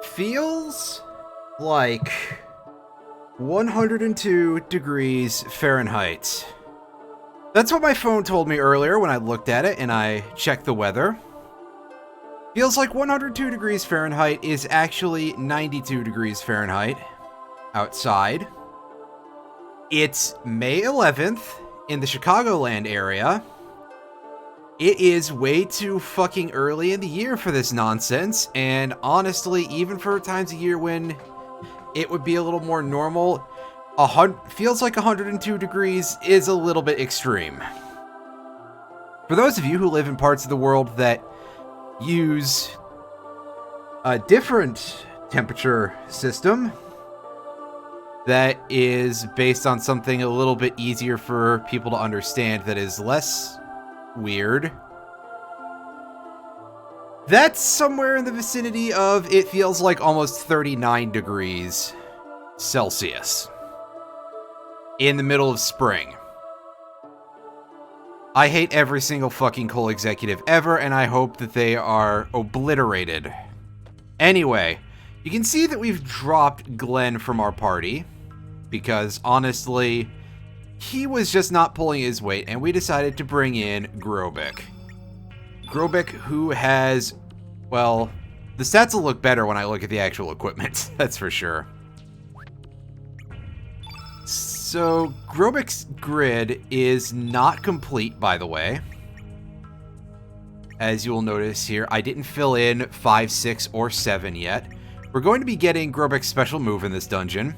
feels like 102 degrees Fahrenheit. That's what my phone told me earlier when I looked at it and I checked the weather. Feels like 102 degrees Fahrenheit is actually 92 degrees Fahrenheit outside. It's May 11th in the Chicagoland area. It is way too fucking early in the year for this nonsense, and honestly, even for times of year when it would be a little more normal, feels like 102 degrees is a little bit extreme. For those of you who live in parts of the world that use a different temperature system that is based on something a little bit easier for people to understand, that is less weird, that's somewhere in the vicinity of, it feels like almost 39 degrees Celsius in the middle of spring. I hate every single fucking coal executive ever, and I hope that they are obliterated. Anyway, you can see that we've dropped Glenn from our party, because honestly, he was just not pulling his weight, and we decided to bring in Grobik. Grobik, who has, well, the stats will look better when I look at the actual equipment, that's for sure. So, Grobik's grid is not complete, by the way. As you will notice here, I didn't fill in 5, 6, or 7 yet. We're going to be getting Grobik's special move in this dungeon,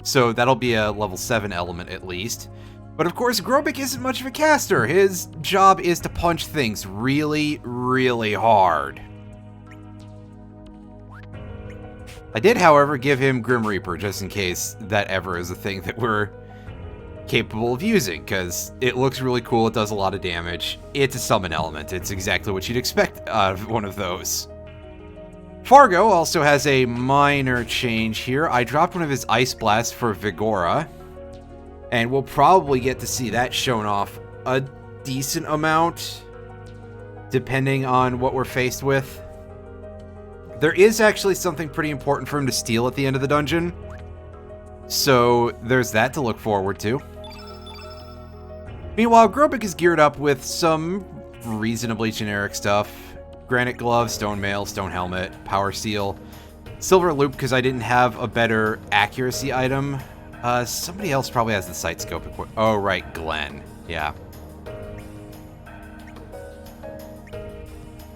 so that'll be a level 7 element at least. But of course, Grobik isn't much of a caster. His job is to punch things really, really hard. I did, however, give him Grim Reaper, just in case that ever is a thing that we're capable of using, because it looks really cool, it does a lot of damage. It's a summon element, it's exactly what you'd expect out of one of those. Fargo also has a minor change here. I dropped one of his Ice Blasts for Vigora, and we'll probably get to see that shown off a decent amount, depending on what we're faced with. There is actually something pretty important for him to steal at the end of the dungeon, so there's that to look forward to. Meanwhile, Grobik is geared up with some reasonably generic stuff. Granite Glove, Stone Mail, Stone Helmet, Power Seal, Silver Loop because I didn't have a better accuracy item. Somebody else probably has the Sight Scope equipped. Oh, right, Glenn. Yeah.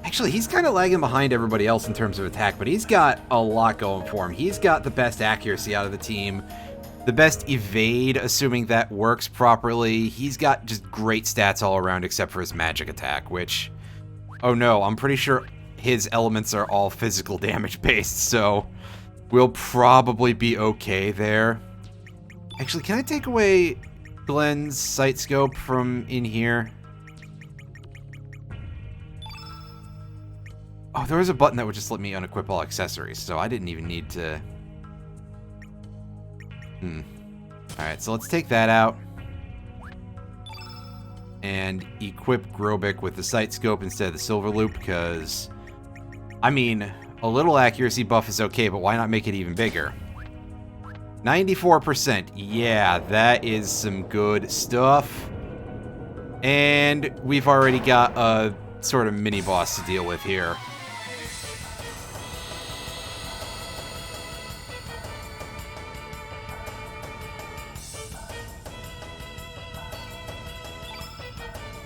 Actually, he's kind of lagging behind everybody else in terms of attack, but he's got a lot going for him. He's got the best accuracy out of the team, the best evade, assuming that works properly. He's got just great stats all around except for his magic attack, which... oh no, I'm pretty sure his elements are all physical damage based, so we'll probably be okay there. Actually, can I take away Glenn's Sight Scope from in here? Oh, there was a button that would just let me unequip all accessories, so I didn't even need to... Alright, so let's take that out. And equip Grobik with the Sight Scope instead of the Silver Loop, because... I mean, a little accuracy buff is okay, but why not make it even bigger? 94%. Yeah, that is some good stuff. And we've already got a sort of mini-boss to deal with here.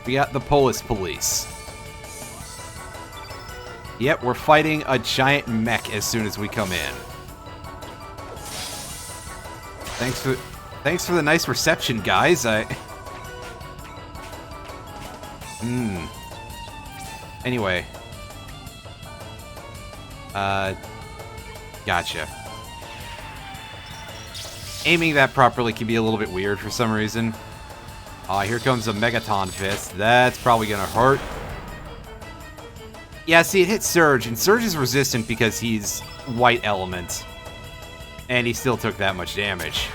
We got the Polis Police. Yep, we're fighting a giant mech as soon as we come in. Thanks for the nice reception, guys. Anyway. Gotcha. Aiming that properly can be a little bit weird for some reason. Here comes a Megaton Fist. That's probably gonna hurt. Yeah, see, it hit Surge, and Surge is resistant because he's White Element. And he still took that much damage.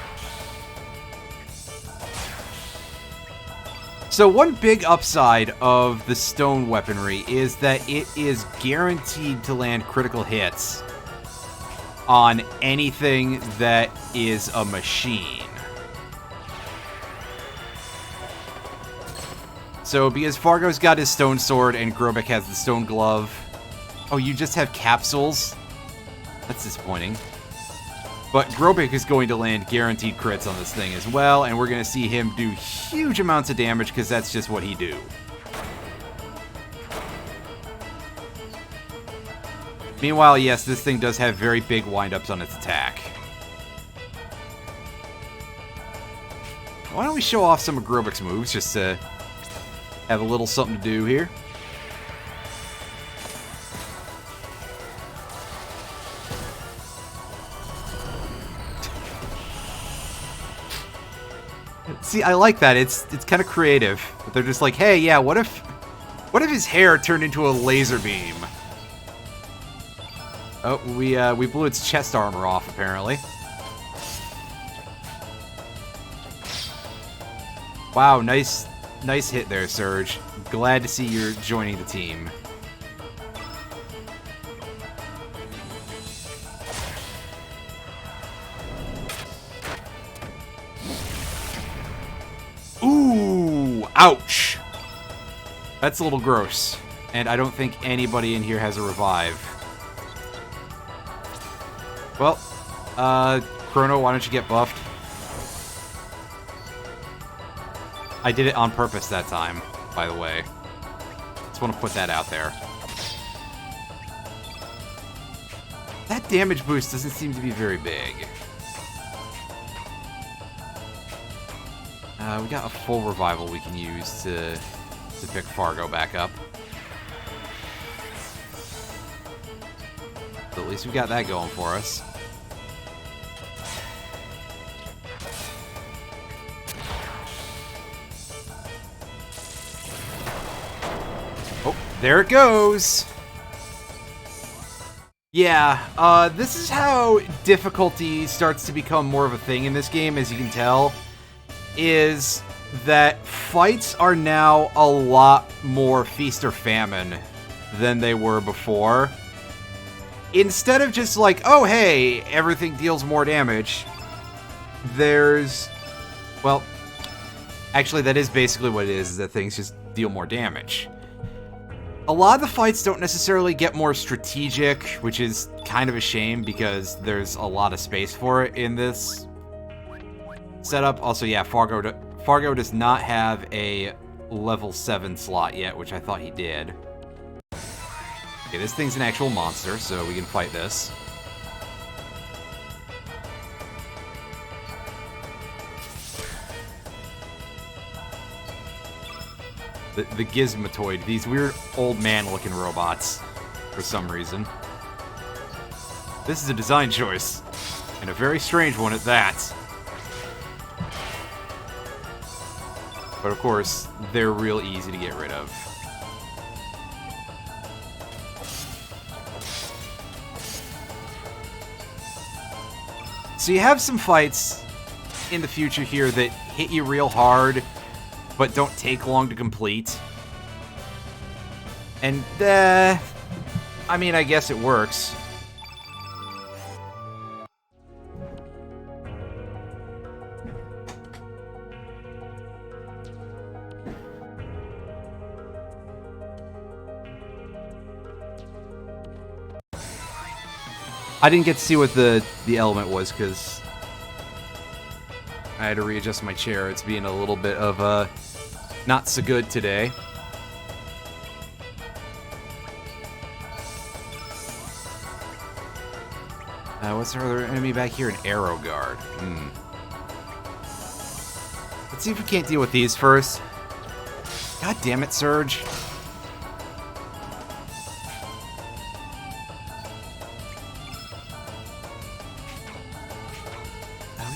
So one big upside of the stone weaponry is that it is guaranteed to land critical hits on anything that is a machine. So, because Fargo's got his stone sword and Grobek has the stone glove... Oh, you just have capsules? That's disappointing. But Grobek is going to land guaranteed crits on this thing as well, and we're going to see him do huge amounts of damage, because that's just what he do. Meanwhile, yes, this thing does have very big windups on its attack. Why don't we show off some of Grobek's moves, just to have a little something to do here. See, I like that. It's kind of creative. But they're just like, hey, yeah, what if his hair turned into a laser beam? Oh, we blew its chest armor off, apparently. Wow, nice hit there, Surge. Glad to see you're joining the team. Ooh, ouch. That's a little gross. And I don't think anybody in here has a revive. Well, Chrono, why don't you get buffed? I did it on purpose that time, by the way. Just want to put that out there. That damage boost doesn't seem to be very big. We got a full revival we can use to pick Fargo back up. So at least we got that going for us. Oh, there it goes! Yeah, this is how difficulty starts to become more of a thing in this game, as you can tell. Is that fights are now a lot more feast or famine than they were before. Instead of just like, oh hey, everything deals more damage, there's... Well, actually that is basically what it is that things just deal more damage. A lot of the fights don't necessarily get more strategic, which is kind of a shame because there's a lot of space for it in this setup. Also, yeah, Fargo does not have a level 7 slot yet, which I thought he did. Okay, this thing's an actual monster, so we can fight this. The Gizmotoid, these weird old man-looking robots, for some reason. This is a design choice, and a very strange one at that. But of course, they're real easy to get rid of. So you have some fights in the future here that hit you real hard, but don't take long to complete. And, I mean, I guess it works. I didn't get to see what the element was, because I had to readjust my chair. It's being a little bit of not so good today. What's our other enemy back here? An arrow guard. Let's see if we can't deal with these first. God damn it, Surge.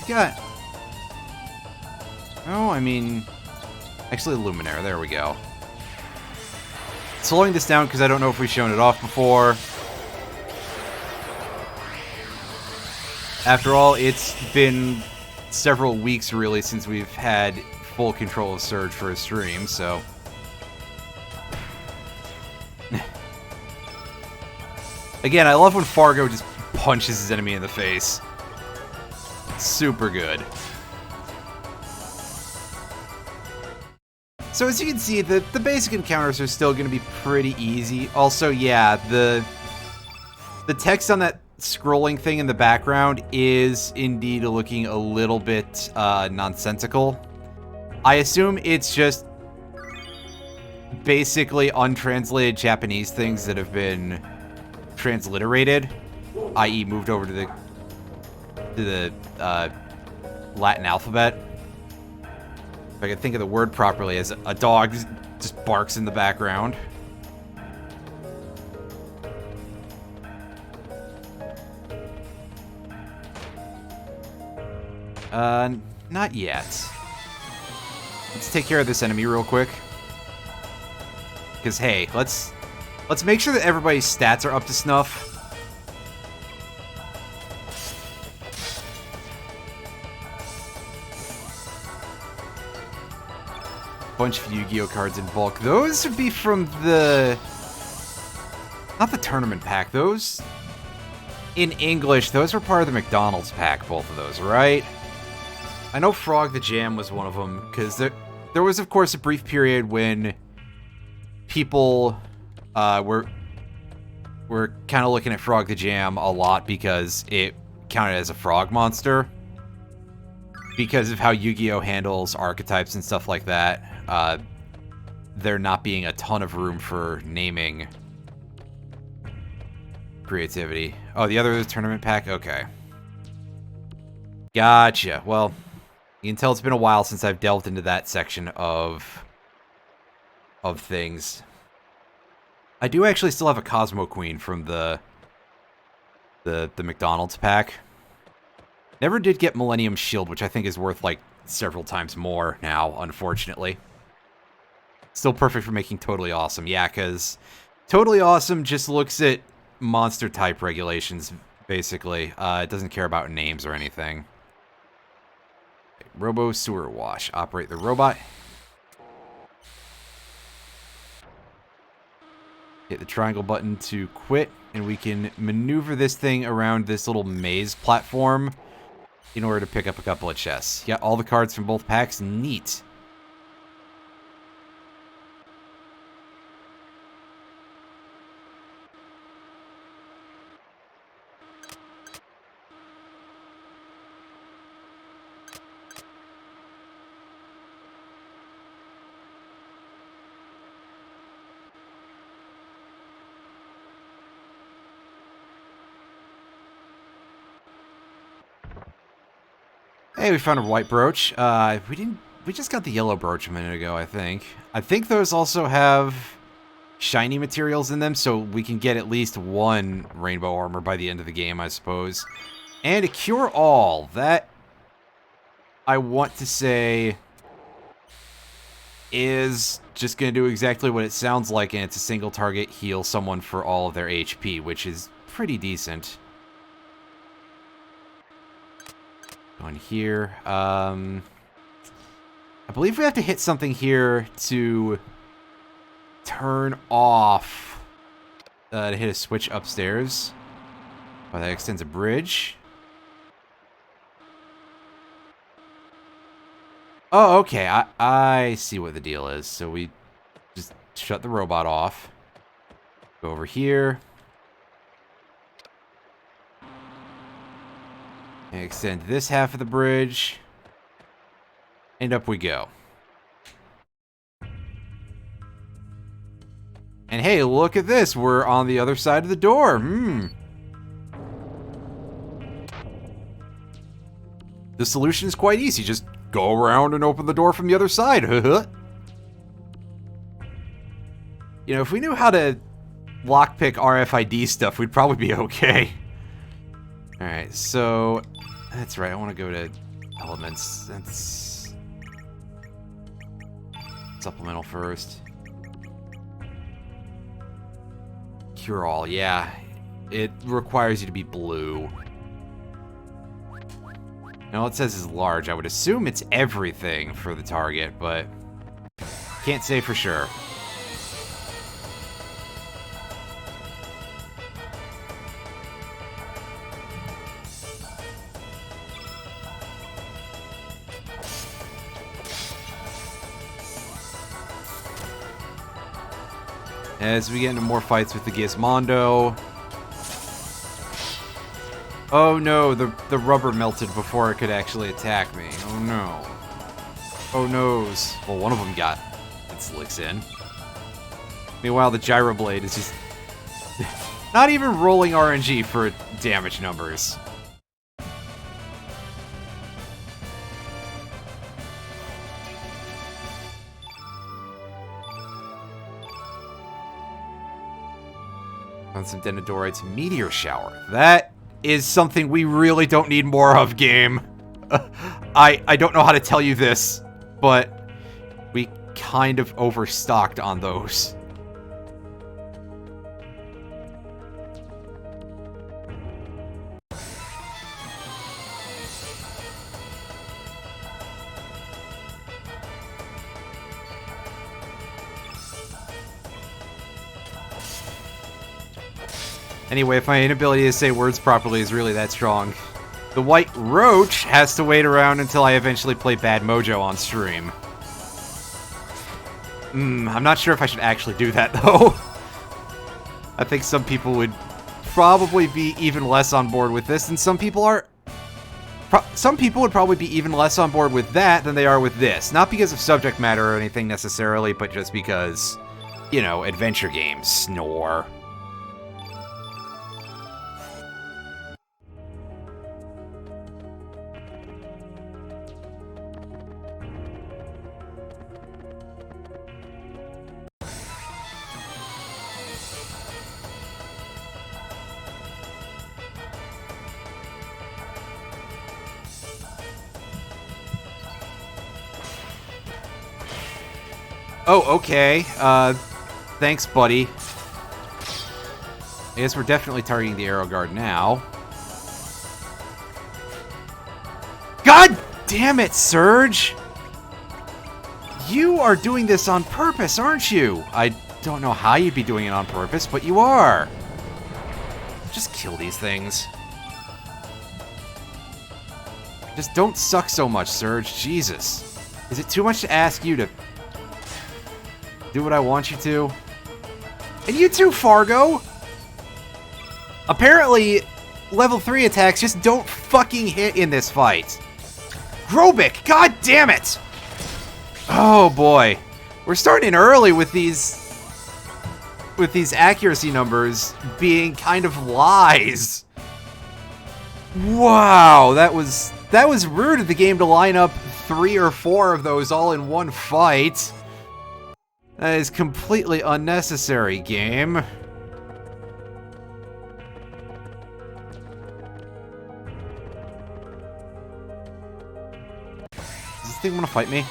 Got... Oh, I mean... Actually, Luminaire. There we go. Slowing this down because I don't know if we've shown it off before. After all, it's been several weeks, really, since we've had full control of Surge for a stream, so... Again, I love when Fargo just punches his enemy in the face. Super good. So as you can see, the basic encounters are still going to be pretty easy. Also, yeah, the text on that scrolling thing in the background is indeed looking a little bit nonsensical. I assume it's just basically untranslated Japanese things that have been transliterated, i.e. moved over to the Latin alphabet. If I could think of the word properly, as a dog just barks in the background. Not yet. Let's take care of this enemy real quick. Because, hey, let's make sure that everybody's stats are up to snuff. Bunch of Yu-Gi-Oh cards in bulk. Those would be from the... not the tournament pack. Those... in English, those were part of the McDonald's pack, both of those, right? I know Frog the Jam was one of them, because there was, of course, a brief period when people were kind of looking at Frog the Jam a lot because it counted as a frog monster. Because of how Yu-Gi-Oh handles archetypes and stuff like that, there not being a ton of room for naming creativity. Oh, the other tournament pack? Okay. Gotcha. Well, you can tell it's been a while since I've delved into that section of things. I do actually still have a Cosmo Queen from the McDonald's pack. Never did get Millennium Shield, which I think is worth, like, several times more now, unfortunately. Still perfect for making Totally Awesome. Yeah, because Totally Awesome just looks at monster type regulations, basically. It doesn't care about names or anything. Robo Sewer Wash. Operate the robot. Hit the triangle button to quit, and we can maneuver this thing around this little maze platform in order to pick up a couple of chests. Yeah, all the cards from both packs. Neat. Hey, we found a white brooch. We just got the yellow brooch a minute ago, I think. I think those also have shiny materials in them, so we can get at least one rainbow armor by the end of the game, I suppose. And a cure all. That, I want to say, is just going to do exactly what it sounds like, and it's a single target heal someone for all of their HP, which is pretty decent. Going here. I believe we have to hit something here to turn off, to hit a switch upstairs. Oh, that extends a bridge. Oh, okay. I see what the deal is. So we just shut the robot off. Go over here. And extend this half of the bridge. And up we go. And hey, look at this. We're on the other side of the door. The solution is quite easy. Just go around and open the door from the other side. You know, if we knew how to lockpick RFID stuff, we'd probably be okay. Alright, so... that's right, I want to go to elements. That's... supplemental first. Cure all, yeah. It requires you to be blue. Now, all it says is large. I would assume it's everything for the target, but can't say for sure. As we get into more fights with the Gizmondo. Oh no, the rubber melted before it could actually attack me. Oh no. Oh noes. Well, one of them got its licks in. Meanwhile, the Gyroblade is just not even rolling RNG for damage numbers. On some Denadorite's Meteor Shower. That is something we really don't need more of, game. I don't know how to tell you this, but we kind of overstocked on those. Anyway, if my inability to say words properly is really that strong, the White Roach has to wait around until I eventually play Bad Mojo on stream. I'm not sure if I should actually do that, though. I think some people would probably be even less on board with this, and some people are... some people would probably be even less on board with that than they are with this. Not because of subject matter or anything necessarily, but just because, you know, adventure games snore. Oh, okay. Thanks, buddy. I guess we're definitely targeting the Arrow Guard now. God damn it, Surge! You are doing this on purpose, aren't you? I don't know how you'd be doing it on purpose, but you are. Just kill these things. Just don't suck so much, Surge. Jesus. Is it too much to ask you to do what I want you to? And you too, Fargo! Apparently, level 3 attacks just don't fucking hit in this fight. Grobik, god damn it! Oh boy. We're starting early with these accuracy numbers being kind of lies. Wow, that was rude of the game to line up 3 or 4 of those all in one fight. That is completely unnecessary, game. Does this thing want to fight me?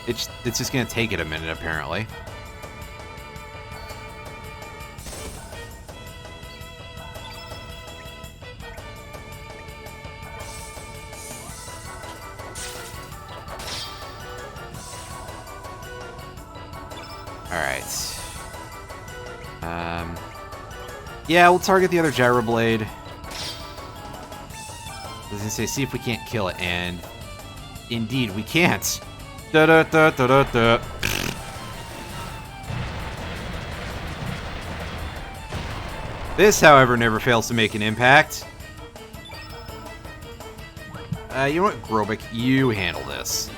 It's just gonna take it a minute, apparently. Alright. Yeah, we'll target the other Gyroblade. I was gonna say, see if we can't kill it, and indeed, we can't. Da da da da da da. This, however, never fails to make an impact. You know what, Grobik, you handle this.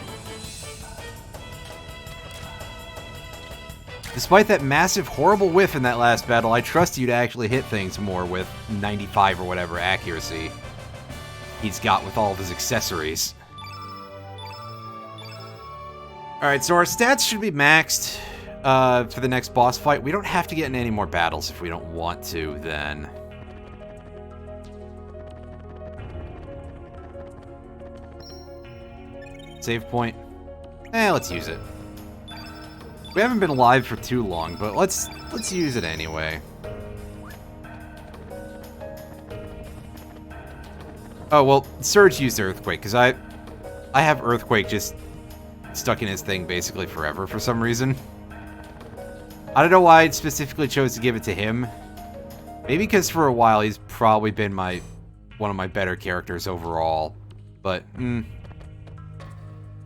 Despite that massive, horrible whiff in that last battle, I trust you to actually hit things more with 95 or whatever accuracy he's got with all of his accessories. Alright, so our stats should be maxed for the next boss fight. We don't have to get in any more battles if we don't want to, then. Save point. Let's use it. We haven't been live for too long, but let's use it anyway. Oh, well, Surge used Earthquake, because I have Earthquake just stuck in his thing basically forever for some reason. I don't know why I specifically chose to give it to him. Maybe because for a while he's probably been one of my better characters overall. But,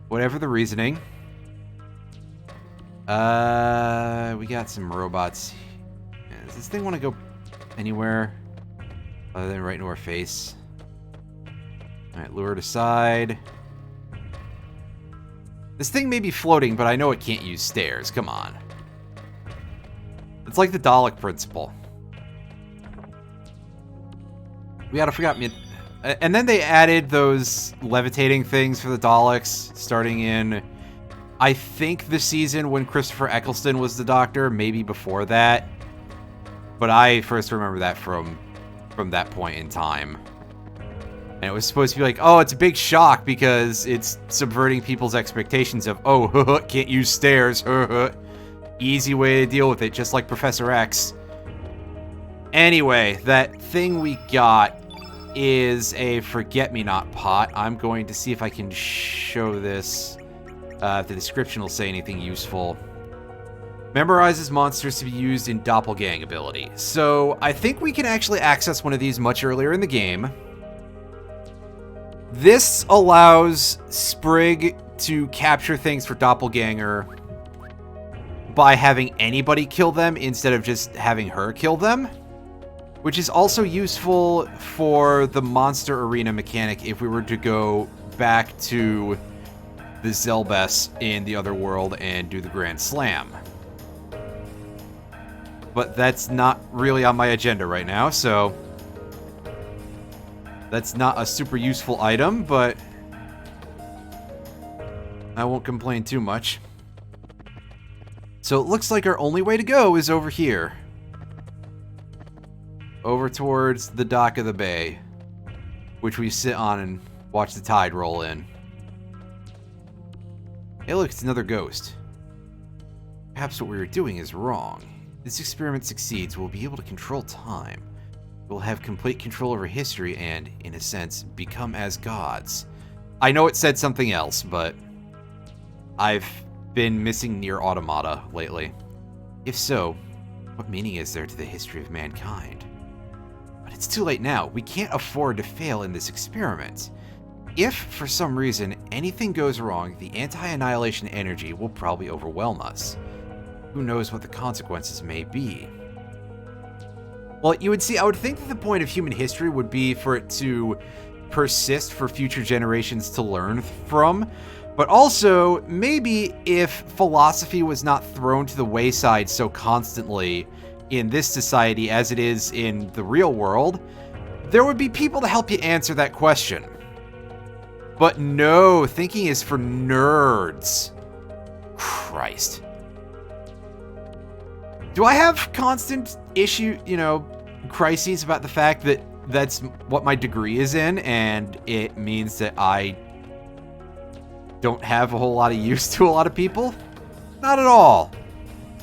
whatever the reasoning. We got some robots. Does this thing want to go anywhere other than right into our face? Alright, lure it aside. This thing may be floating, but I know it can't use stairs. Come on. It's like the Dalek principle. We gotta forgot me. And then they added those levitating things for the Daleks, starting in, I think, the season when Christopher Eccleston was the Doctor, maybe before that. But I first remember that from that point in time. And it was supposed to be like, oh, it's a big shock because it's subverting people's expectations of, oh, can't use stairs, easy way to deal with it, just like Professor X. Anyway, that thing we got is a forget-me-not pot. I'm going to see if I can show this. If the description will say anything useful. Memorizes monsters to be used in doppelgang ability. So I think we can actually access one of these much earlier in the game. This allows Sprig to capture things for doppelganger by having anybody kill them instead of just having her kill them, which is also useful for the monster arena mechanic if we were to go back to the Zelbes in the other world and do the Grand Slam. But that's not really on my agenda right now, so that's not a super useful item, but I won't complain too much. So it looks like our only way to go is over here. Over towards the dock of the bay, which we sit on and watch the tide roll in. Hey look, it's another ghost. Perhaps what we were doing is wrong. If this experiment succeeds, we'll be able to control time. We'll have complete control over history and, in a sense, become as gods. I know it said something else, but I've been missing near automata lately. If so, what meaning is there to the history of mankind? But it's too late now. We can't afford to fail in this experiment. If, for some reason, anything goes wrong, the anti-annihilation energy will probably overwhelm us. Who knows what the consequences may be? Well, you would see, I would think that the point of human history would be for it to persist for future generations to learn from, but also, maybe if philosophy was not thrown to the wayside so constantly in this society as it is in the real world, there would be people to help you answer that question. But no, thinking is for nerds. Christ. Do I have constant crises about the fact that that's what my degree is in, and it means that I don't have a whole lot of use to a lot of people? Not at all.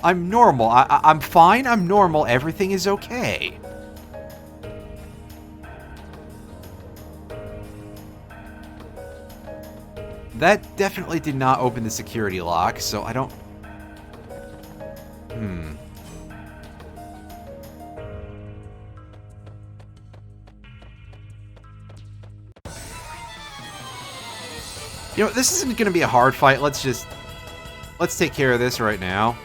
I'm normal. I'm fine. I'm normal. Everything is okay. That definitely did not open the security lock, so I don't... You know, this isn't going to be a hard fight. Let's take care of this right now.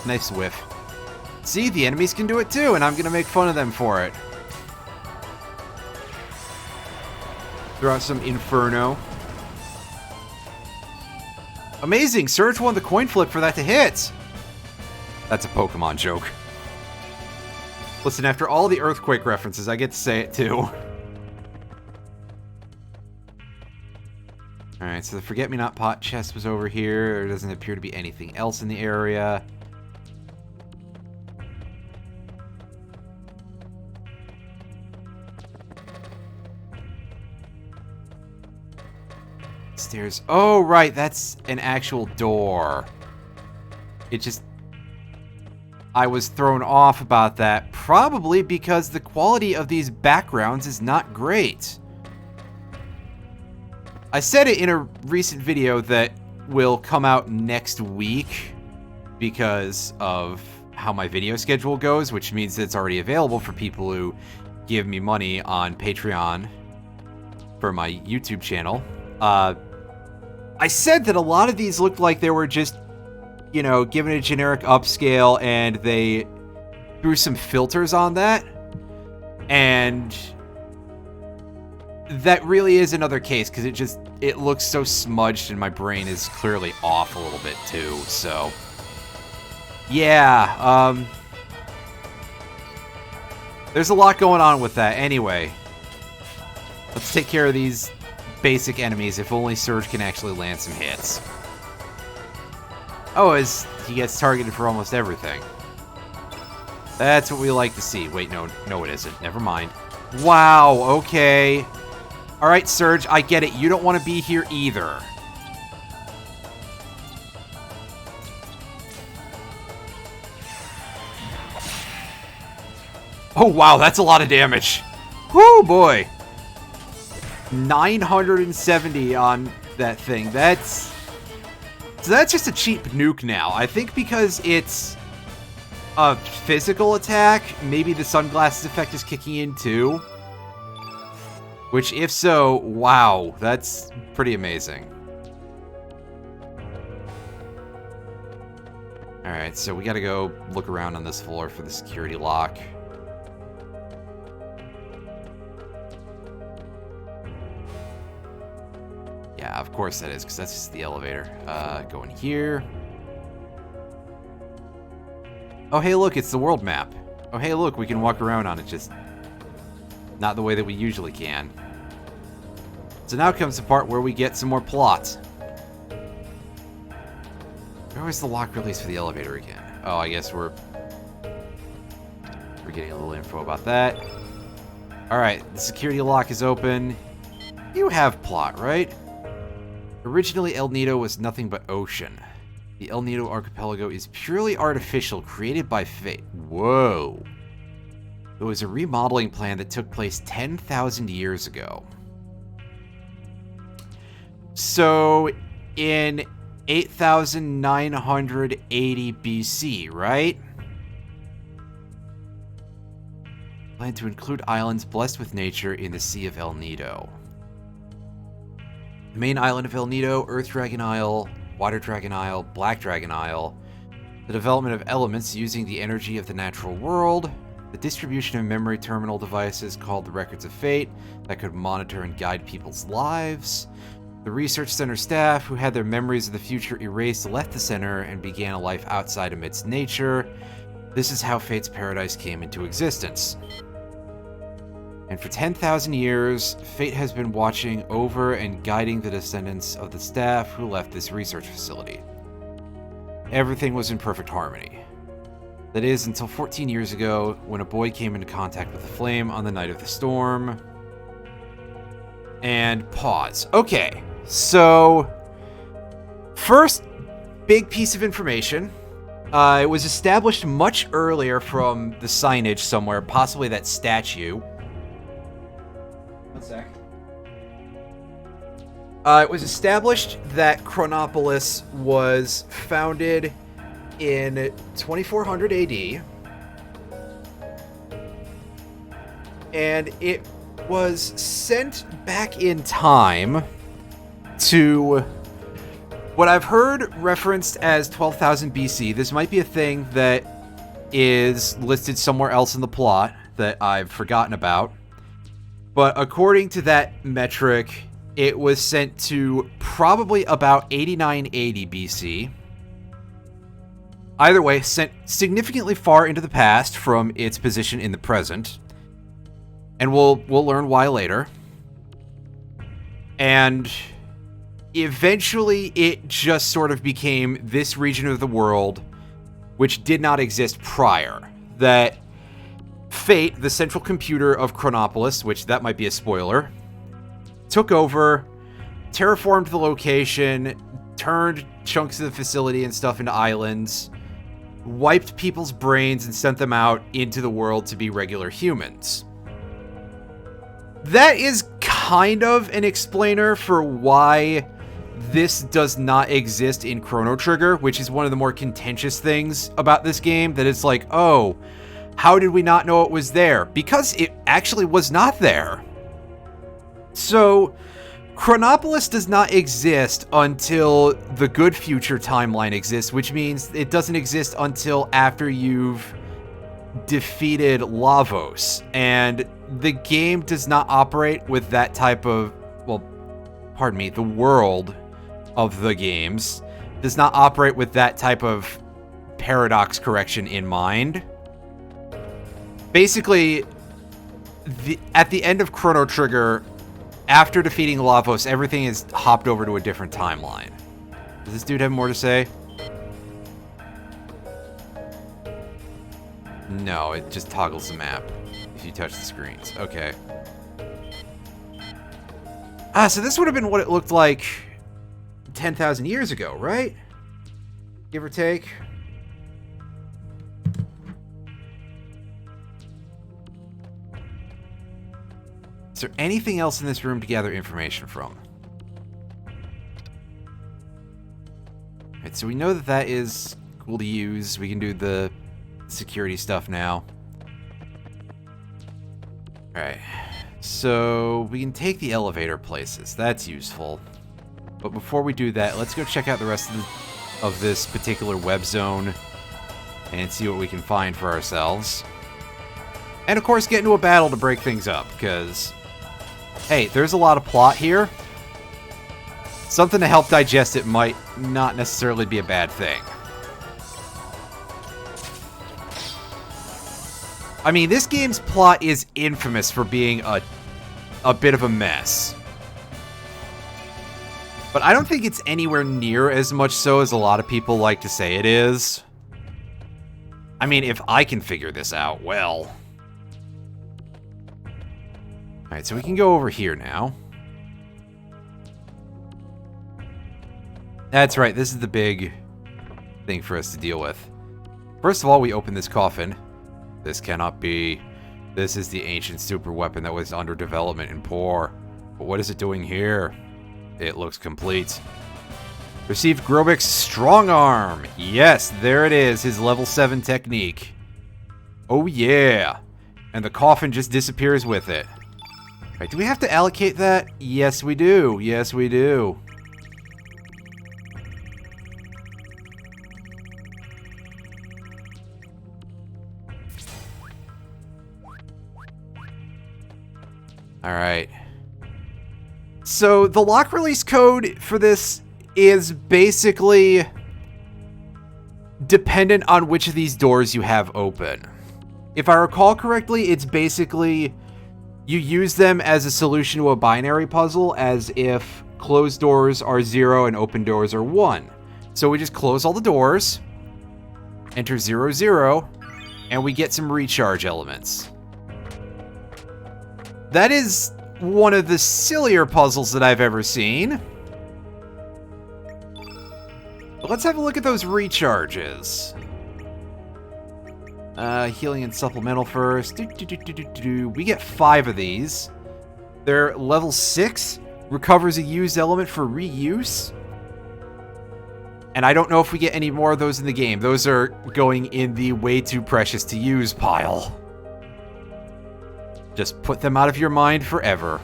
Nice whiff. See, the enemies can do it too, and I'm going to make fun of them for it. Throw out some Inferno. Amazing! Surge won the coin flip for that to hit! That's a Pokemon joke. Listen, after all the Earthquake references, I get to say it too. Alright, so the Forget-Me-Not pot chest was over here. There doesn't appear to be anything else in the area. Stairs. Oh, right, that's an actual door. It just... I was thrown off about that, probably because the quality of these backgrounds is not great. I said it in a recent video that will come out next week because of how my video schedule goes, which means that it's already available for people who give me money on Patreon for my YouTube channel. I said that a lot of these looked like they were just, you know, given a generic upscale and they threw some filters on that. And that really is another case, because it looks so smudged and my brain is clearly off a little bit too, so... Yeah, there's a lot going on with that. Anyway, let's take care of these basic enemies, if only Surge can actually land some hits. Oh, as he gets targeted for almost everything. That's what we like to see. Wait, no, it isn't. Never mind. Wow, okay. Alright, Surge, I get it. You don't want to be here either. Oh, wow, that's a lot of damage. Whoo, boy. 970 on that thing. That's just a cheap nuke now. I think because it's a physical attack, maybe the sunglasses effect is kicking in too. Which, if so, wow, that's pretty amazing. Alright, so we gotta go look around on this floor for the security lock. Yeah, of course that is, because that's just the elevator. Go in here. Oh, hey, look, it's the world map. Oh, hey, look, we can walk around on it, just not the way that we usually can. So now comes the part where we get some more plot. Where was the lock release for the elevator again? Oh, I guess we're getting a little info about that. Alright, the security lock is open. You have plot, right? Originally, El Nido was nothing but ocean. The El Nido archipelago is purely artificial, created by fate. Whoa. It was a remodeling plan that took place 10,000 years ago. So, in 8,980 BC, right? Planned to include islands blessed with nature in the Sea of El Nido. The main island of El Nido, Earth Dragon Isle, Water Dragon Isle, Black Dragon Isle, the development of elements using the energy of the natural world, the distribution of memory terminal devices called the Records of Fate that could monitor and guide people's lives, the research center staff who had their memories of the future erased left the center and began a life outside amidst nature. This is how Fate's paradise came into existence. And for 10,000 years, Fate has been watching over and guiding the descendants of the staff who left this research facility. Everything was in perfect harmony. That is, until 14 years ago, when a boy came into contact with the flame on the night of the storm. And pause. Okay, so first big piece of information. It was established much earlier from the signage somewhere, possibly that statue. One sec. It was established that Chronopolis was founded in 2400 AD. And it was sent back in time to what I've heard referenced as 12,000 BC. This might be a thing that is listed somewhere else in the plot that I've forgotten about. But according to that metric, it was sent to probably about 8980 BC. Either way, sent significantly far into the past from its position in the present. And we'll learn why later. And eventually it just sort of became this region of the world which did not exist prior. That Fate, the central computer of Chronopolis, which that might be a spoiler, took over, terraformed the location, turned chunks of the facility and stuff into islands, wiped people's brains and sent them out into the world to be regular humans. That is kind of an explainer for why this does not exist in Chrono Trigger, which is one of the more contentious things about this game, that it's like, oh, how did we not know it was there? Because it actually was not there. So, Chronopolis does not exist until the Good Future timeline exists, which means it doesn't exist until after you've defeated Lavos. And the game does not operate with that type of, well, pardon me, the world of the games does not operate with that type of paradox correction in mind. Basically, at the end of Chrono Trigger, after defeating Lavos, everything is hopped over to a different timeline. Does this dude have more to say? No, it just toggles the map if you touch the screens. Okay. So this would have been what it looked like 10,000 years ago, right? Give or take. Is there anything else in this room to gather information from? Alright, so we know that that is cool to use. We can do the security stuff now. Alright, so we can take the elevator places. That's useful. But before we do that, let's go check out the rest of this particular web zone and see what we can find for ourselves. And of course, get into a battle to break things up, because hey, there's a lot of plot here. Something to help digest it might not necessarily be a bad thing. I mean, this game's plot is infamous for being a bit of a mess. But I don't think it's anywhere near as much so as a lot of people like to say it is. I mean, if I can figure this out, well. Alright, so we can go over here now. That's right, this is the big thing for us to deal with. First of all, we open this coffin. This cannot be. This is the ancient super weapon that was under development in Poor. But what is it doing here? It looks complete. Received Grobik's strong arm. Yes, there it is, his level 7 technique. Oh yeah. And the coffin just disappears with it. Right, do we have to allocate that? Yes, we do. Yes, we do. Alright. So, the lock release code for this is basically dependent on which of these doors you have open. If I recall correctly, it's basically you use them as a solution to a binary puzzle, as if closed doors are 0 and open doors are 1. So we just close all the doors, enter 0, 0, and we get some recharge elements. That is one of the sillier puzzles that I've ever seen. But let's have a look at those recharges. Healing and supplemental first. We get 5 of these. They're level 6. Recovers a used element for reuse. And I don't know if we get any more of those in the game. Those are going in the way too precious to use pile. Just put them out of your mind forever.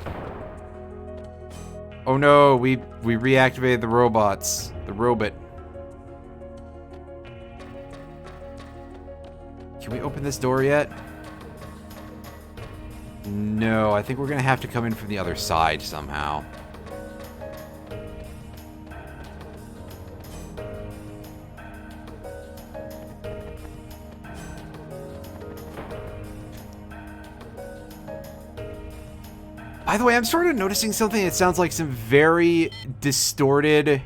Oh no, we reactivated the robots. The robot. Can we open this door yet? No, I think we're gonna have to come in from the other side somehow. By the way, I'm sort of noticing something that sounds like some very distorted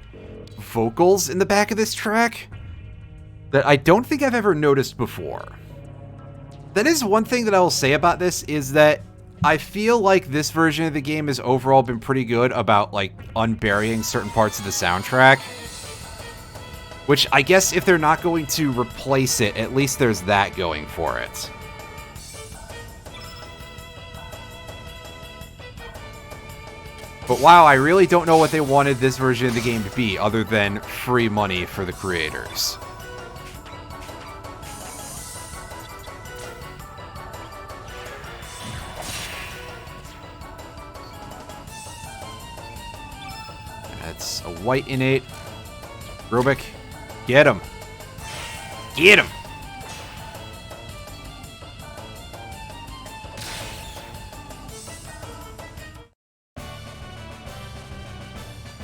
vocals in the back of this track that I don't think I've ever noticed before. That is one thing that I will say about this, is that I feel like this version of the game has overall been pretty good about, like, unburying certain parts of the soundtrack. Which, I guess if they're not going to replace it, at least there's that going for it. But wow, I really don't know what they wanted this version of the game to be, other than free money for the creators. That's a white innate. Rubik, get him. Get him!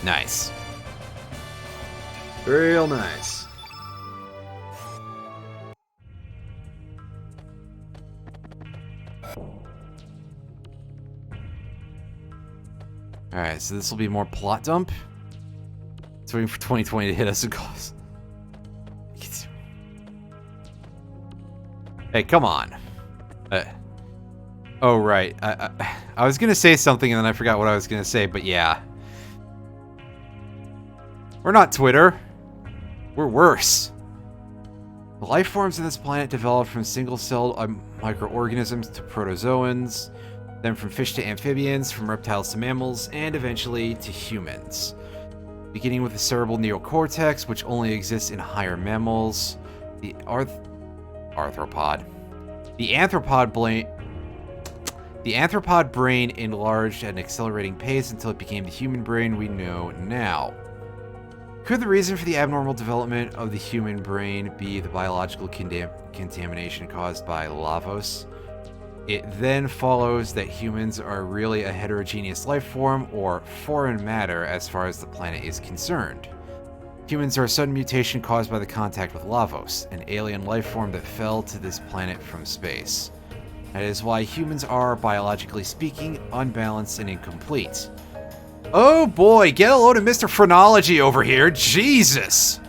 Nice. Real nice. Alright, so this will be more plot dump. It's waiting for 2020 to hit us and cause. Hey, come on. Oh, right. I was going to say something and then I forgot what I was going to say, but yeah. We're not Twitter. We're worse. The life forms on this planet developed from single-celled microorganisms to protozoans, then from fish to amphibians, from reptiles to mammals, and eventually to humans. Beginning with the cerebral neocortex, which only exists in higher mammals, the arthropod. The anthropod brain enlarged at an accelerating pace until it became the human brain we know now. Could the reason for the abnormal development of the human brain be the biological contamination caused by Lavos? It then follows that humans are really a heterogeneous life form, or foreign matter as far as the planet is concerned. Humans are a sudden mutation caused by the contact with Lavos, an alien life form that fell to this planet from space. That is why humans are, biologically speaking, unbalanced and incomplete. Oh boy, get a load of Mr. Phrenology over here, Jesus!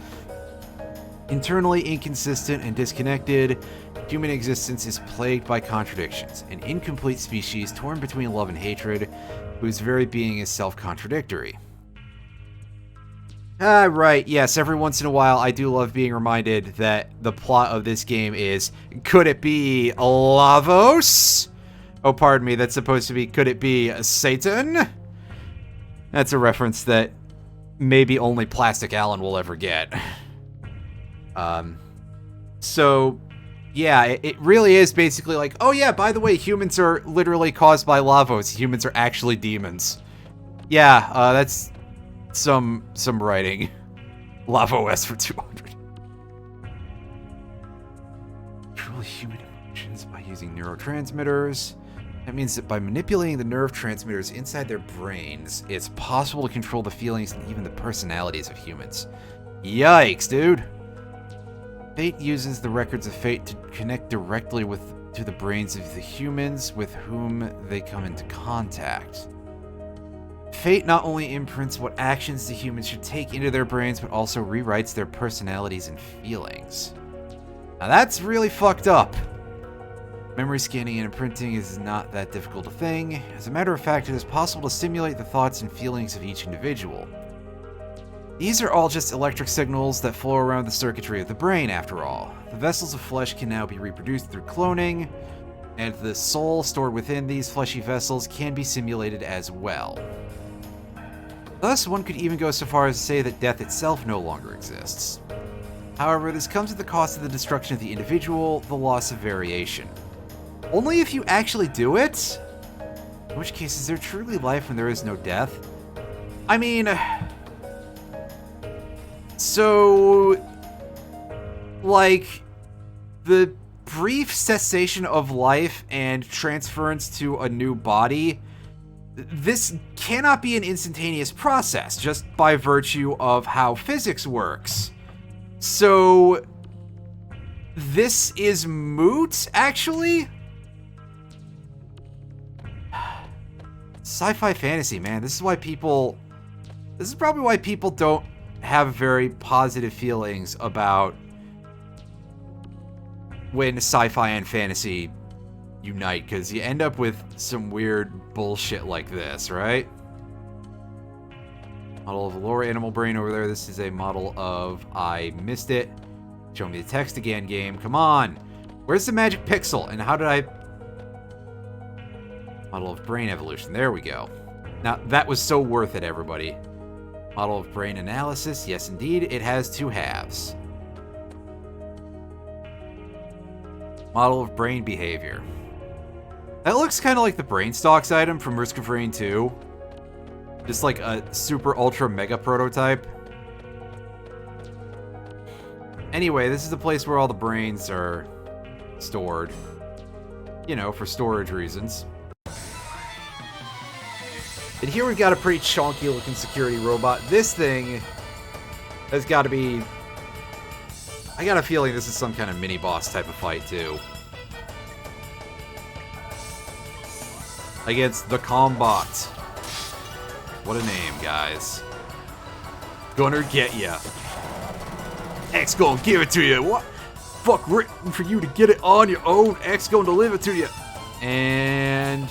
Internally inconsistent and disconnected, human existence is plagued by contradictions, an incomplete species torn between love and hatred, whose very being is self-contradictory. Right, yes, every once in a while I do love being reminded that the plot of this game is, could it be Lavos? Oh, pardon me, that's supposed to be, could it be Satan? That's a reference that maybe only Plastic Alan will ever get. So, yeah, it really is basically like, oh yeah, by the way, humans are literally caused by Lavos. Humans are actually demons. Yeah, that's some writing. Lavos for 200. Control human emotions by using neurotransmitters. That means that by manipulating the nerve transmitters inside their brains, it's possible to control the feelings and even the personalities of humans. Yikes, dude. Fate uses the records of Fate to connect directly to the brains of the humans with whom they come into contact. Fate not only imprints what actions the humans should take into their brains, but also rewrites their personalities and feelings. Now that's really fucked up. Memory scanning and imprinting is not that difficult a thing. As a matter of fact, it is possible to simulate the thoughts and feelings of each individual. These are all just electric signals that flow around the circuitry of the brain, after all. The vessels of flesh can now be reproduced through cloning, and the soul stored within these fleshy vessels can be simulated as well. Thus, one could even go so far as to say that death itself no longer exists. However, this comes at the cost of the destruction of the individual, the loss of variation. Only if you actually do it? In which case, is there truly life when there is no death? I mean, so, like, the brief cessation of life and transference to a new body, this cannot be an instantaneous process, just by virtue of how physics works. So, this is moot, actually? Sci-fi fantasy, man. This is probably why people don't have very positive feelings about when sci-fi and fantasy unite, because you end up with some weird bullshit like this, right? Model of a lower animal brain over there. This is a model of I missed it. Show me the text again, game. Come on. Where's the magic pixel? And how did I... Model of brain evolution. There we go. Now, that was so worth it, everybody. Model of brain analysis. Yes, indeed. It has 2 halves. Model of brain behavior. That looks kind of like the brain stocks item from Risk of Rain 2. Just like a super ultra mega prototype. Anyway, this is the place where all the brains are stored. You know, for storage reasons. And here we've got a pretty chonky looking security robot. This thing has got to be... I got a feeling this is some kind of mini-boss type of fight, too. Against the Combot. What a name, guys. Gonna get ya. X gonna give it to you. What? Fuck, written for you to get it on your own. X gonna deliver it to you. And...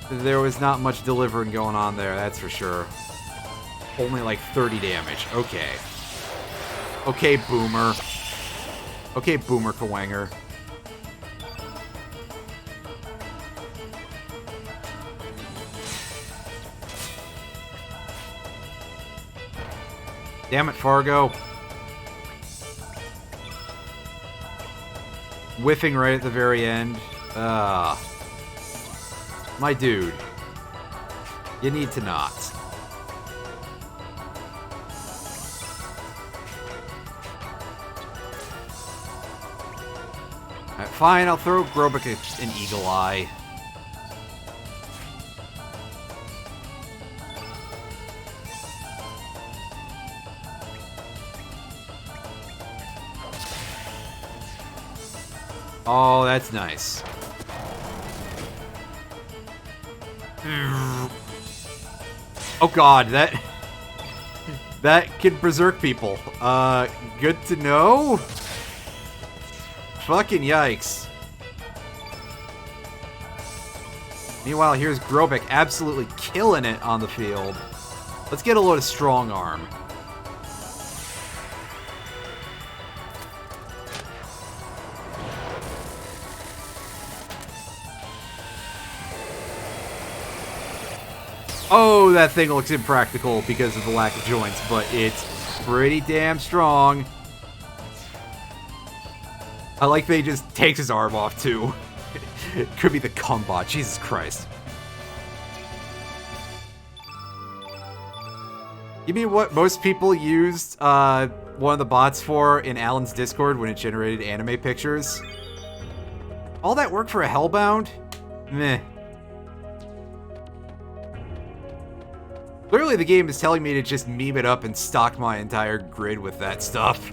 there was not much delivering going on there, that's for sure. Only like 30 damage. Okay. Okay, Boomer. Okay, Boomer Kawanger. Damn it, Fargo. Whiffing right at the very end. My dude. You need to not. Alright, fine, I'll throw Grobik an Eagle Eye. Oh, that's nice. Oh god, that can berserk people. Good to know. Fucking yikes. Meanwhile, here's Grobik absolutely killing it on the field. Let's get a load of strong arm. Oh, that thing looks impractical because of the lack of joints, but it's pretty damn strong. I like that he just takes his arm off, too. It could be the Combot. Jesus Christ. You mean what most people used one of the bots for in Alan's Discord when it generated anime pictures? All that work for a Hellbound? Meh. Clearly the game is telling me to just meme it up and stock my entire grid with that stuff.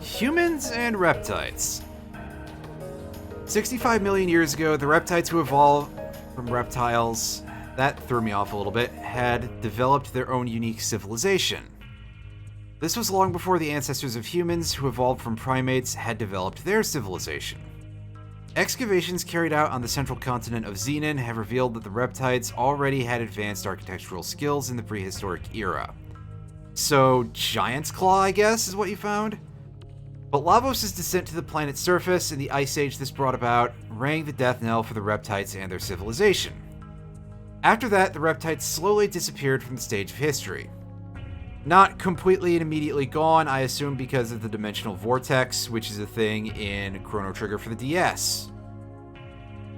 Humans and reptiles. 65 million years ago, the reptiles who evolved from reptiles, that threw me off a little bit, had developed their own unique civilization. This was long before the ancestors of humans who evolved from primates had developed their civilization. Excavations carried out on the central continent of Xenon have revealed that the reptiles already had advanced architectural skills in the prehistoric era. So, Giant's Claw, I guess, is what you found? But Lavos' descent to the planet's surface and the ice age this brought about rang the death knell for the reptiles and their civilization. After that, the reptiles slowly disappeared from the stage of history. Not completely and immediately gone, I assume because of the dimensional vortex, which is a thing in Chrono Trigger for the DS.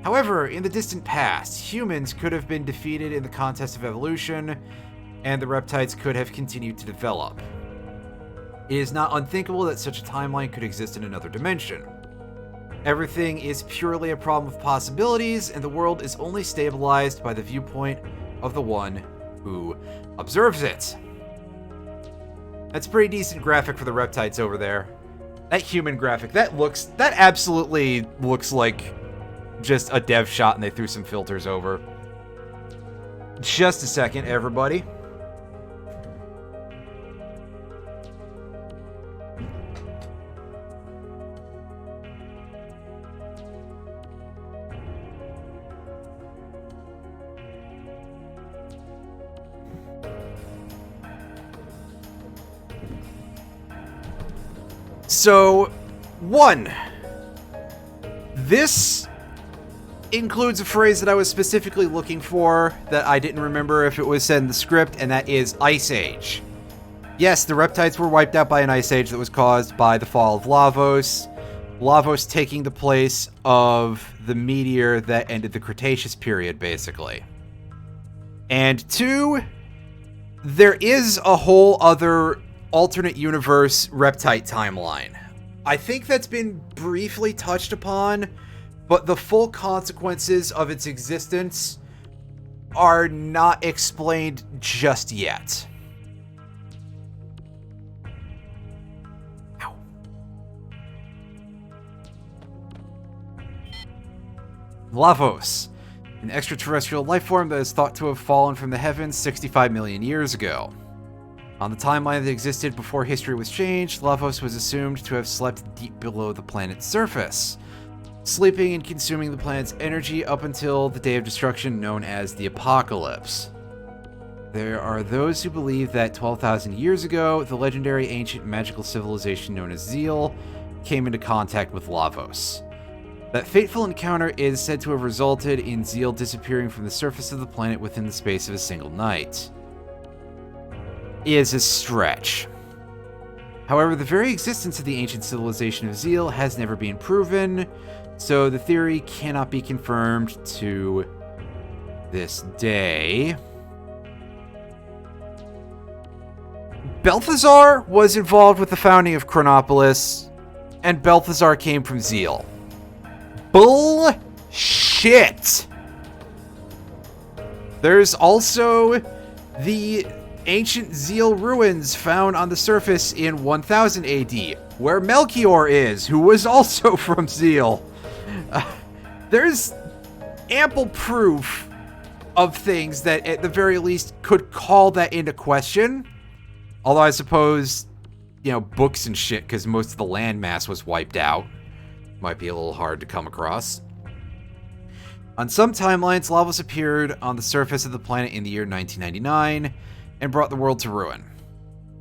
However, in the distant past, humans could have been defeated in the contest of evolution, and the reptiles could have continued to develop. It is not unthinkable that such a timeline could exist in another dimension. Everything is purely a problem of possibilities, and the world is only stabilized by the viewpoint of the one who observes it. That's a pretty decent graphic for the reptiles over there. That human graphic, that absolutely looks like just a dev shot and they threw some filters over. Just a second, everybody. So, 1. This includes a phrase that I was specifically looking for that I didn't remember if it was said in the script, and that is Ice Age. Yes, the Reptites were wiped out by an ice age that was caused by the fall of Lavos. Lavos taking the place of the meteor that ended the Cretaceous period, basically. And 2, there is a whole other alternate universe Reptite timeline. I think that's been briefly touched upon, but the full consequences of its existence are not explained just yet. Ow. Lavos, an extraterrestrial life form that is thought to have fallen from the heavens 65 million years ago. On the timeline that existed before history was changed, Lavos was assumed to have slept deep below the planet's surface, sleeping and consuming the planet's energy up until the day of destruction known as the Apocalypse. There are those who believe that 12,000 years ago, the legendary ancient magical civilization known as Zeal came into contact with Lavos. That fateful encounter is said to have resulted in Zeal disappearing from the surface of the planet within the space of a single night. Is a stretch. However, the very existence of the ancient civilization of Zeal has never been proven, so the theory cannot be confirmed to this day. Balthazar was involved with the founding of Chronopolis, and Balthazar came from Zeal. Bullshit! There's also the ancient Zeal ruins found on the surface in 1000 AD, where Melchior is, who was also from Zeal. There's ample proof of things that at the very least could call that into question. Although I suppose, books and shit, because most of the landmass was wiped out, might be a little hard to come across. On some timelines, Lavos appeared on the surface of the planet in the year 1999 and brought the world to ruin.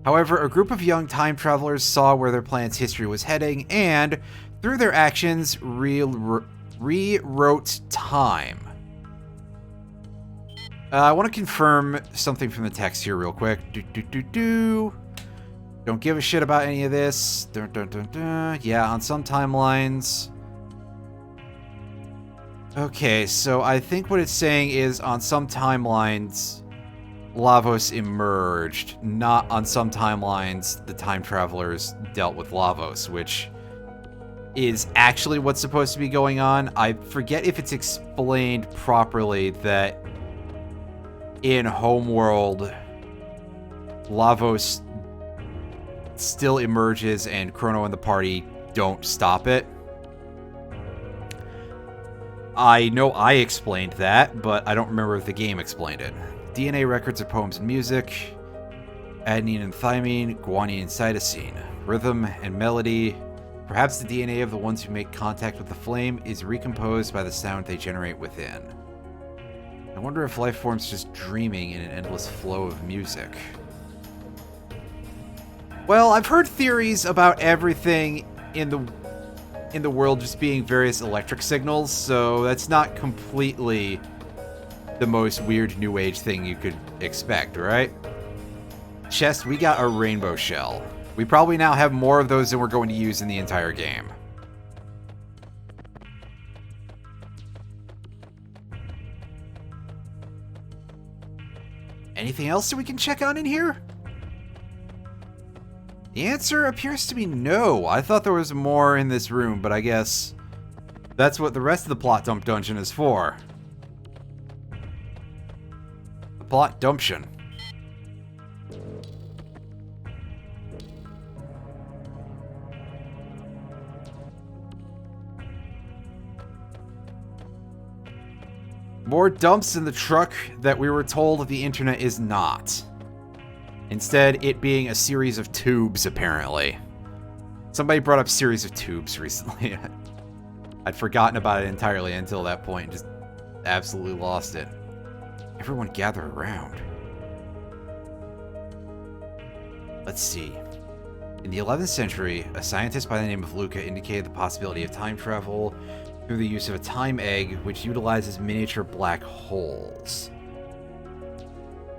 However, a group of young time travelers saw where their planet's history was heading and, through their actions, rewrote time. I want to confirm something from the text here real quick. Don't give a shit about any of this. Yeah, on some timelines. Okay, so I think what it's saying is on some timelines, Lavos emerged. Not on some timelines, the time travelers dealt with Lavos, which is actually what's supposed to be going on. I forget if it's explained properly that in Homeworld, Lavos still emerges and Chrono and the party don't stop it. I know I explained that, but I don't remember if the game explained it. DNA records of poems and music, adenine and thymine, guanine and cytosine, rhythm and melody. Perhaps the DNA of the ones who make contact with the flame is recomposed by the sound they generate within. I wonder if life form's just dreaming in an endless flow of music. Well, I've heard theories about everything in the world just being various electric signals, so that's not completely the most weird new age thing you could expect, right? Chest, we got a rainbow shell. We probably now have more of those than we're going to use in the entire game. Anything else that we can check on in here? The answer appears to be no. I thought there was more in this room, but I guess that's what the rest of the plot dump dungeon is for. The plot dumption. More dumps in the truck that we were told the internet is not. Instead, it being a series of tubes, apparently. Somebody brought up series of tubes recently. I'd forgotten about it entirely until that point. Just absolutely lost it. Everyone gather around. Let's see. In the 11th century, a scientist by the name of Luca indicated the possibility of time travel through the use of a time egg, which utilizes miniature black holes.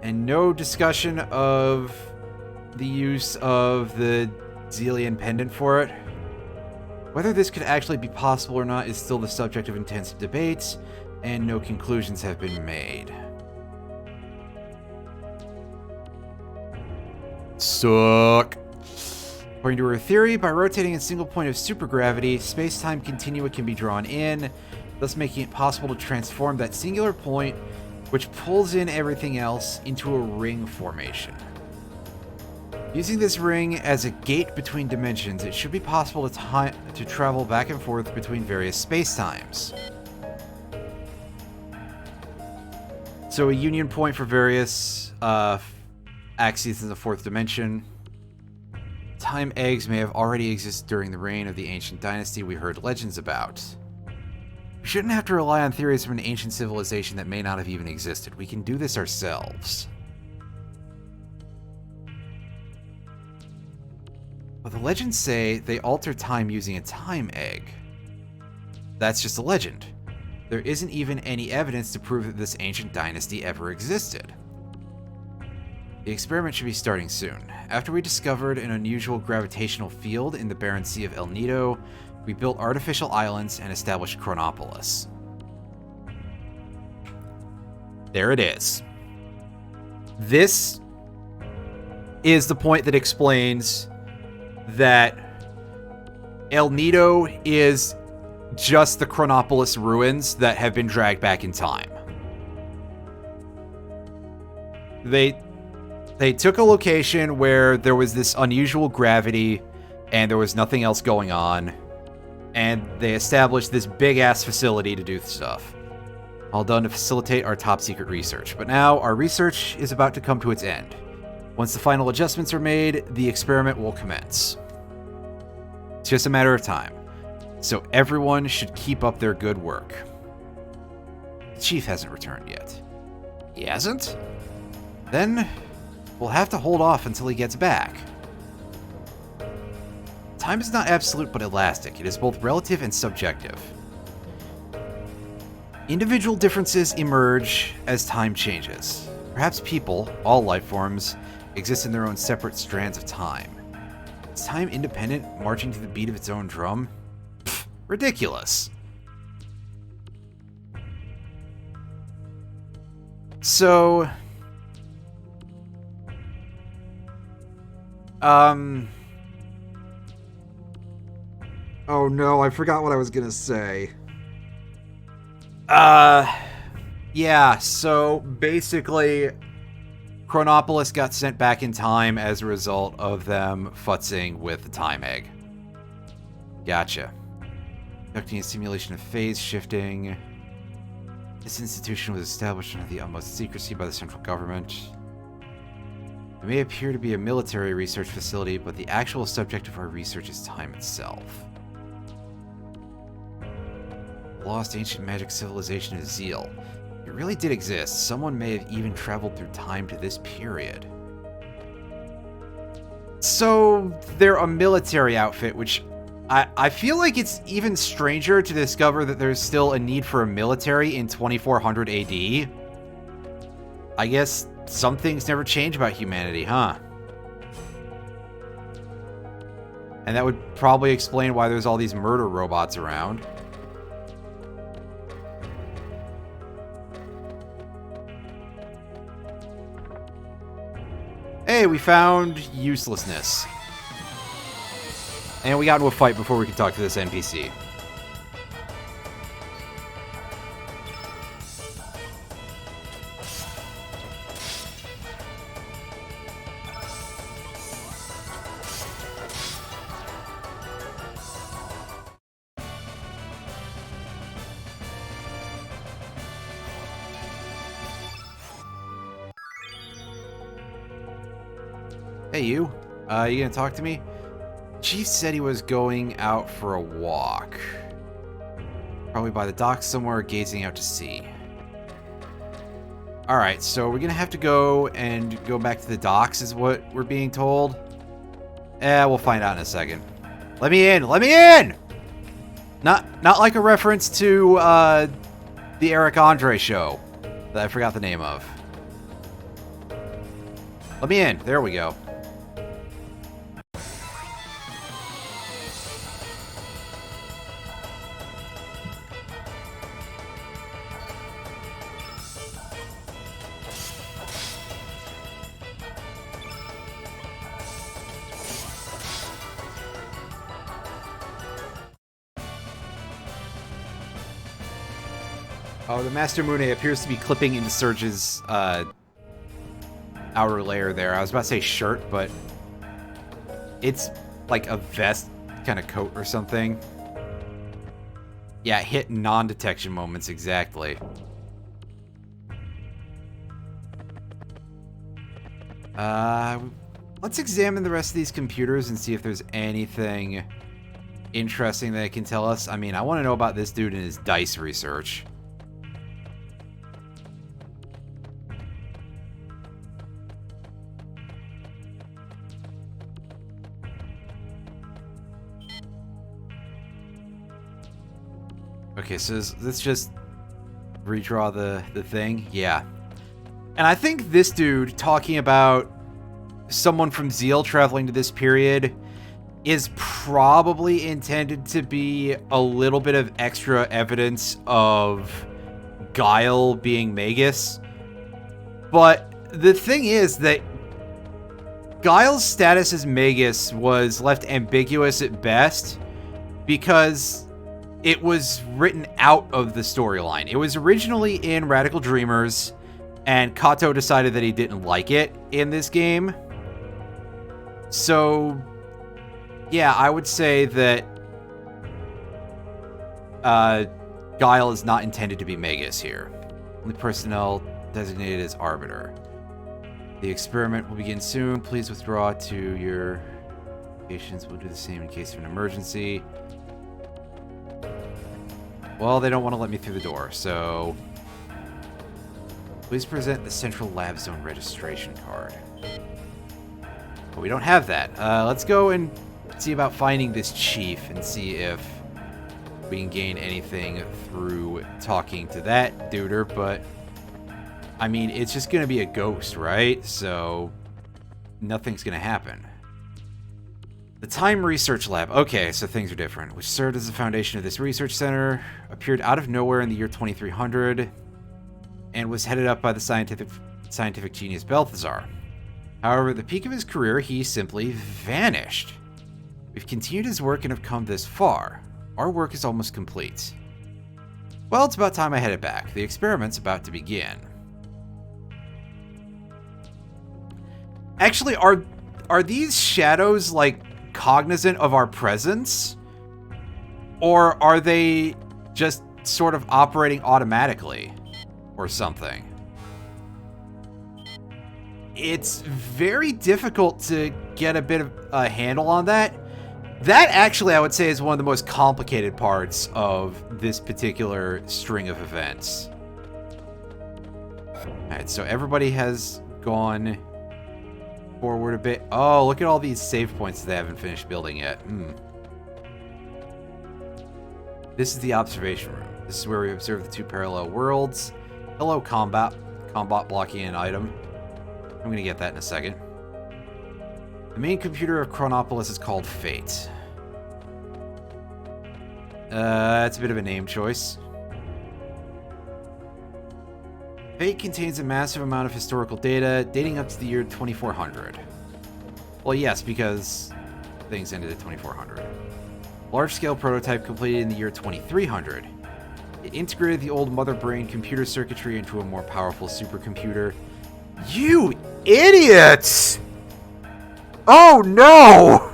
And no discussion of the use of the Zelian pendant for it. Whether this could actually be possible or not is still the subject of intensive debates, and no conclusions have been made. Suck. According to her theory, by rotating a single point of supergravity, space-time continua can be drawn in, thus making it possible to transform that singular point, which pulls in everything else, into a ring formation. Using this ring as a gate between dimensions, it should be possible to travel back and forth between various space-times. So a union point for various axes in the fourth dimension. Time eggs may have already existed during the reign of the ancient dynasty we heard legends about. We shouldn't have to rely on theories from an ancient civilization that may not have even existed. We can do this ourselves. But the legends say they alter time using a time egg. That's just a legend. There isn't even any evidence to prove that this ancient dynasty ever existed. The experiment should be starting soon. After we discovered an unusual gravitational field in the barren sea of El Nido, we built artificial islands and established Chronopolis. There it is. This is the point that explains that El Nido is just the Chronopolis ruins that have been dragged back in time. They took a location where there was this unusual gravity and there was nothing else going on, and they established this big-ass facility to do stuff. All done to facilitate our top-secret research. But now, our research is about to come to its end. Once the final adjustments are made, the experiment will commence. It's just a matter of time. So everyone should keep up their good work. The chief hasn't returned yet. He hasn't? Then we'll have to hold off until he gets back. Time is not absolute but elastic. It is both relative and subjective. Individual differences emerge as time changes. Perhaps people, all life forms, exist in their own separate strands of time. Is time independent, marching to the beat of its own drum? Pfft, ridiculous. So... Oh no, I forgot what I was gonna say. Yeah, so basically, Chronopolis got sent back in time as a result of them futzing with the time egg. Gotcha. Conducting a simulation of phase shifting. This institution was established under the utmost secrecy by the central government. It may appear to be a military research facility, but the actual subject of our research is time itself. The lost ancient magic civilization of Zeal. It really did exist. Someone may have even traveled through time to this period. So, they're a military outfit, which I feel like it's even stranger to discover that there's still a need for a military in 2400 AD. I guess some things never change about humanity, huh? And that would probably explain why there's all these murder robots around. Hey, we found uselessness. And we got into a fight before we could talk to this NPC. Hey, you gonna talk to me? Chief said he was going out for a walk. Probably by the docks somewhere, gazing out to sea. Alright, so we're gonna have to go back to the docks, is what we're being told. We'll find out in a second. Let me in! Let me in! Not like a reference to, the Eric Andre show that I forgot the name of. Let me in. There we go. Oh, the Master Mune appears to be clipping into Surge's outer layer there. I was about to say shirt, but it's like a vest kind of coat or something. Yeah, hit non-detection moments, exactly. Let's examine the rest of these computers and see if there's anything interesting that it can tell us. I mean, I want to know about this dude and his dice research. Okay, so let's just redraw the thing. Yeah. And I think this dude talking about someone from Zeal traveling to this period is probably intended to be a little bit of extra evidence of Guile being Magus. But the thing is that Guile's status as Magus was left ambiguous at best because it was written out of the storyline. It was originally in Radical Dreamers, and Kato decided that he didn't like it in this game. So, yeah, I would say that Guile is not intended to be Magus here. Only personnel designated as Arbiter. The experiment will begin soon. Please withdraw to your patients. We'll do the same in case of an emergency. Well, they don't want to let me through the door, so please present the Central Lab Zone registration card. But we don't have that. Let's go and see about finding this chief and see if we can gain anything through talking to that duder, but I mean, it's just going to be a ghost, right? So nothing's going to happen. The Time Research Lab. Okay, so things are different. Which served as the foundation of this research center, appeared out of nowhere in the year 2300, and was headed up by the scientific genius Balthazar. However, at the peak of his career, he simply vanished. We've continued his work and have come this far. Our work is almost complete. Well, it's about time I headed back. The experiment's about to begin. Actually, are these shadows, like, cognizant of our presence? Or are they just sort of operating automatically? Or something? It's very difficult to get a bit of a handle on that. That actually, I would say, is one of the most complicated parts of this particular string of events. Alright, so everybody has gone forward a bit. Oh, look at all these save points that they haven't finished building yet. This is the observation room. This is where we observe the two parallel worlds. Hello, combat blocking an item. I'm gonna get that in a second. The main computer of Chronopolis is called Fate. That's a bit of a name choice. Fate contains a massive amount of historical data dating up to the year 2400. Well, yes, because things ended at 2400. Large-scale prototype completed in the year 2300. It integrated the old mother brain computer circuitry into a more powerful supercomputer. You idiots! Oh no!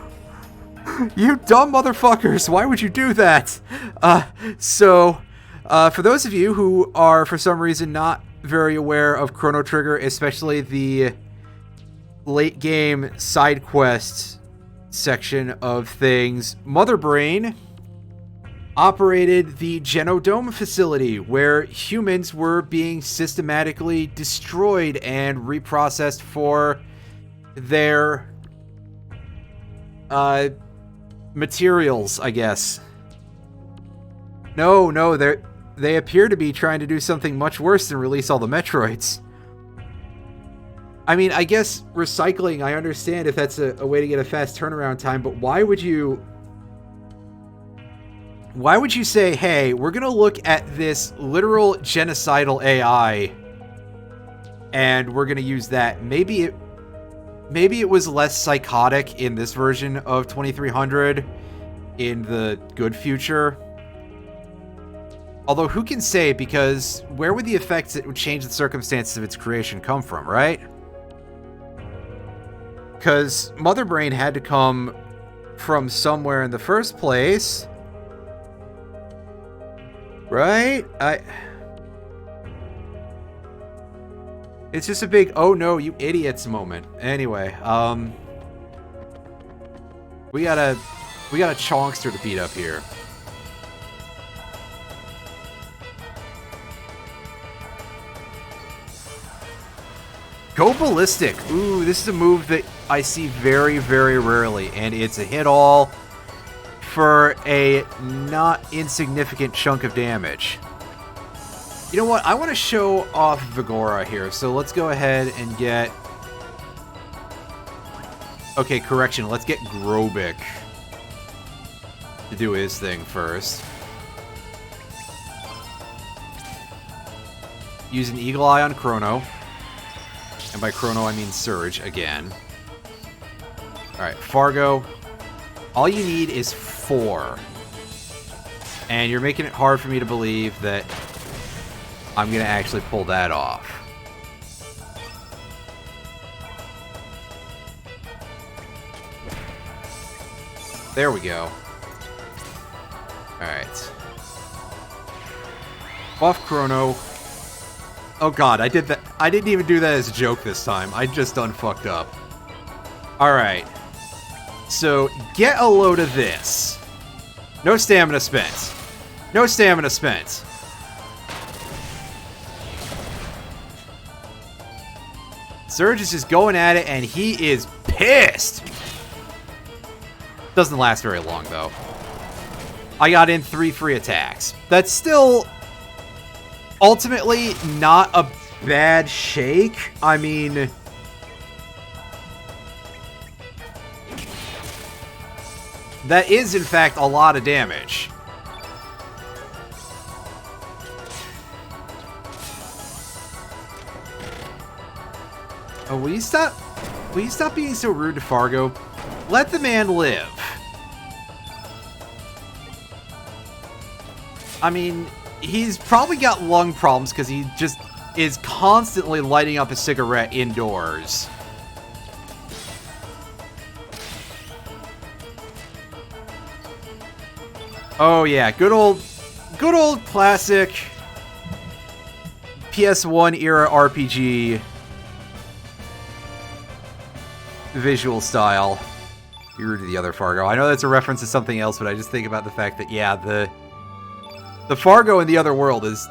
You dumb motherfuckers, why would you do that? For those of you who are, for some reason, not very aware of Chrono Trigger, especially the late game side quest section of things, Mother Brain operated the Genodome facility where humans were being systematically destroyed and reprocessed for their materials, I guess. No, they appear to be trying to do something much worse than release all the Metroids. I mean, I guess recycling, I understand if that's a way to get a fast turnaround time, but why would you say, hey, we're going to look at this literal genocidal AI and we're going to use that? Maybe it was less psychotic in this version of 2300 in the good future. Although, who can say, because where would the effects that would change the circumstances of its creation come from, right? Because Mother Brain had to come from somewhere in the first place. Right? It's just a big, oh no, you idiots moment. Anyway, we got a chonkster to beat up here. Go ballistic. Ooh, this is a move that I see very, very rarely, and it's a hit all for a not insignificant chunk of damage. You know what? I want to show off Vigora here, so let's go ahead and get... Okay, correction. Let's get Grobik to do his thing first. Use an Eagle Eye on Chrono. And by Chrono, I mean Surge again. Alright, Fargo. All you need is 4. And you're making it hard for me to believe that I'm going to actually pull that off. There we go. Alright. Buff Chrono. Oh god, I did that. I didn't even do that as a joke this time. I just done fucked up. Alright. So, get a load of this. No stamina spent. No stamina spent. Surge is just going at it, and he is pissed. Doesn't last very long, though. I got in 3 free attacks. That's still ultimately not a bad shake. I mean, that is, in fact, a lot of damage. Oh, will you stop? Will you stop being so rude to Fargo? Let the man live. I mean, he's probably got lung problems because he just is constantly lighting up a cigarette indoors. Oh yeah, good old classic PS1 era RPG visual style. You're to the other Fargo. I know that's a reference to something else, but I just think about the fact that, yeah, the Fargo in the other world is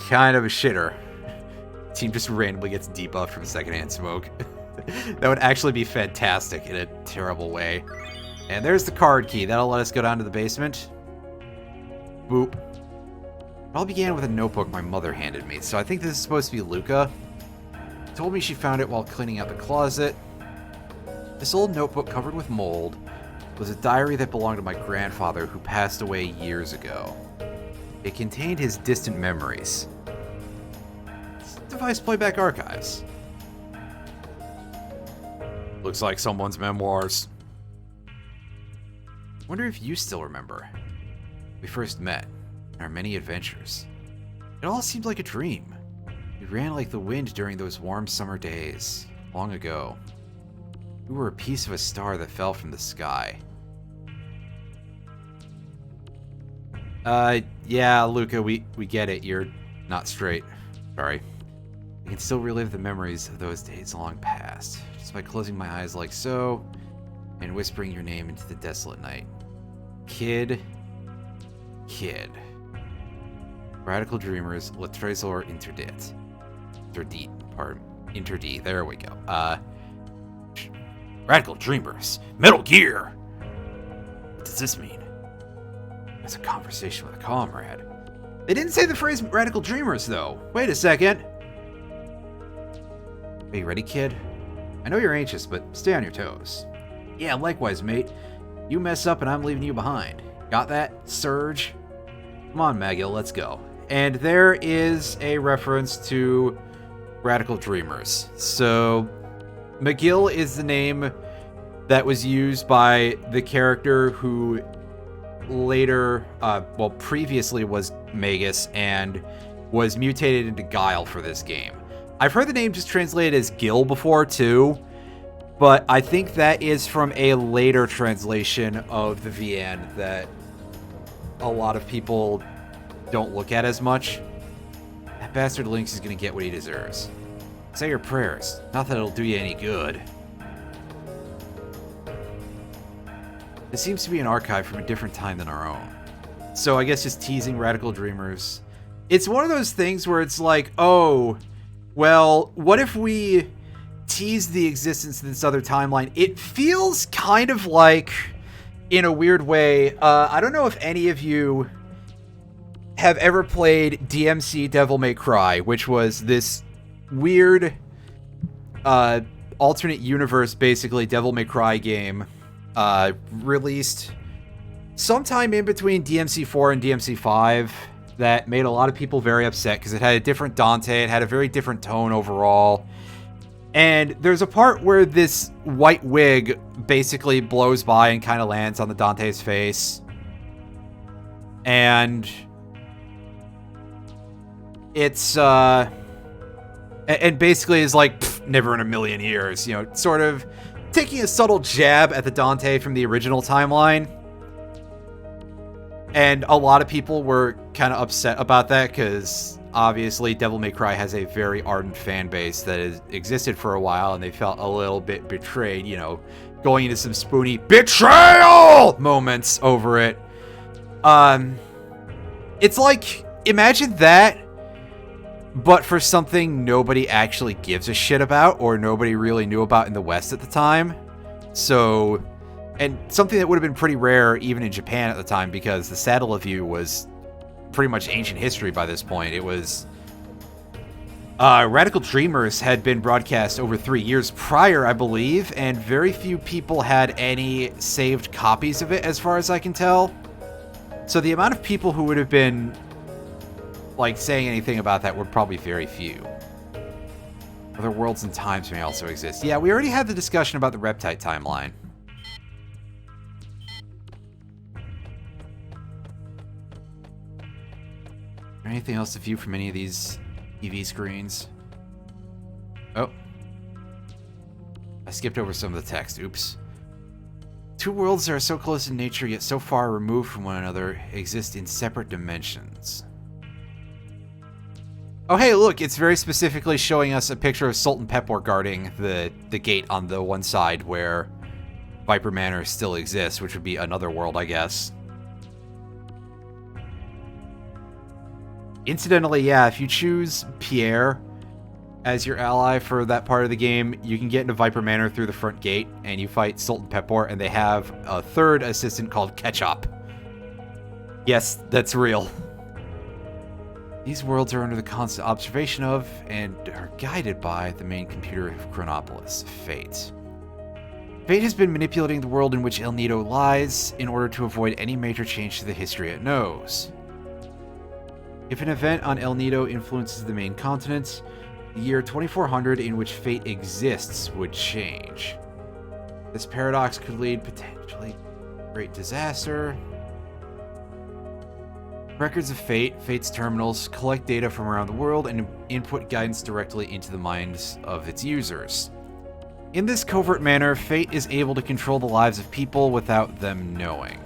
kind of a shitter. Team just randomly gets debuffed from secondhand smoke. That would actually be fantastic in a terrible way. And there's the card key. That'll let us go down to the basement. Boop. It all began with a notebook my mother handed me, so I think this is supposed to be Luca. She told me she found it while cleaning out the closet. This old notebook covered with mold was a diary that belonged to my grandfather who passed away years ago. It contained his distant memories. Device playback archives. Looks like someone's memoirs. Wonder if you still remember. We first met, and our many adventures. It all seemed like a dream. We ran like the wind during those warm summer days, long ago. We were a piece of a star that fell from the sky. Yeah, Luca, we get it. You're not straight. Sorry. I can still relive the memories of those days long past, just by closing my eyes like so, and whispering your name into the desolate night. Kid. Radical Dreamers, Le Trésor Interdit. Interdit, there we go. Radical Dreamers. Metal Gear! What does this mean? It's a conversation with a comrade. They didn't say the phrase Radical Dreamers, though. Wait a second. Are you ready, kid? I know you're anxious, but stay on your toes. Yeah, likewise, mate. You mess up and I'm leaving you behind. Got that, Surge? Come on, Magill, let's go. And there is a reference to Radical Dreamers. So, McGill is the name that was used by the character who later, previously was Magus and was mutated into Guile for this game. I've heard the name just translated as Gil before, too, but I think that is from a later translation of the VN that a lot of people don't look at as much. That bastard Lynx is gonna get what he deserves. Say your prayers. Not that it'll do you any good. This seems to be an archive from a different time than our own. So I guess just teasing Radical Dreamers. It's one of those things where it's like, oh, well, what if we tease the existence of this other timeline? It feels kind of like, in a weird way, I don't know if any of you have ever played DMC Devil May Cry, which was this weird alternate universe, basically, Devil May Cry game released sometime in between DMC 4 and DMC 5 that made a lot of people very upset because it had a different Dante, it had a very different tone overall. And there's a part where this white wig basically blows by and kind of lands on the Dante's face. And it's, and basically is like, never in a million years, you know, sort of taking a subtle jab at the Dante from the original timeline. And a lot of people were kind of upset about that because obviously Devil May Cry has a very ardent fan base that has existed for a while, and they felt a little bit betrayed, you know, going into some spoony betrayal moments over it. It's like, imagine that, but for something nobody actually gives a shit about, or nobody really knew about in the West at the time. So, and something that would have been pretty rare even in Japan at the time, because the Saddle of You was pretty much ancient history by this point. It was... Radical Dreamers had been broadcast over 3 years prior, I believe, and very few people had any saved copies of it, as far as I can tell. So the amount of people who would have been, like, saying anything about that were probably very few. Other worlds and times may also exist. Yeah, we already had the discussion about the Reptite timeline. Anything else to view from any of these TV screens? Oh. I skipped over some of the text. Oops. Two worlds that are so close in nature yet so far removed from one another exist in separate dimensions. Oh, hey, look, it's very specifically showing us a picture of Sultan Pepor guarding the gate on the one side where Viper Manor still exists, which would be another world, I guess. Incidentally, yeah, if you choose Pierre as your ally for that part of the game, you can get into Viper Manor through the front gate, and you fight Sultan Pepor, and they have a third assistant called Ketchup. Yes, that's real. These worlds are under the constant observation of, and are guided by, the main computer of Chronopolis, Fate. Fate has been manipulating the world in which El Nido lies in order to avoid any major change to the history it knows. If an event on El Nido influences the main continent, the year 2400 in which Fate exists would change. This paradox could lead potentially to great disaster. Records of Fate, Fate's terminals, collect data from around the world and input guidance directly into the minds of its users. In this covert manner, Fate is able to control the lives of people without them knowing.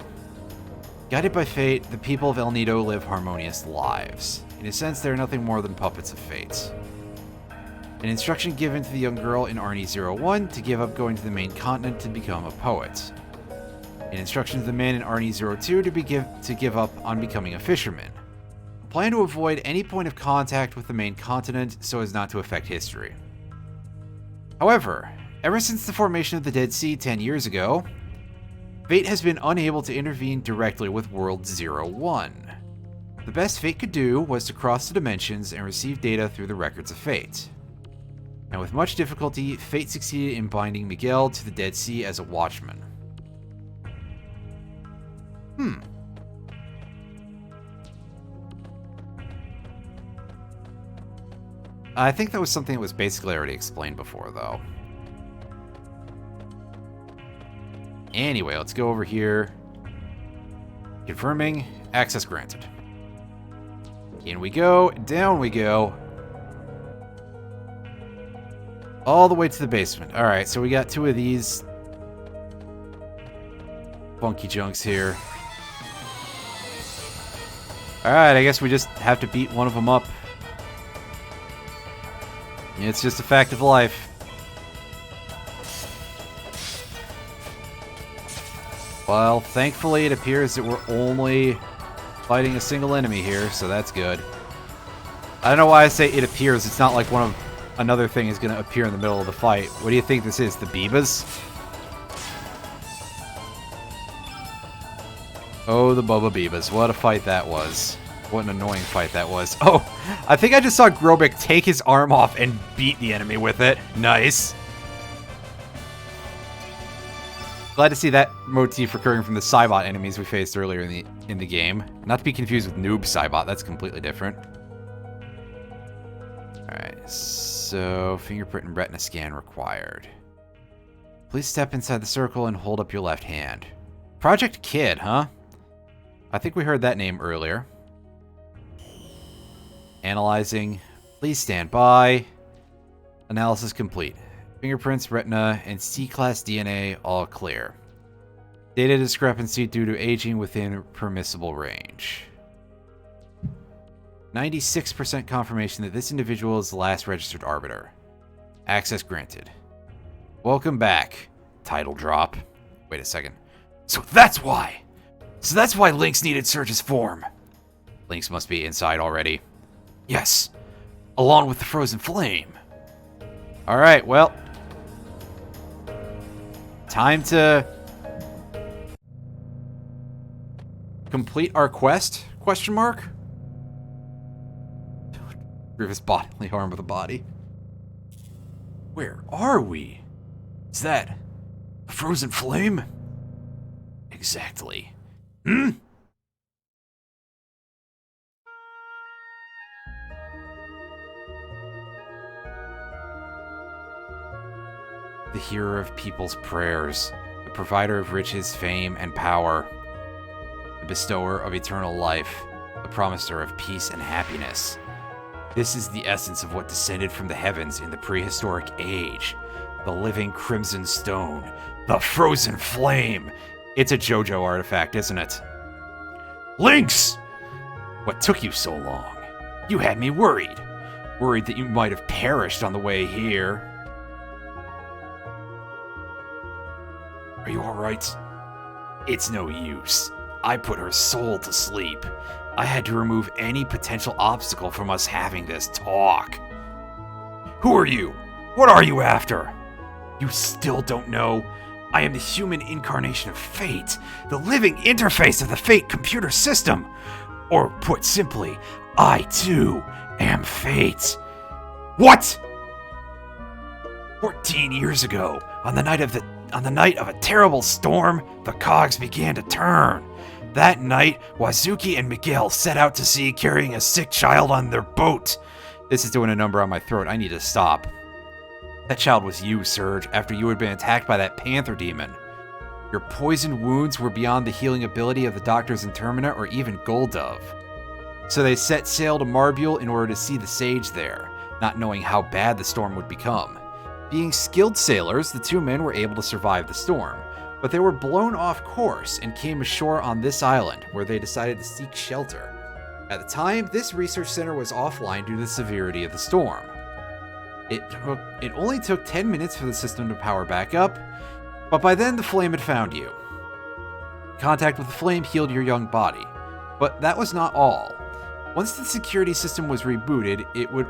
Guided by Fate, the people of El Nido live harmonious lives. In a sense, they are nothing more than puppets of Fate. An instruction given to the young girl in Arnie 01 to give up going to the main continent to become a poet. An instruction to the man in Arnie 02 to give up on becoming a fisherman. A plan to avoid any point of contact with the main continent so as not to affect history. However, Ever since the formation of the Dead Sea 10 years ago, Fate has been unable to intervene directly with World 01. The best Fate could do was to cross the dimensions and receive data through the records of Fate. And with much difficulty, Fate succeeded in binding Miguel to the Dead Sea as a watchman. I think that was something that was basically already explained before, though. Anyway, let's go over here. Confirming. Access granted. In we go. Down we go. All the way to the basement. Alright, so we got two of these funky junks here. Alright, I guess we just have to beat one of them up. It's just a fact of life. Well, thankfully it appears that we're only fighting a single enemy here, so that's good. I don't know why I say it appears. It's not like another thing is going to appear in the middle of the fight. What do you think this is? The Bibas? Oh, the Bubba Bibas. What a fight that was. What an annoying fight that was. Oh, I think I just saw Grobik take his arm off and beat the enemy with it. Nice. Glad to see that motif recurring from the Cybot enemies we faced earlier in the game. Not to be confused with Noob Cybot. That's completely different. Alright, so fingerprint and retina scan required. Please step inside the circle and hold up your left hand. Project Kid, huh? I think we heard that name earlier. Analyzing. Please stand by. Analysis complete. Fingerprints, retina, and C-class DNA all clear. Data discrepancy due to aging within permissible range. 96% confirmation that this individual is the last registered arbiter. Access granted. Welcome back. Title drop. Wait a second. So that's why Lynx needed Surge's form. Lynx must be inside already. Yes, along with the frozen flame. Alright, well. Time to complete our quest? Question mark? Grievous bodily harm of the body. Where are we? Is that a frozen flame? Exactly. The hearer of people's prayers, the provider of riches, fame, and power, the bestower of eternal life, the promiser of peace and happiness. This is the essence of what descended from the heavens in the prehistoric age. The living crimson stone, the frozen flame. It's a JoJo artifact, isn't it? Lynx! What took you so long? You had me worried. Worried that you might have perished on the way here. Are you alright? It's no use. I put her soul to sleep. I had to remove any potential obstacle from us having this talk. Who are you? What are you after? You still don't know? I am the human incarnation of Fate, the living interface of the Fate computer system. Or put simply, I too am Fate. What? 14 years ago, on the night of a terrible storm, the cogs began to turn. That night, Wazuki and Miguel set out to sea carrying a sick child on their boat. This is doing a number on my throat. I need to stop. That child was you, Surge, after you had been attacked by that panther demon. Your poisoned wounds were beyond the healing ability of the doctors in Termina or even Goldove. So they set sail to Marbule in order to see the sage there, not knowing how bad the storm would become. Being skilled sailors, the two men were able to survive the storm, but they were blown off course and came ashore on this island, where they decided to seek shelter. At the time, this research center was offline due to the severity of the storm. It only took 10 minutes for the system to power back up, but by then the flame had found you. Contact with the flame healed your young body, but that was not all. Once the security system was rebooted, it would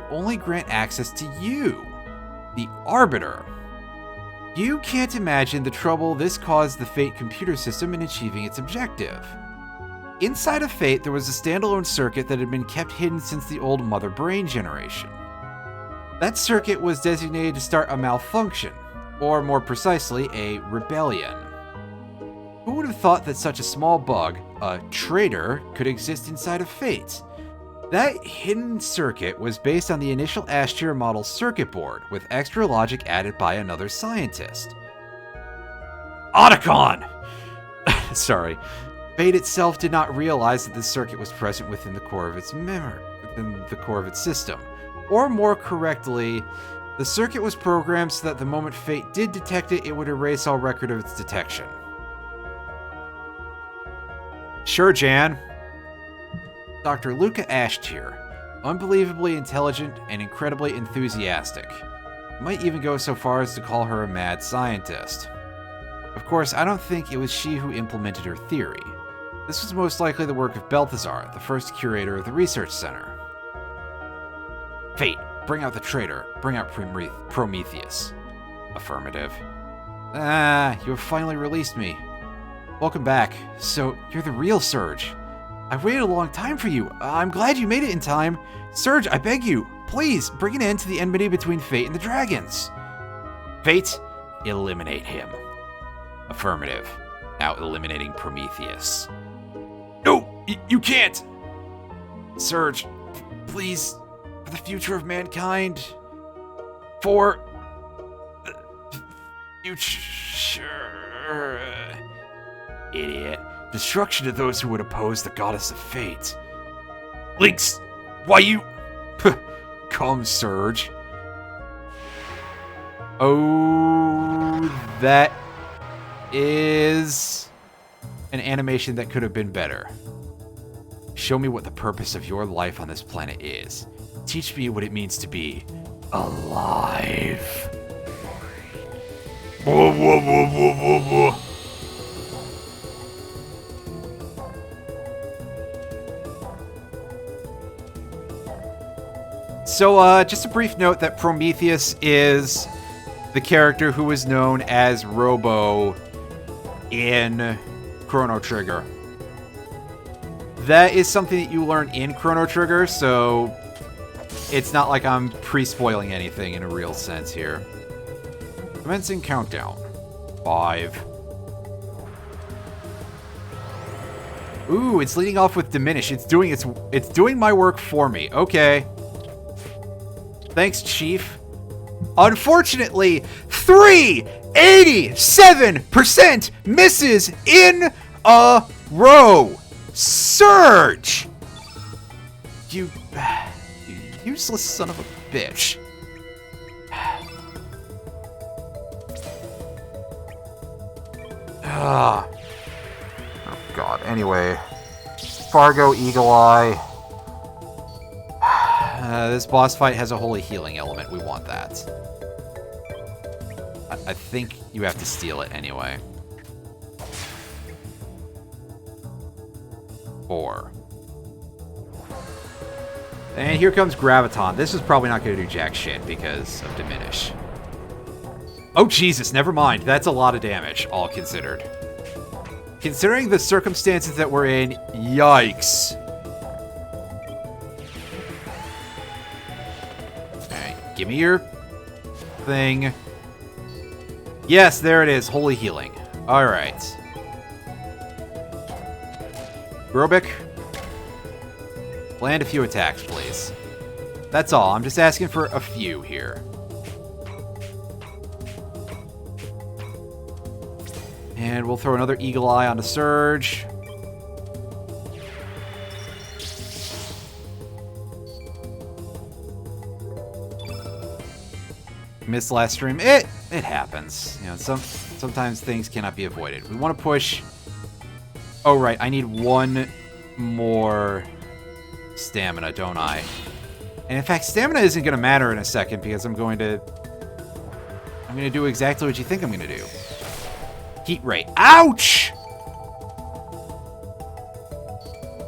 only grant access to you. The Arbiter. You can't imagine the trouble this caused the Fate computer system in achieving its objective. Inside of Fate, there was a standalone circuit that had been kept hidden since the old Mother Brain generation. That circuit was designated to start a malfunction, or more precisely, a rebellion. Who would have thought that such a small bug, a traitor, could exist inside of Fate? That hidden circuit was based on the initial Ashtier model circuit board, with extra logic added by another scientist. Otacon! Sorry. Fate itself did not realize that this circuit was present within the core of its memory, within the core of its system. Or more correctly, the circuit was programmed so that the moment Fate did detect it, it would erase all record of its detection. Sure, Jan. Dr. Luca Ashtier, unbelievably intelligent and incredibly enthusiastic. Might even go so far as to call her a mad scientist. Of course, I don't think it was she who implemented her theory. This was most likely the work of Balthazar, the first curator of the research center. Fate, bring out the traitor. Bring out Prometheus. Affirmative. You have finally released me. Welcome back. So, you're the real Surge. I've waited a long time for you. I'm glad you made it in time. Surge, I beg you, please bring an end to the enmity between Fate and the dragons. Fate, eliminate him. Affirmative. Now eliminating Prometheus. No, you can't. Surge, please, for the future of mankind. For the future. Idiot. Destruction to those who would oppose the goddess of fate. Lynx, why you... Come, Surge. Oh, that is an animation that could have been better. Show me what the purpose of your life on this planet is. Teach me what it means to be alive. Whoa, whoa, whoa, whoa, whoa, whoa. So, just a brief note that Prometheus is the character who was known as Robo in Chrono Trigger. That is something that you learn in Chrono Trigger, so it's not like I'm pre-spoiling anything in a real sense here. Commencing countdown. 5. Ooh, it's leading off with Diminish. It's doing my work for me. Okay. Thanks, Chief. Unfortunately, 387% misses in a row. Surge! You useless son of a bitch. Oh, God. Anyway. Fargo, Eagle Eye. This boss fight has a holy healing element. We want that. I think you have to steal it anyway. 4. And here comes Graviton. This is probably not going to do jack shit because of Diminish. Oh, Jesus. Never mind. That's a lot of damage, all considered. Considering the circumstances that we're in, yikes. Give me your thing. Yes, there it is. Holy healing. Alright. Grobik. Land a few attacks, please. That's all. I'm just asking for a few here. And we'll throw another Eagle Eye onto Surge. Missed last stream. It happens. You know, sometimes things cannot be avoided. We want to push. Oh right, I need one more stamina, don't I? And in fact, stamina isn't going to matter in a second because I'm going to do exactly what you think I'm going to do. Heat ray. Ouch!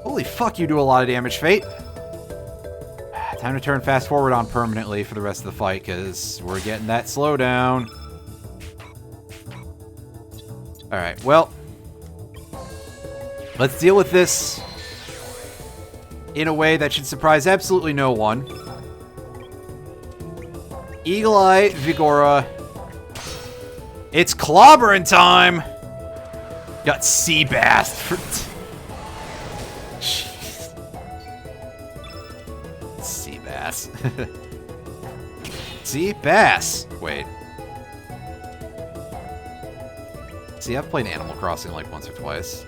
Holy fuck, you do a lot of damage, Fate. Time to turn fast forward on permanently for the rest of the fight, because we're getting that slowdown. Alright, well. Let's deal with this in a way that should surprise absolutely no one. Eagle Eye, Vigora. It's clobbering time! Got Sea Bass for... Jeez. Sea Bass. Sea Bass. Wait. See, I've played Animal Crossing like once or twice.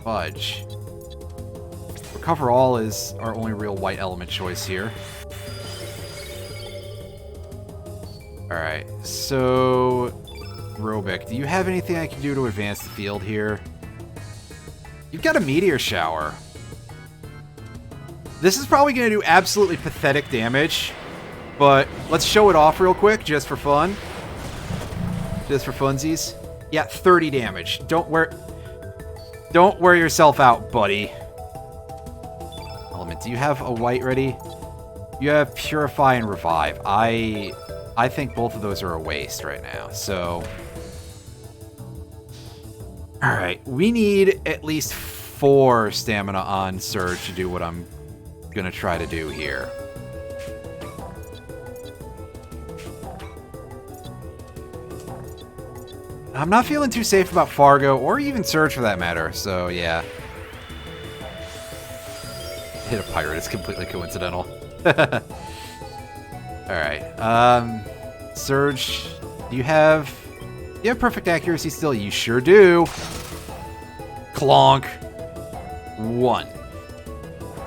Fudge. Recover All is our only real white element choice here. Alright, so... Robic, do you have anything I can do to advance the field here? You've got a Meteor Shower. This is probably going to do absolutely pathetic damage, but let's show it off real quick, just for fun. Just for funsies. Yeah, 30 damage. Don't wear yourself out, buddy. Element, do you have a white ready? You have Purify and Revive. I think both of those are a waste right now, so... Alright, we need at least 4 stamina on Surge to do what I'm gonna try to do here. I'm not feeling too safe about Fargo, or even Surge for that matter, so yeah. Hit a pirate, it's completely coincidental. Alright, Surge, do you have perfect accuracy still? You sure do. Clonk. 1.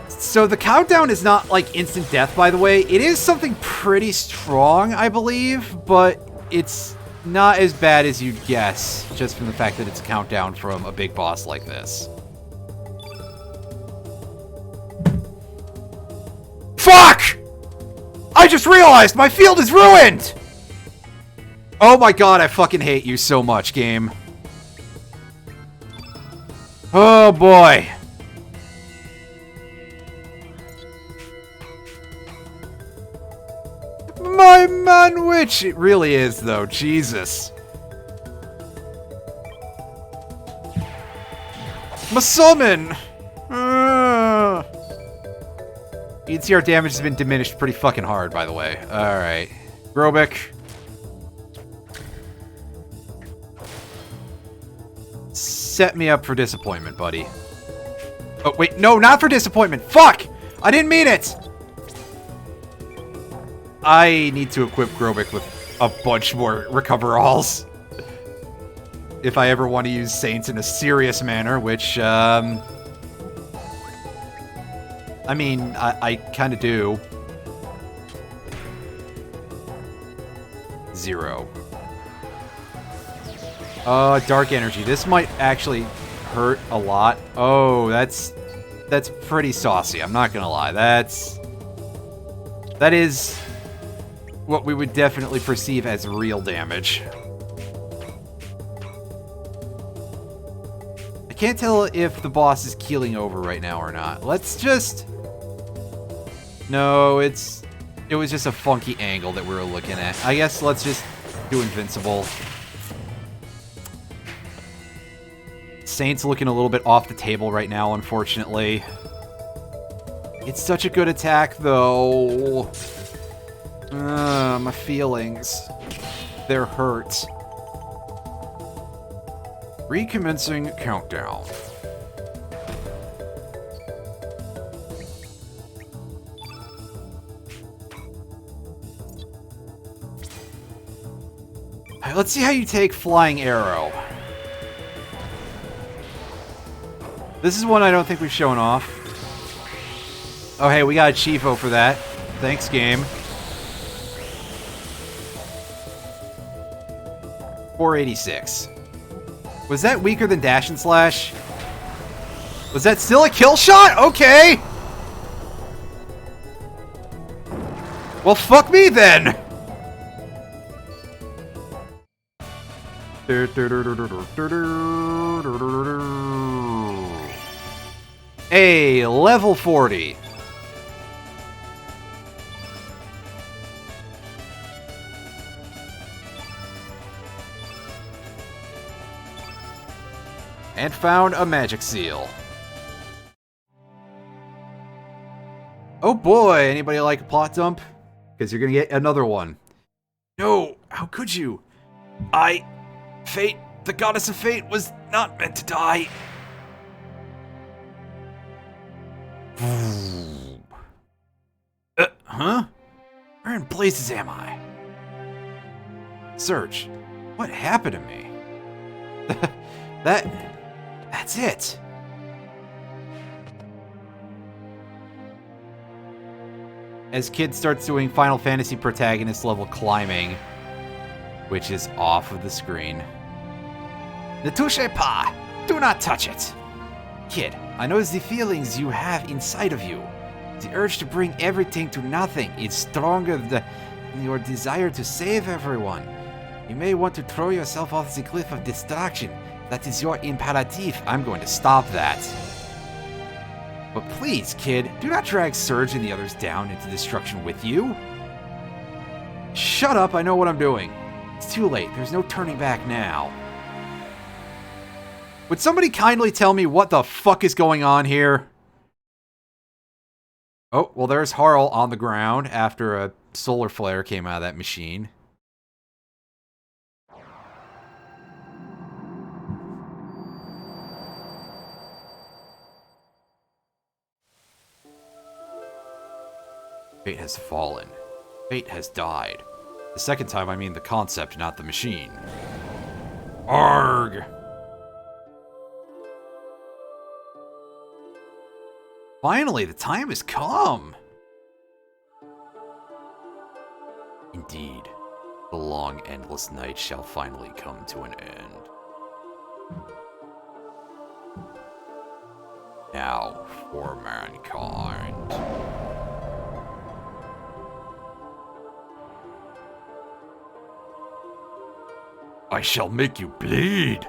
So the countdown is not like instant death, by the way. It is something pretty strong, I believe, but it's not as bad as you'd guess, just from the fact that it's a countdown from a big boss like this. Fuck! I just realized my field is ruined! Oh my god, I fucking hate you so much, game. Oh boy. My man witch! It really is, though. Jesus. My summon! You can see our damage has been diminished pretty fucking hard, by the way. Alright. Grobic. Set me up for disappointment, buddy. Oh, wait. No, not for disappointment. Fuck! I didn't mean it! I need to equip Grobic with a bunch more Recover-Alls. If I ever want to use Saints in a serious manner, which, I mean, I kind of do. 0. Dark Energy. This might actually hurt a lot. Oh, that's pretty saucy. I'm not gonna lie. That is what we would definitely perceive as real damage. I can't tell if the boss is keeling over right now or not. Let's just... No, it was just a funky angle that we were looking at. I guess let's just do Invincible. Saint's looking a little bit off the table right now, unfortunately. It's such a good attack, though. My feelings. They're hurt. Recommencing countdown. Alright, let's see how you take Flying Arrow. This is one I don't think we've shown off. Oh, hey, we got a Chifo for that. Thanks, game. 486. Was that weaker than Dash and Slash? Was that still a kill shot? Okay! Well, fuck me then! Hey, level 40. And found a magic seal. Oh boy, anybody like a plot dump? Because you're gonna get another one. No, how could you? Fate, the goddess of fate, was not meant to die. Huh? Where in blazes am I? Surge, what happened to me? That's it. As Kid starts doing Final Fantasy protagonist level climbing, which is off of the screen. Ne touchez pas! Do not touch it! Kid, I know the feelings you have inside of you. The urge to bring everything to nothing is stronger than your desire to save everyone. You may want to throw yourself off the cliff of destruction. That is your imperative. I'm going to stop that. But please, Kid, do not drag Surge and the others down into destruction with you. Shut up, I know what I'm doing. It's too late. There's no turning back now. Would somebody kindly tell me what the fuck is going on here? Oh, well, there's Harl on the ground after a solar flare came out of that machine. Fate has fallen. Fate has died. The second time, I mean the concept, not the machine. Arg! Finally, the time has come! Indeed, the long, endless night shall finally come to an end. Now, for mankind. I shall make you bleed!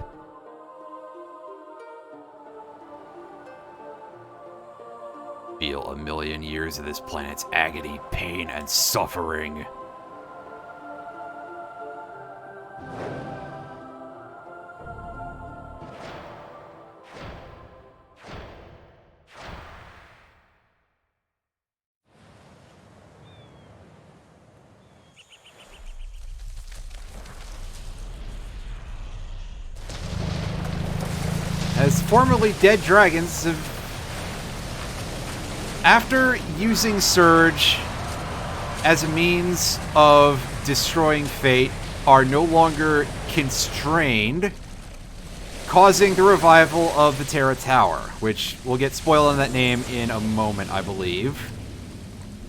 Feel a million years of this planet's agony, pain, and suffering. As formerly dead dragons have, after using Surge as a means of destroying Fate, are no longer constrained, causing the revival of the Terra Tower, which we'll get spoiled on that name in a moment, I believe.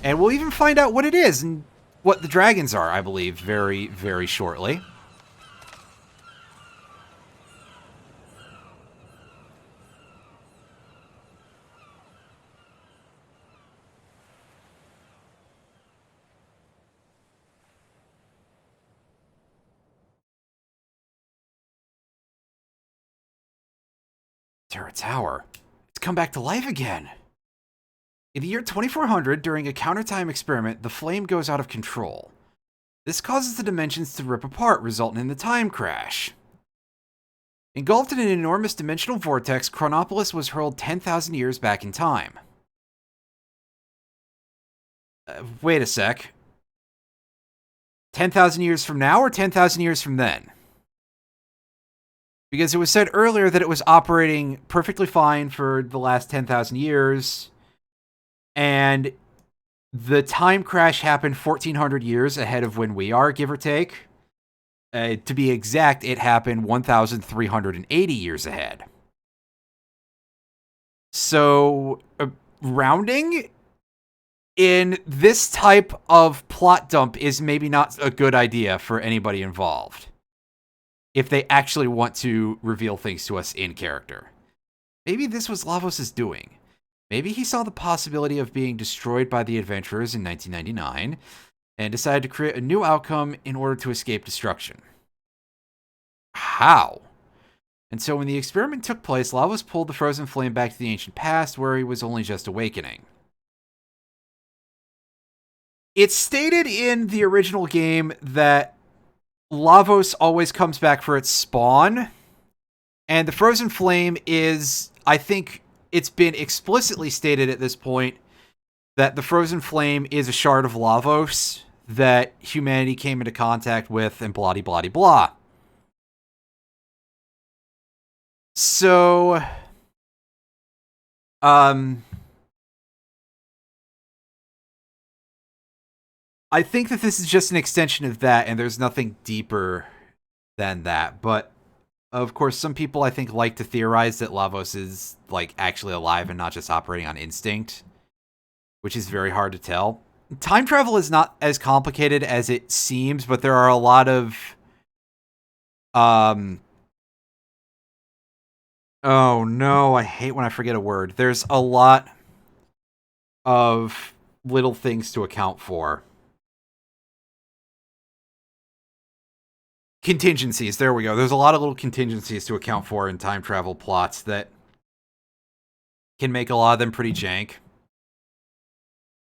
And we'll even find out what it is and what the dragons are, I believe, very, very shortly. Terra Tower. It's come back to life again. In the year 2400, during a counter-time experiment, the flame goes out of control. This causes the dimensions to rip apart, resulting in the time crash. Engulfed in an enormous dimensional vortex, Chronopolis was hurled 10,000 years back in time. Wait a sec. 10,000 years from now or 10,000 years from then? Because it was said earlier that it was operating perfectly fine for the last 10,000 years, and the time crash happened 1,400 years ahead of when we are, give or take. To be exact, it happened 1,380 years ahead. So, rounding in this type of plot dump is maybe not a good idea for anybody involved, if they actually want to reveal things to us in character. Maybe this was Lavos' doing. Maybe he saw the possibility of being destroyed by the adventurers in 1999 and decided to create a new outcome in order to escape destruction. how. And so when the experiment took place, Lavos pulled the frozen flame back to the ancient past, where he was only just awakening. It's stated in the original game that Lavos always comes back for its spawn, and the frozen flame is, I think it's been explicitly stated at this point, that the frozen flame is a shard of Lavos that humanity came into contact with, and blah blah blah. So, I think that this is just an extension of that, and there's nothing deeper than that. But, of course, some people, I think, like to theorize that Lavos is, like, actually alive and not just operating on instinct, which is very hard to tell. Time travel is not as complicated as it seems, but there are a lot of, oh no, I hate when I forget a word. There's a lot of little things to account for. Contingencies, there we go. There's a lot of little contingencies to account for in time travel plots that can make a lot of them pretty jank.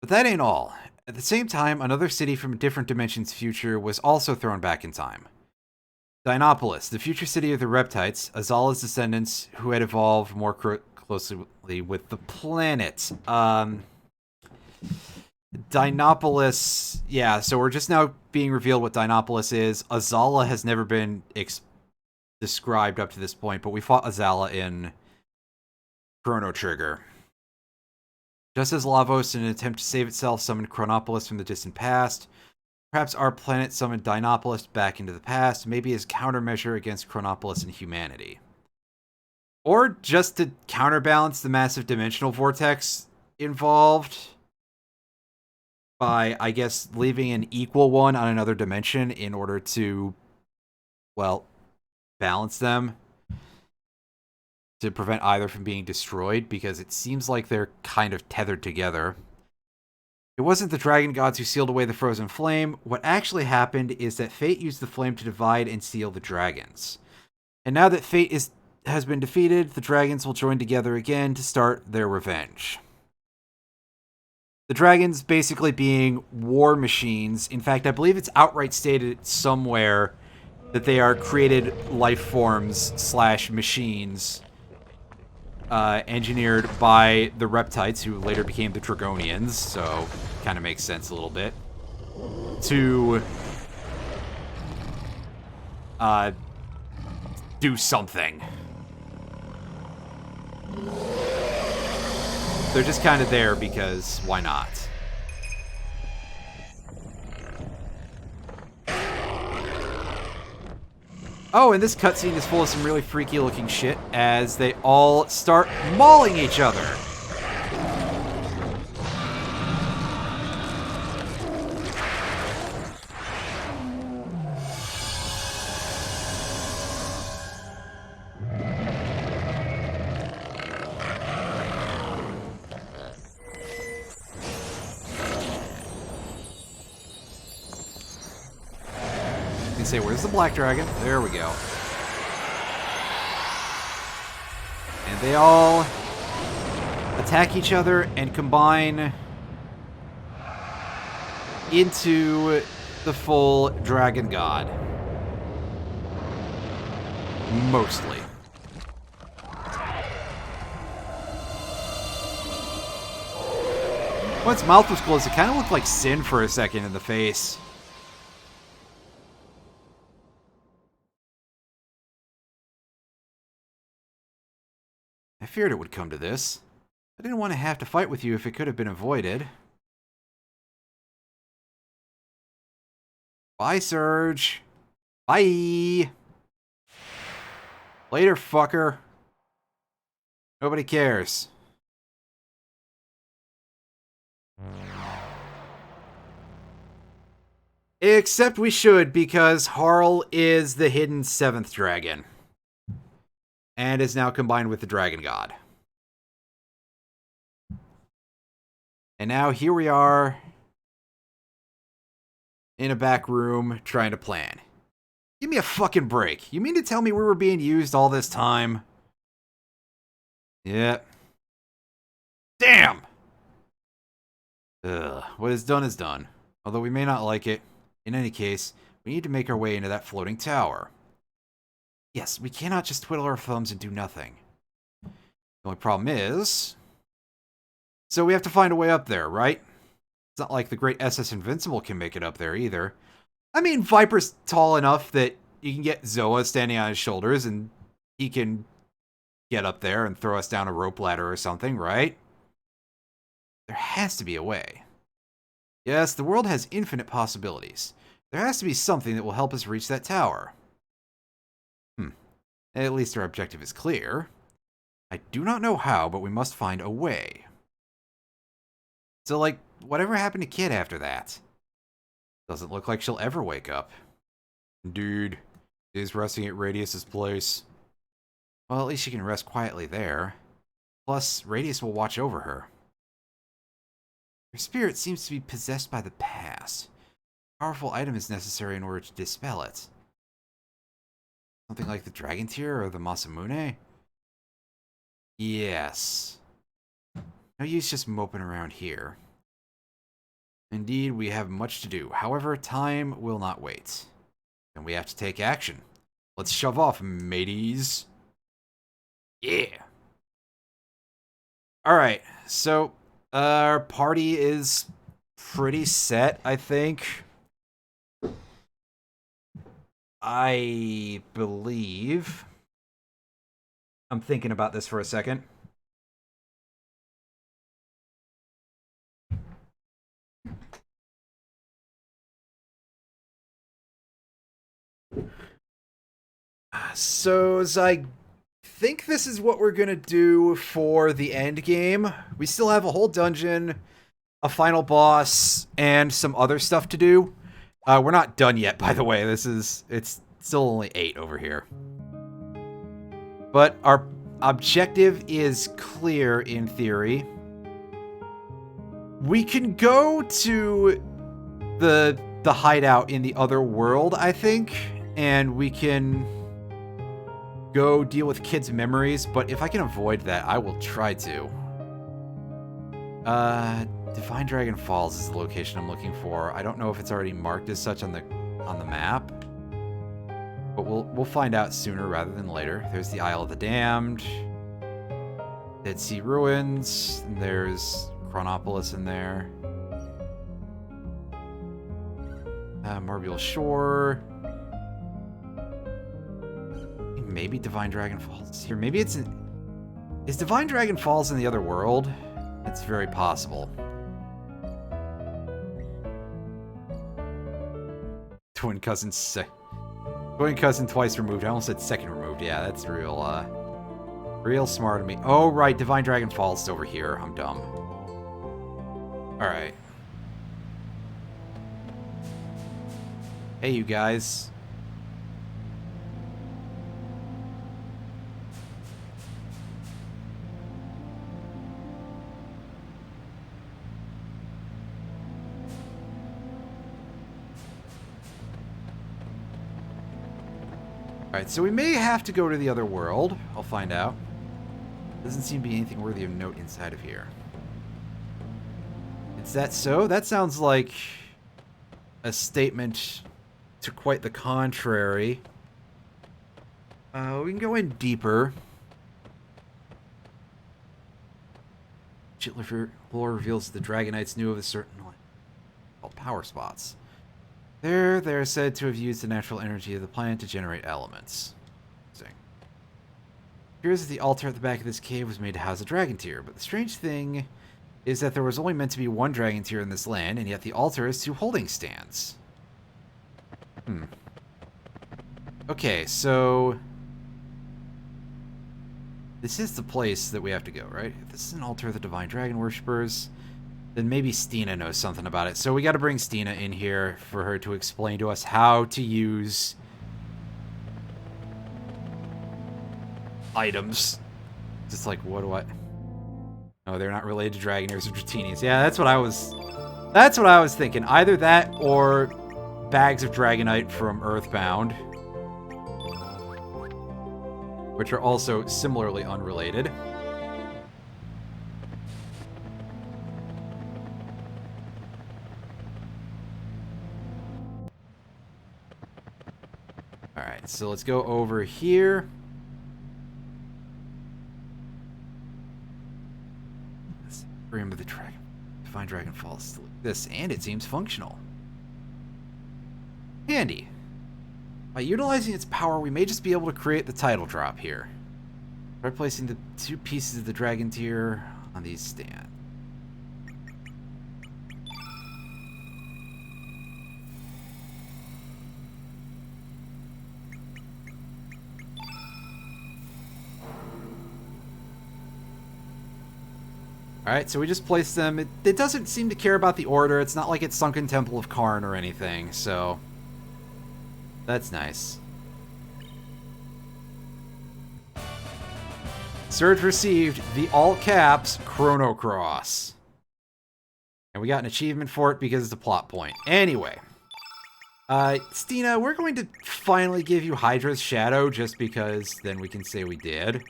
But that ain't all. At the same time, another city from a different dimension's future was also thrown back in time. Dinopolis, the future city of the Reptites, Azala's descendants who had evolved more closely with the planet. Dinopolis, yeah, so we're just now being revealed what Dinopolis is. Azala has never been described up to this point, but we fought Azala in Chrono Trigger. Just as Lavos, in an attempt to save itself, summoned Chronopolis from the distant past, perhaps our planet summoned Dinopolis back into the past, maybe as countermeasure against Chronopolis and humanity. Or just to counterbalance the massive dimensional vortex involved by, I guess, leaving an equal one on another dimension in order to, well, balance them, to prevent either from being destroyed, because it seems like they're kind of tethered together. It wasn't the dragon gods who sealed away the frozen flame. What actually happened is that fate used the flame to divide and seal the dragons. And now that fate has been defeated, the dragons will join together again to start their revenge. The dragons basically being war machines. In fact, I believe it's outright stated somewhere that they are created life forms / machines engineered by the Reptites, who later became the Dragonians, so kind of makes sense a little bit, to do something. They're just kind of there because why not? Oh, and this cutscene is full of some really freaky looking shit as they all start mauling each other. Say, where's the black dragon? There we go. And they all attack each other and combine into the full dragon god. Mostly. When its mouth was closed, it kind of looked like Sin for a second in the face. I feared it would come to this. I didn't want to have to fight with you if it could have been avoided. Bye, Surge. Bye. Later, fucker. Nobody cares. Except we should, because Harl is the hidden 7th dragon. And is now combined with the Dragon God. And now here we are in a back room trying to plan. Give me a fucking break. You mean to tell me we were being used all this time? Yeah. Damn! Ugh. What is done is done. Although we may not like it. In any case, we need to make our way into that floating tower. Yes, we cannot just twiddle our thumbs and do nothing. The only problem is... So we have to find a way up there, right? It's not like the great SS Invincible can make it up there either. I mean, Viper's tall enough that you can get Zoa standing on his shoulders and he can get up there and throw us down a rope ladder or something, right? There has to be a way. Yes, the world has infinite possibilities. There has to be something that will help us reach that tower. At least our objective is clear. I do not know how, but we must find a way. So, like, whatever happened to Kid after that? Doesn't look like she'll ever wake up. Dude, she's resting at Radius's place. Well, at least she can rest quietly there. Plus, Radius will watch over her. Her spirit seems to be possessed by the past. A powerful item is necessary in order to dispel it. Something like the Dragon Tear or the Masamune? Yes. No use just moping around here. Indeed, we have much to do. However, time will not wait. And we have to take action. Let's shove off, mateys. Yeah. Alright, so our party is pretty set, I think. I believe. I'm thinking about this for a second. So, as I think this is what we're gonna do for the end game. We still have a whole dungeon, a final boss, and some other stuff to do. We're not done yet, by the way. It's still only 8 over here. But our objective is clear in theory. We can go to the hideout in the other world, I think, and we can go deal with Kid's memories, but if I can avoid that, I will try to. Divine Dragon Falls is the location I'm looking for. I don't know if it's already marked as such on the map, but we'll find out sooner rather than later. There's the Isle of the Damned, Dead Sea Ruins, and there's Chronopolis in there. Marbule Shore. Maybe Divine Dragon Falls here. Maybe it's is Divine Dragon Falls in the other world? It's very possible. Twin cousin twice removed. I almost said second removed. Yeah, that's real smart of me. Oh right, Divine Dragon Falls is over here. I'm dumb. All right. Hey, you guys. Alright, so we may have to go to the other world. I'll find out. Doesn't seem to be anything worthy of note inside of here. Is that so? That sounds like a statement to quite the contrary. We can go in deeper. Lore reveals that the Dragonites knew of a certain called power spots. They're said to have used the natural energy of the planet to generate elements. It appears that the altar at the back of this cave was made to house a dragon tier, but the strange thing is that there was only meant to be one dragon tier in this land, and yet the altar has 2 holding stands. Okay, so this is the place that we have to go, right? If this is an altar of the Divine Dragon Worshippers, then maybe Stina knows something about it. So we got to bring Stina in here for her to explain to us how to use items. Just like, what do I... Oh, they're not related to Dragonaires or Dratinians. Yeah, that's what I was thinking. Either that or bags of Dragonite from Earthbound. which are also similarly unrelated. Alright, so let's go over here. Rim of the Dragon. Divine Dragon Falls. This, and it seems functional. Handy. By utilizing its power, we may just be able to create the title drop here. By placing the 2 pieces of the dragon tier on these stands. Alright, so we just placed them. It doesn't seem to care about the order. It's not like it's Sunken Temple of Karn or anything, so that's nice. Surge received the all caps Chrono Cross. And we got an achievement for it because it's a plot point. Anyway. Stina, we're going to finally give you Hydra's Shadow just because then we can say we did.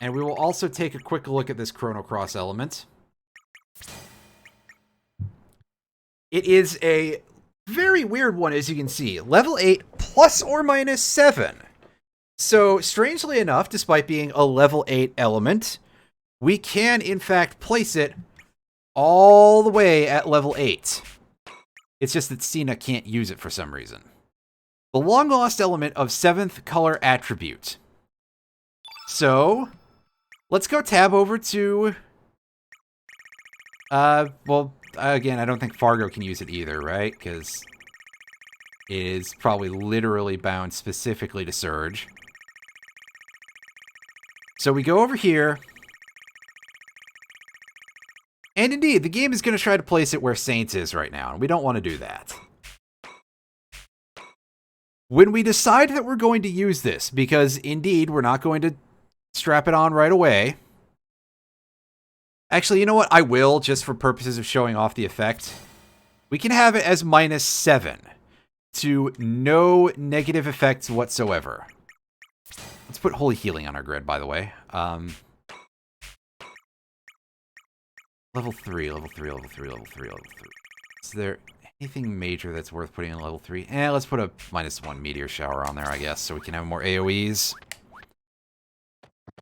And we will also take a quick look at this Chrono Cross element. It is a very weird one, as you can see. Level 8 plus or minus 7. So, strangely enough, despite being a level 8 element, we can, in fact, place it all the way at level 8. It's just that Stina can't use it for some reason. The long-lost element of 7th color attribute. So, let's go tab over to... well, again, I don't think Fargo can use it either, right? Because it is probably literally bound specifically to Surge. So we go over here. And indeed, the game is going to try to place it where Saints is right now, and we don't want to do that. When we decide that we're going to use this, because indeed, we're not going to strap it on right away. Actually, you know what? I will, just for purposes of showing off the effect. We can have it as minus 7 to no negative effects whatsoever. Let's put Holy Healing on our grid, by the way. Level 3, level 3, level 3, level 3, level 3. Is there anything major that's worth putting in level 3? Let's put a -1 Meteor Shower on there, I guess, so we can have more AoEs.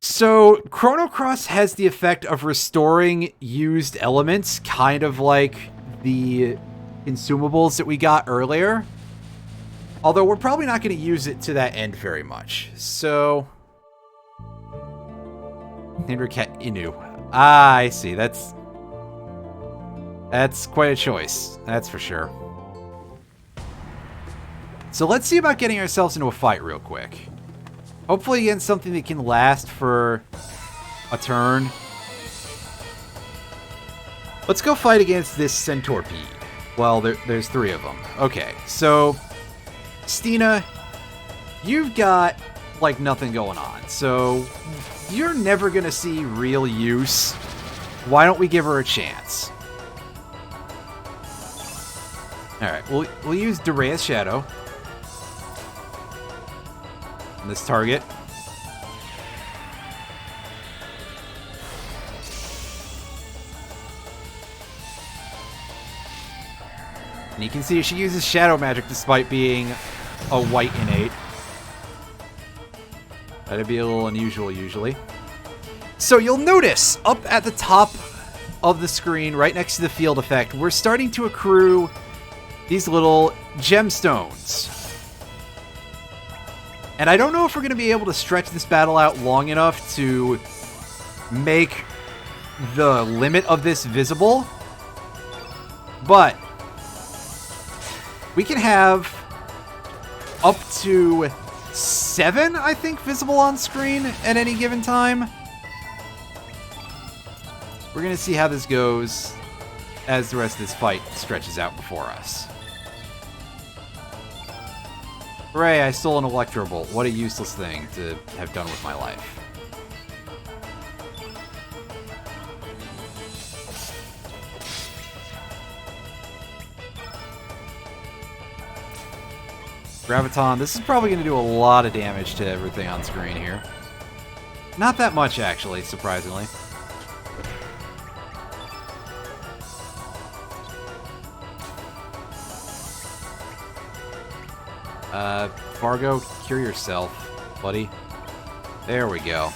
So, Chrono Cross has the effect of restoring used elements, kind of like the consumables that we got earlier. Although, we're probably not going to use it to that end very much. So... Hindercat Inu. Ah, I see. That's quite a choice. That's for sure. So, let's see about getting ourselves into a fight real quick. Hopefully against something that can last for a turn. Let's go fight against this Centorpede. Well, there's 3 of them. Okay, so Stina, you've got like nothing going on. So you're never going to see real use. Why don't we give her a chance? Alright, we'll use Dorea's Shadow on this target. And you can see she uses Shadow Magic despite being a white innate. That'd be a little unusual usually. So you'll notice up at the top of the screen, right next to the field effect, we're starting to accrue these little gemstones. And I don't know if we're going to be able to stretch this battle out long enough to make the limit of this visible. But we can have up to 7, I think, visible on screen at any given time. We're going to see how this goes as the rest of this fight stretches out before us. Hooray, I stole an Electro Bolt. What a useless thing to have done with my life. Graviton, this is probably going to do a lot of damage to everything on screen here. Not that much, actually, surprisingly. Fargo, cure yourself, buddy. There we go.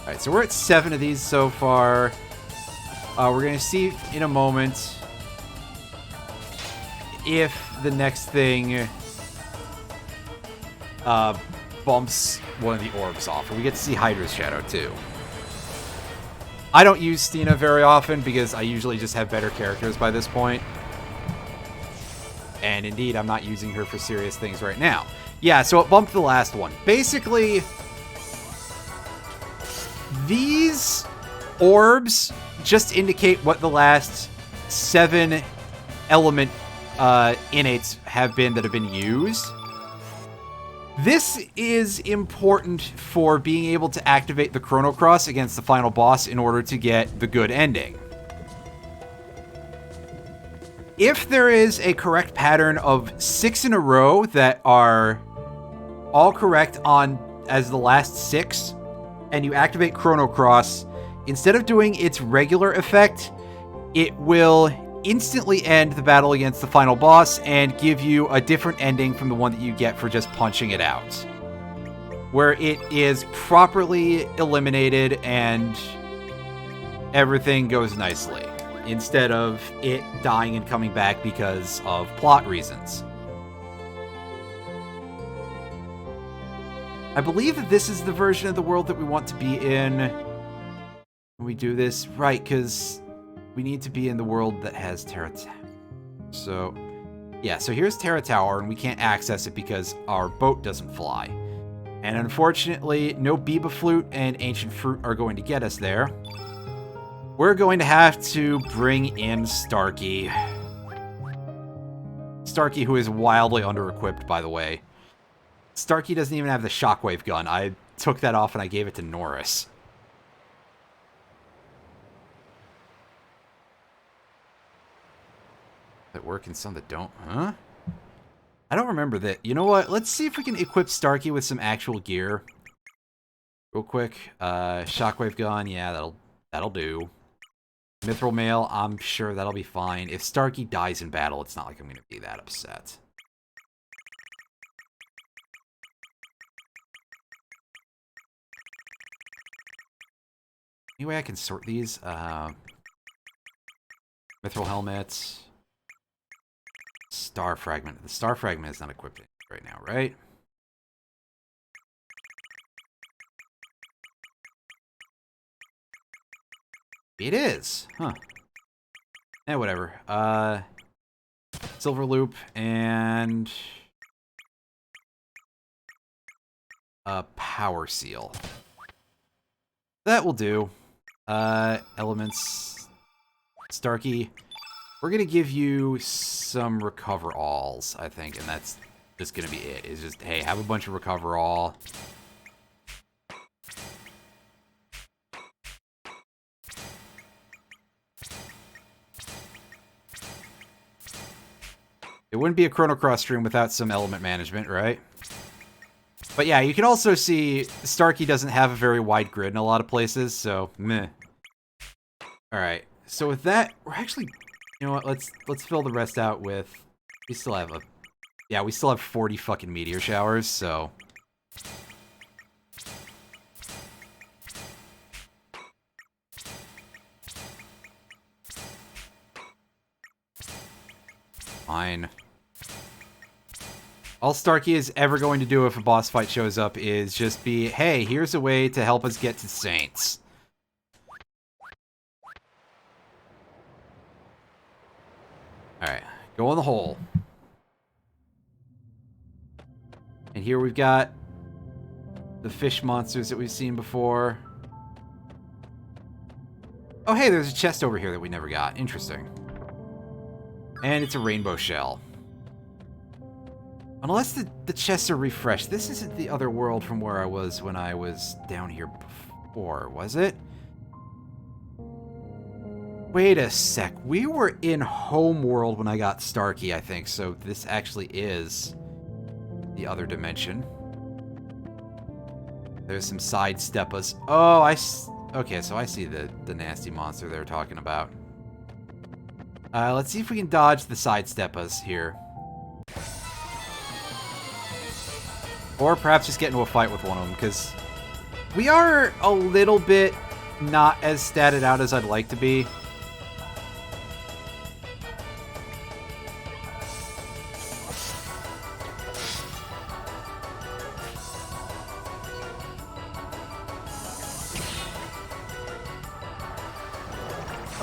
Alright, so we're at 7 of these so far. We're going to see in a moment if the next thing bumps one of the orbs off. And we get to see Hydra's Shadow, too. I don't use Stina very often because I usually just have better characters by this point. And indeed, I'm not using her for serious things right now. Yeah, so it bumped the last one. Basically, these orbs just indicate what the last 7 element innates have been that have been used. This is important for being able to activate the Chrono Cross against the final boss in order to get the good ending. If there is a correct pattern of 6 in a row that are all correct on as the last 6, and you activate Chrono Cross, instead of doing its regular effect, it will instantly end the battle against the final boss and give you a different ending from the one that you get for just punching it out, where it is properly eliminated and everything goes nicely, instead of it dying and coming back because of plot reasons. I believe that this is the version of the world that we want to be in when we do this. Right, because we need to be in the world that has Terra Tower. So, yeah, so here's Terra Tower, and we can't access it because our boat doesn't fly. And unfortunately, no Biba Flute and Ancient Fruit are going to get us there. We're going to have to bring in Starkey. Starkey, who is wildly under-equipped, by the way. Starkey doesn't even have the shockwave gun. I took that off and I gave it to Norris. That work and some that don't, huh? I don't remember that. You know what? Let's see if we can equip Starkey with some actual gear. Real quick. Shockwave gun, yeah, that'll do. Mithril Mail, I'm sure that'll be fine. If Starkey dies in battle, it's not like I'm going to be that upset. Any way I can sort these? Mithril Helmet. Star Fragment. The Star Fragment is not equipped right now, right? It is. Huh. Eh, whatever. Silver Loop and Power Seal. That will do. Elements. Starkey. We're going to give you some Recover Alls, I think, and that's just going to be it. It's just, hey, have a bunch of Recover All. It wouldn't be a Chrono Cross stream without some element management, right? But yeah, you can also see Starkey doesn't have a very wide grid in a lot of places, so meh. Alright, so with that, we're actually... You know what, let's fill the rest out with... We still have a... Yeah, we still have 40 fucking meteor showers, so... Fine. All Starkey is ever going to do if a boss fight shows up is just be, hey, here's a way to help us get to Saints. Alright, go in the hole. And here we've got the fish monsters that we've seen before. Oh, hey, there's a chest over here that we never got. Interesting. And it's a rainbow shell. Unless the chests are refreshed. This isn't the other world from where I was when I was down here before, was it? Wait a sec. We were in Homeworld when I got Starkey, I think, so this actually is the other dimension. There's some sidesteppers. Oh, okay, so I see the nasty monster they're talking about. Let's see if we can dodge the sidesteppers here. Or perhaps just get into a fight with one of them, because we are a little bit not as statted out as I'd like to be.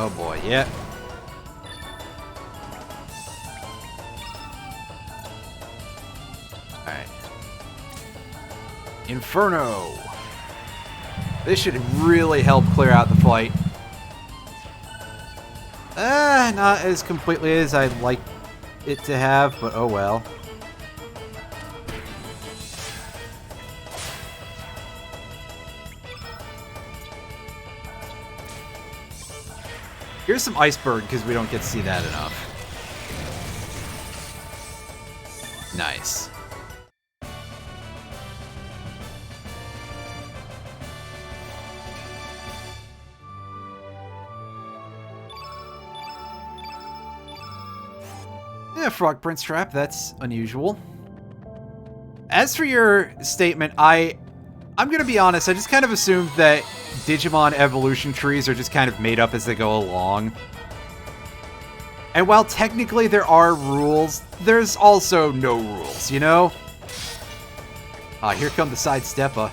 Oh boy, yeah. Alright. Inferno! This should really help clear out the fight. Not as completely as I'd like it to have, but oh well. Here's some iceberg, because we don't get to see that enough. Nice. Yeah, Frog Prince Trap, that's unusual. As for your statement, I'm gonna be honest, I just kind of assumed that Digimon evolution trees are just kind of made up as they go along. And while technically there are rules, there's also no rules, you know? Ah, here come the sidestepper.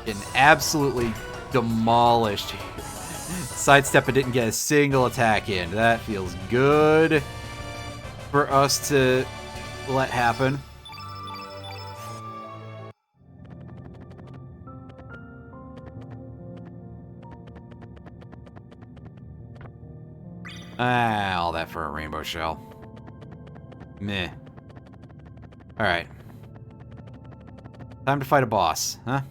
Getting absolutely demolished. Sidestepper didn't get a single attack in. That feels good for us to let happen. Ah, all that for a rainbow shell. Meh. Alright. Time to fight a boss, huh?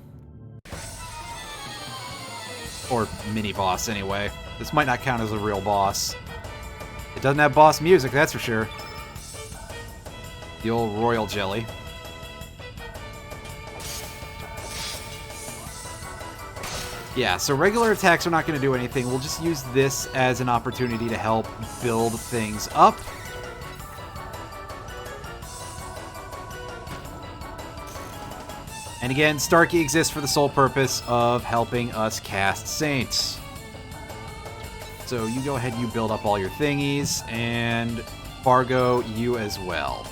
Or mini-boss, anyway. This might not count as a real boss. It doesn't have boss music, that's for sure. The old royal jelly. Yeah, so regular attacks are not going to do anything. We'll just use this as an opportunity to help build things up. And again, Starkey exists for the sole purpose of helping us cast Saints. So you go ahead, you build up all your thingies, and Fargo, you as well.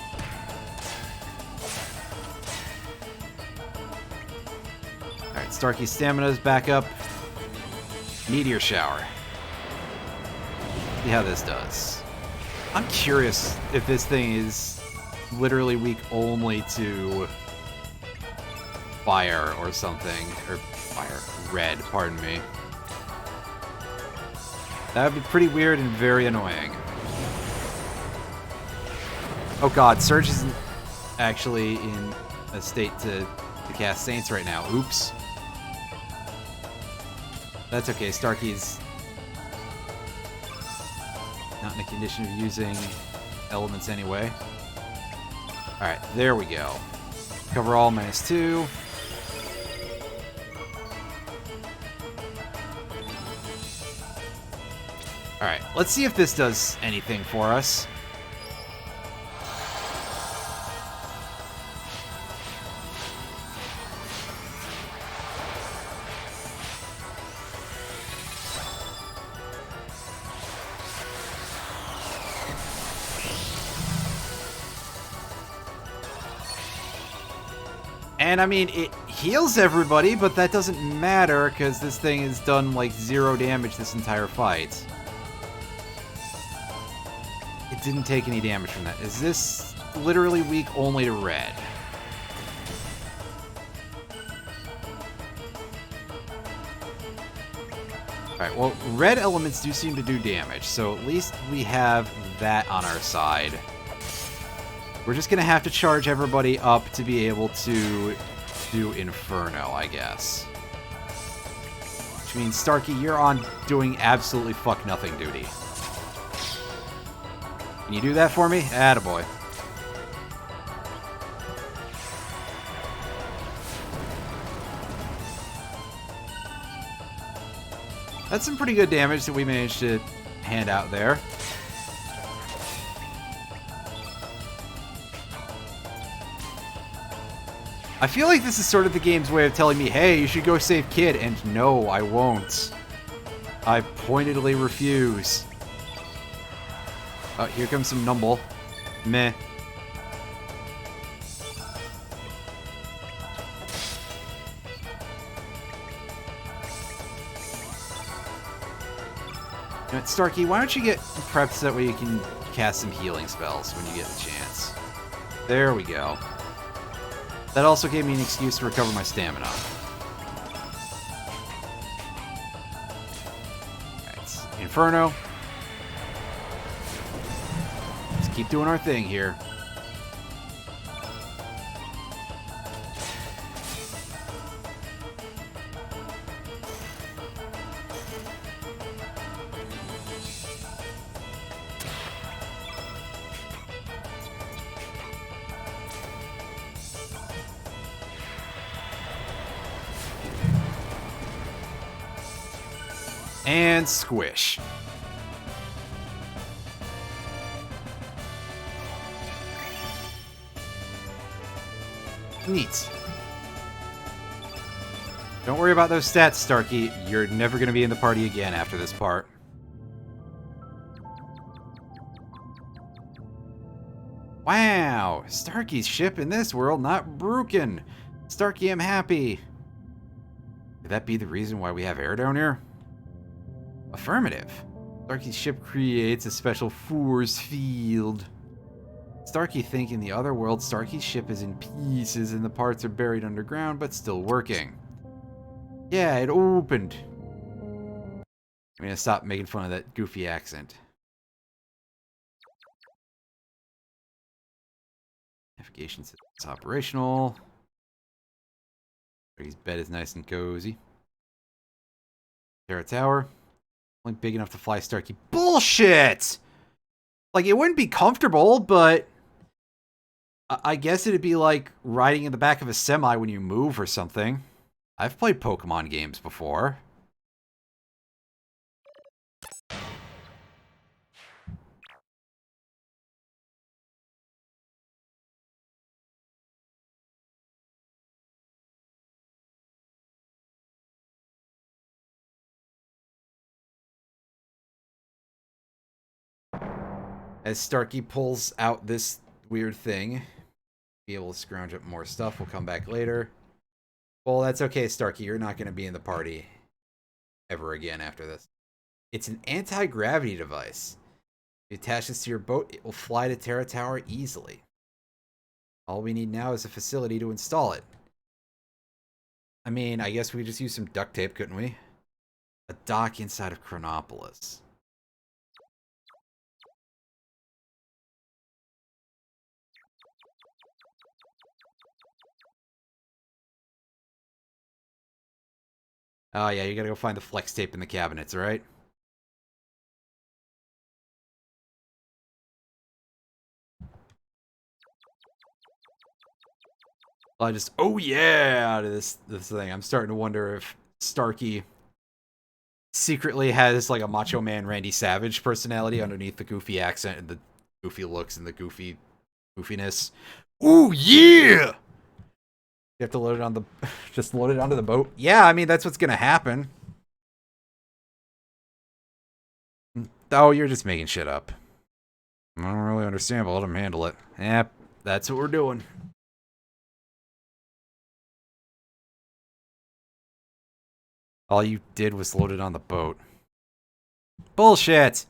Alright, Starkey's stamina's back up. Meteor Shower. See how this does. I'm curious if this thing is literally weak only to fire or something. Or fire. Red, pardon me. That would be pretty weird and very annoying. Oh god, Surge isn't actually in a state to cast Saints right now. Oops. That's okay, Starkey's not in a condition of using elements anyway. Alright, there we go. Cover all -2. Alright, let's see if this does anything for us. And I mean, it heals everybody, but that doesn't matter because this thing has done like 0 damage this entire fight. It didn't take any damage from that. Is this literally weak only to red? Alright, well, red elements do seem to do damage, so at least we have that on our side. We're just going to have to charge everybody up to be able to do Inferno, I guess. Which Which means, Starkey, you're on doing absolutely fuck nothing duty. Can you do that for me? Attaboy. That's some pretty good damage that we managed to hand out there. I feel like this is sort of the game's way of telling me, hey, you should go save Kid, and no, I won't. I pointedly refuse. Oh, here comes some Numble. Meh. You know what, Starkey, why don't you get prepped so that way you can cast some healing spells when you get the chance. There we go. That also gave me an excuse to recover my stamina. Alright, Inferno. Let's keep doing our thing here. And squish. Neat. Don't worry about those stats, Starkey. You're never going to be in the party again after this part. Wow! Starkey's ship in this world not broken. Starkey, I'm happy. Could that be the reason why we have air down here? Affirmative. Starkey's ship creates a special force field. Starkey think in the other world, Starkey's ship is in pieces and the parts are buried underground but still working. Yeah, it opened. I'm gonna stop making fun of that goofy accent. Navigation system's operational. Starkey's bed is nice and cozy. Terra Tower. Only big enough to fly Starkey. Bullshit! Like, it wouldn't be comfortable, but I guess it'd be like riding in the back of a semi when you move or something. I've played Pokemon games before. As Starkey pulls out this weird thing, be able to scrounge up more stuff. We'll come back later. Well, that's okay, Starkey. You're not going to be in the party ever again after this. It's an anti-gravity device. If you attach this to your boat, it will fly to Terra Tower easily. All we need now is a facility to install it. I mean, I guess we could just use some duct tape, couldn't we? A dock inside of Chronopolis. Oh yeah, you gotta go find the flex tape in the cabinets, alright? I just, oh yeah, out of this thing. I'm starting to wonder if Starkey secretly has like a Macho Man Randy Savage personality underneath the goofy accent and the goofy looks and the goofiness. Ooh yeah! You have to load it on the, just load it onto the boat. Yeah, I mean, that's what's gonna happen. Oh, you're just making shit up. I don't really understand, but let him handle it. Yep, that's what we're doing. All you did was load it on the boat. Bullshit!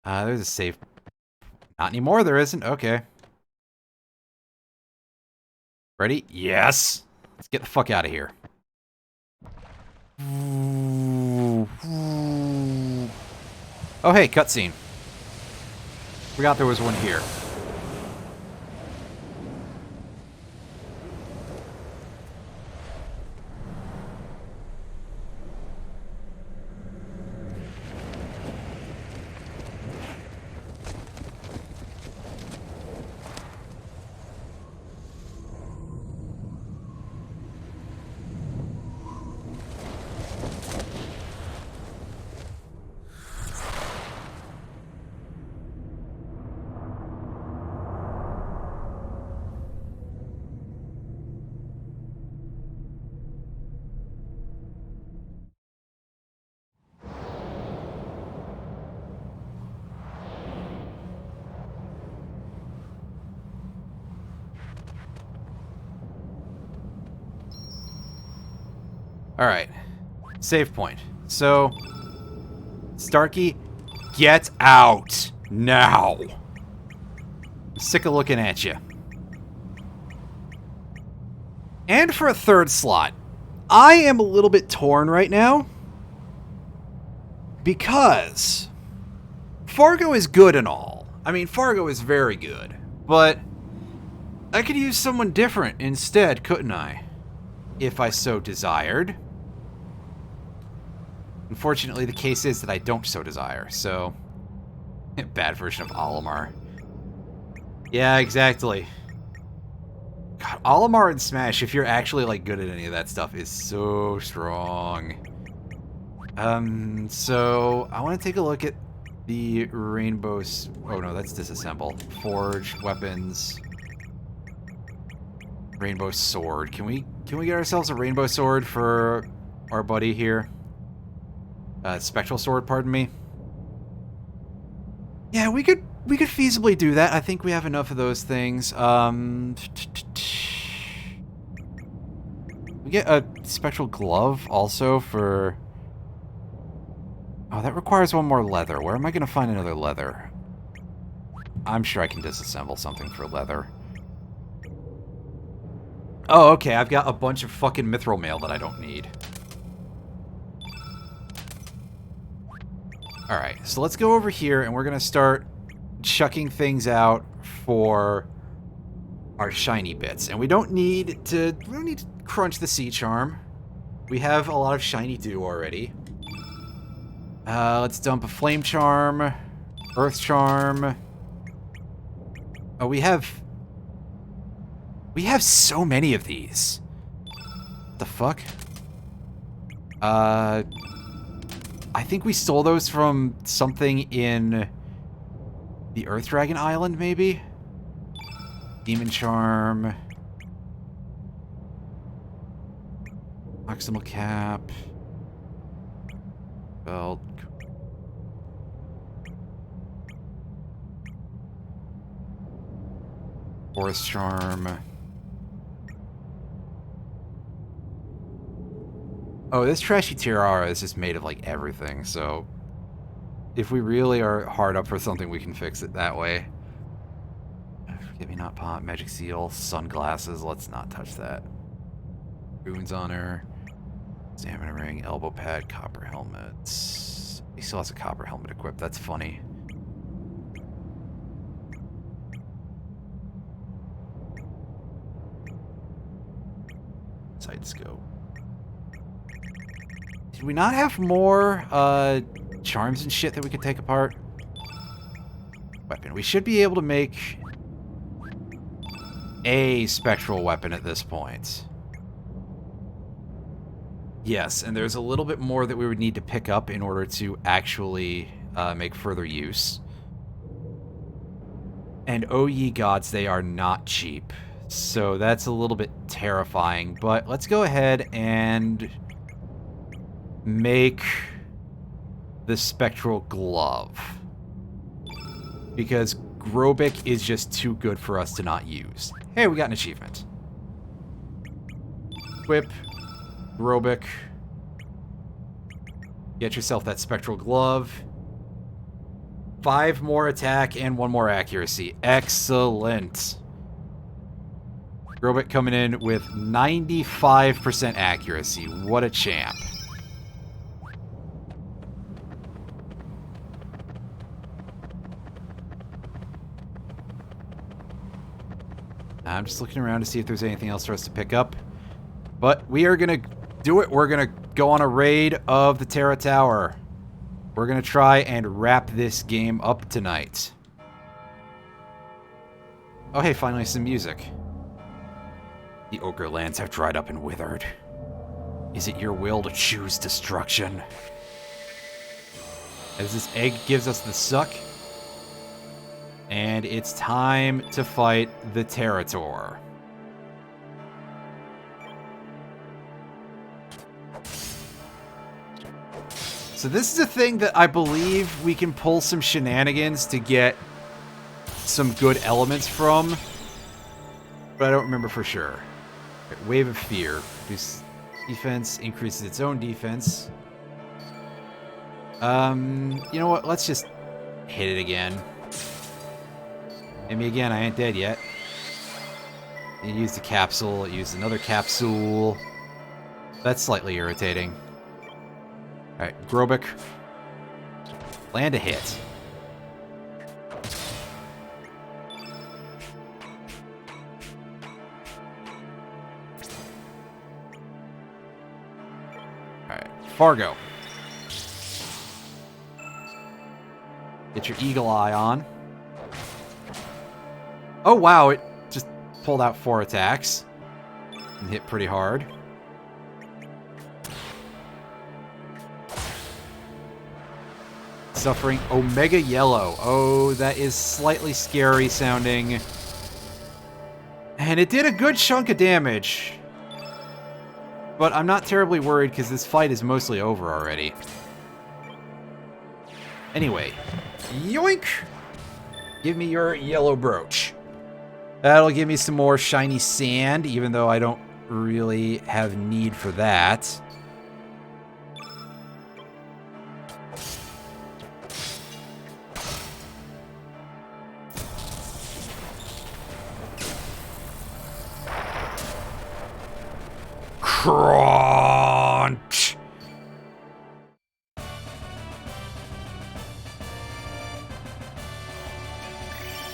There's a save. Not anymore, there isn't. Okay. Ready? Yes! Let's get the fuck out of here. Oh, hey, cutscene. Forgot there was one here. Alright. Save point. So, Starkey, get out! Now! I'm sick of looking at you. And for a third slot, I am a little bit torn right now. Because Fargo is good and all. I mean, Fargo is very good. But I could use someone different instead, couldn't I? If I so desired. Unfortunately, the case is that I don't so desire, so... Bad version of Olimar. Yeah, exactly. God, Olimar and Smash, if you're actually, like, good at any of that stuff, is so strong. So, I want to take a look at the Rainbow... Oh, no, that's Disassemble. Forge, weapons... Rainbow Sword. Can we get ourselves a Rainbow Sword for our buddy here? Spectral Sword, pardon me. Yeah, we could feasibly do that. I think we have enough of those things. We get a Spectral Glove also for... Oh, that requires one more leather. Where am I going to find another leather? I'm sure I can disassemble something for leather. Oh, okay, I've got a bunch of fucking mithril mail that I don't need. Alright, so let's go over here and we're gonna start chucking things out for our shiny bits. And we don't need to crunch the sea charm. We have a lot of shiny dew already. Let's dump a flame charm, earth charm. Oh, we have so many of these. What the fuck? I think we stole those from something in the Earth Dragon Island, maybe? Demon Charm. Maximal Cap. Belt. Forest Charm. Oh, this trashy tiara is just made of, like, everything, so... If we really are hard up for something, we can fix it that way. Forget Me Not Pot, Magic Seal, Sunglasses, let's not touch that. Runes on her. Stamina Ring, Elbow Pad, Copper Helmet. He still has a Copper Helmet equipped, that's funny. Side Scope. Did we not have more charms and shit that we could take apart? Weapon. We should be able to make a spectral weapon at this point. Yes, and there's a little bit more that we would need to pick up in order to actually make further use. And oh ye gods, they are not cheap. So that's a little bit terrifying, but let's go ahead and make the spectral glove. Because Grobic is just too good for us to not use. Hey, we got an achievement. Equip Grobic. Get yourself that spectral glove. 5 more attack and 1 more accuracy. Excellent. Grobic coming in with 95% accuracy. What a champ. I'm just looking around to see if there's anything else for us to pick up. But we are going to do it. We're going to go on a raid of the Terra Tower. We're going to try and wrap this game up tonight. Oh, hey, finally some music. The Ochre lands have dried up and withered. Is it your will to choose destruction? As this egg gives us the suck. And it's time to fight the Territor. So this is a thing that I believe we can pull some shenanigans to get some good elements from. But I don't remember for sure. Okay, Wave of Fear. Defense increases its own defense. You know what? Let's just hit it again. Hit me again. I ain't dead yet. It used a capsule. It used another capsule. That's slightly irritating. Alright, Grobik. Land a hit. Alright, Fargo. Get your eagle eye on. Oh wow, it just pulled out 4 attacks. And hit pretty hard. Suffering Omega Yellow. Oh, that is slightly scary sounding. And it did a good chunk of damage. But I'm not terribly worried because this fight is mostly over already. Anyway. Yoink! Give me your yellow brooch. That'll give me some more shiny sand, even though I don't really have need for that. Crunch!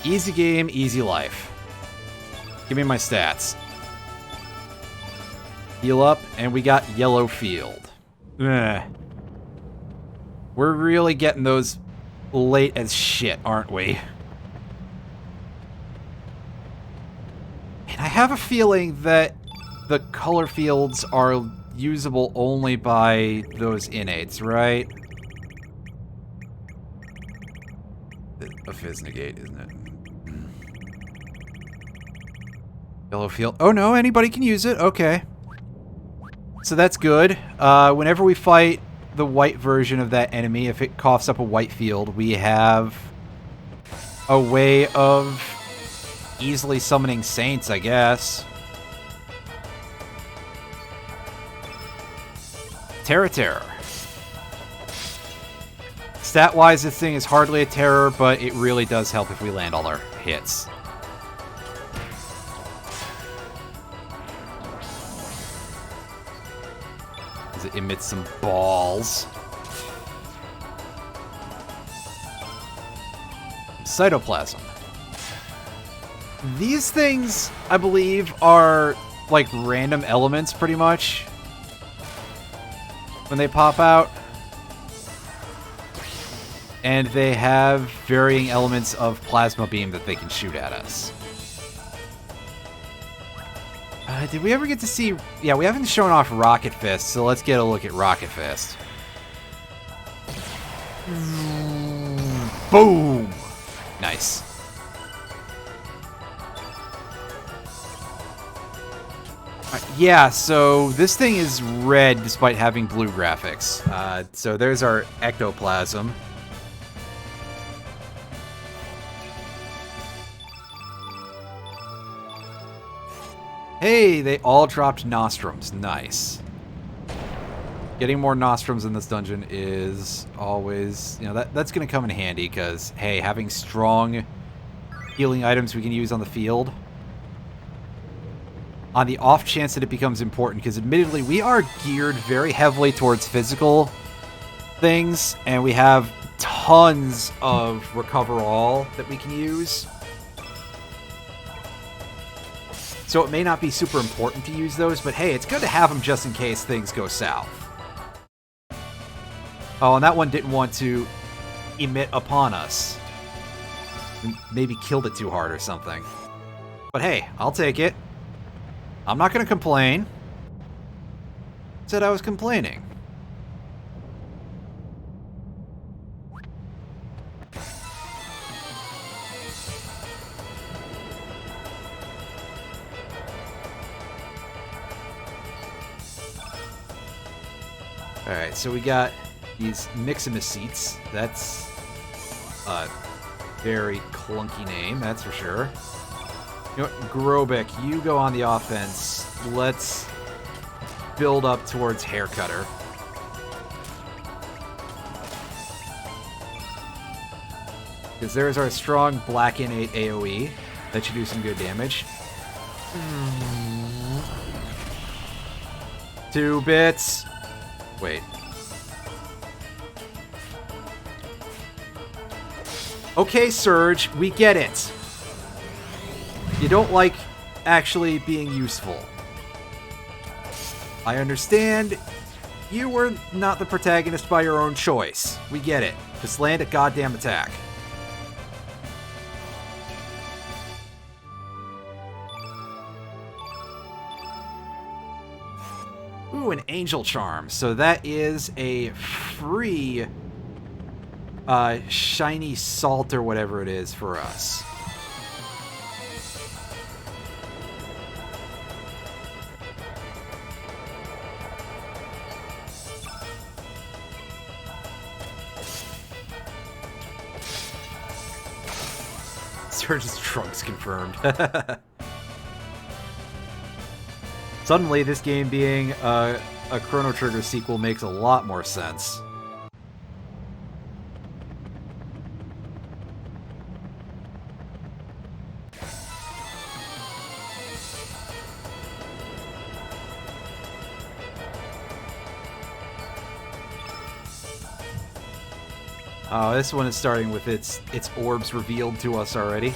Easy game, easy life. Give me my stats. Heal up, and we got yellow field. Ugh. We're really getting those late as shit, aren't we? And I have a feeling that the color fields are usable only by those innates, right? A fizz negate, isn't it? Yellow field. Oh no, anybody can use it. Okay. So that's good. Whenever we fight the white version of that enemy, if it coughs up a white field, we have a way of easily summoning saints, I guess. Terror. Stat-wise, this thing is hardly a terror, but it really does help if we land all our hits. As it emits some balls. Cytoplasm. These things, I believe, are like random elements, pretty much. When they pop out. And they have varying elements of plasma beam that they can shoot at us. Did we ever get to see... Yeah, we haven't shown off Rocket Fist, so let's get a look at Rocket Fist. Boom! Nice. Yeah, so this thing is red despite having blue graphics. So there's our ectoplasm. Hey, they all dropped nostrums. Nice. Getting more nostrums in this dungeon is always, you know, that's going to come in handy because, hey, having strong healing items we can use on the field. On the off chance that it becomes important, because admittedly we are geared very heavily towards physical things, and we have tons of recover all that we can use. So it may not be super important to use those, but hey, it's good to have them just in case things go south. Oh, and that one didn't want to emit upon us. Maybe killed it too hard or something. But hey, I'll take it. I'm not going to complain. Said I was complaining. Alright, so we got these Miximus seats. That's a very clunky name, that's for sure. You know what, Grobik, you go on the offense. Let's build up towards Hair Cutter. Because there's our strong Black Innate AoE. That should do some good damage. 2 bits. Wait. Okay, Surge, we get it. You don't like actually being useful. I understand you were not the protagonist by your own choice. We get it. Just land a goddamn attack. Ooh, an Angel Charm. So that is a free shiny salt or whatever it is for us. Surge's Trunks confirmed. Suddenly, this game being a Chrono Trigger sequel makes a lot more sense. Oh, this one is starting with its orbs revealed to us already.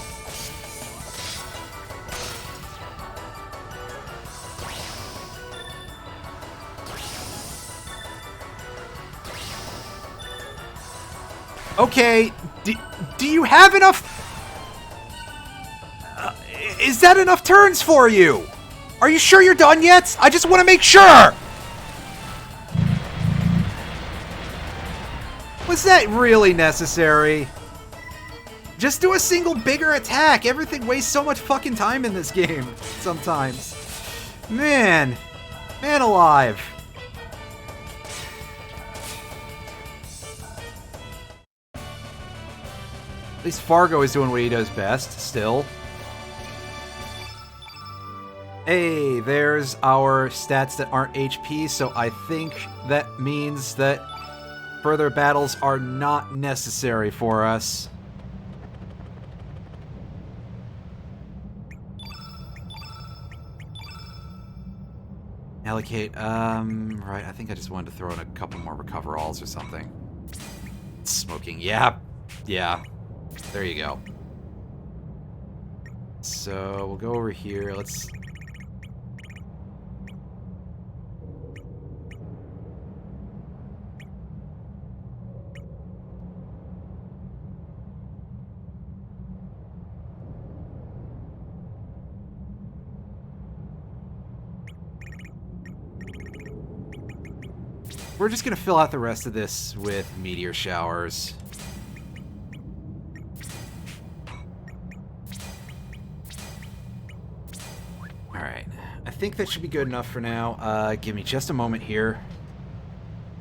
Okay, do you have enough? Is that enough turns for you? Are you sure you're done yet? I just want to make sure! Was that really necessary? Just do a single bigger attack. Everything wastes so much fucking time in this game sometimes. Man alive. At least Fargo is doing what he does best, still. Hey, there's our stats that aren't HP, so I think that means that further battles are not necessary for us. Allocate, right, I think I just wanted to throw in a couple more recoveralls or something. Smoking, yeah. There you go. So, we'll go over here, let's... We're just gonna fill out the rest of this with meteor showers. Alright, I think that should be good enough for now. Give me just a moment here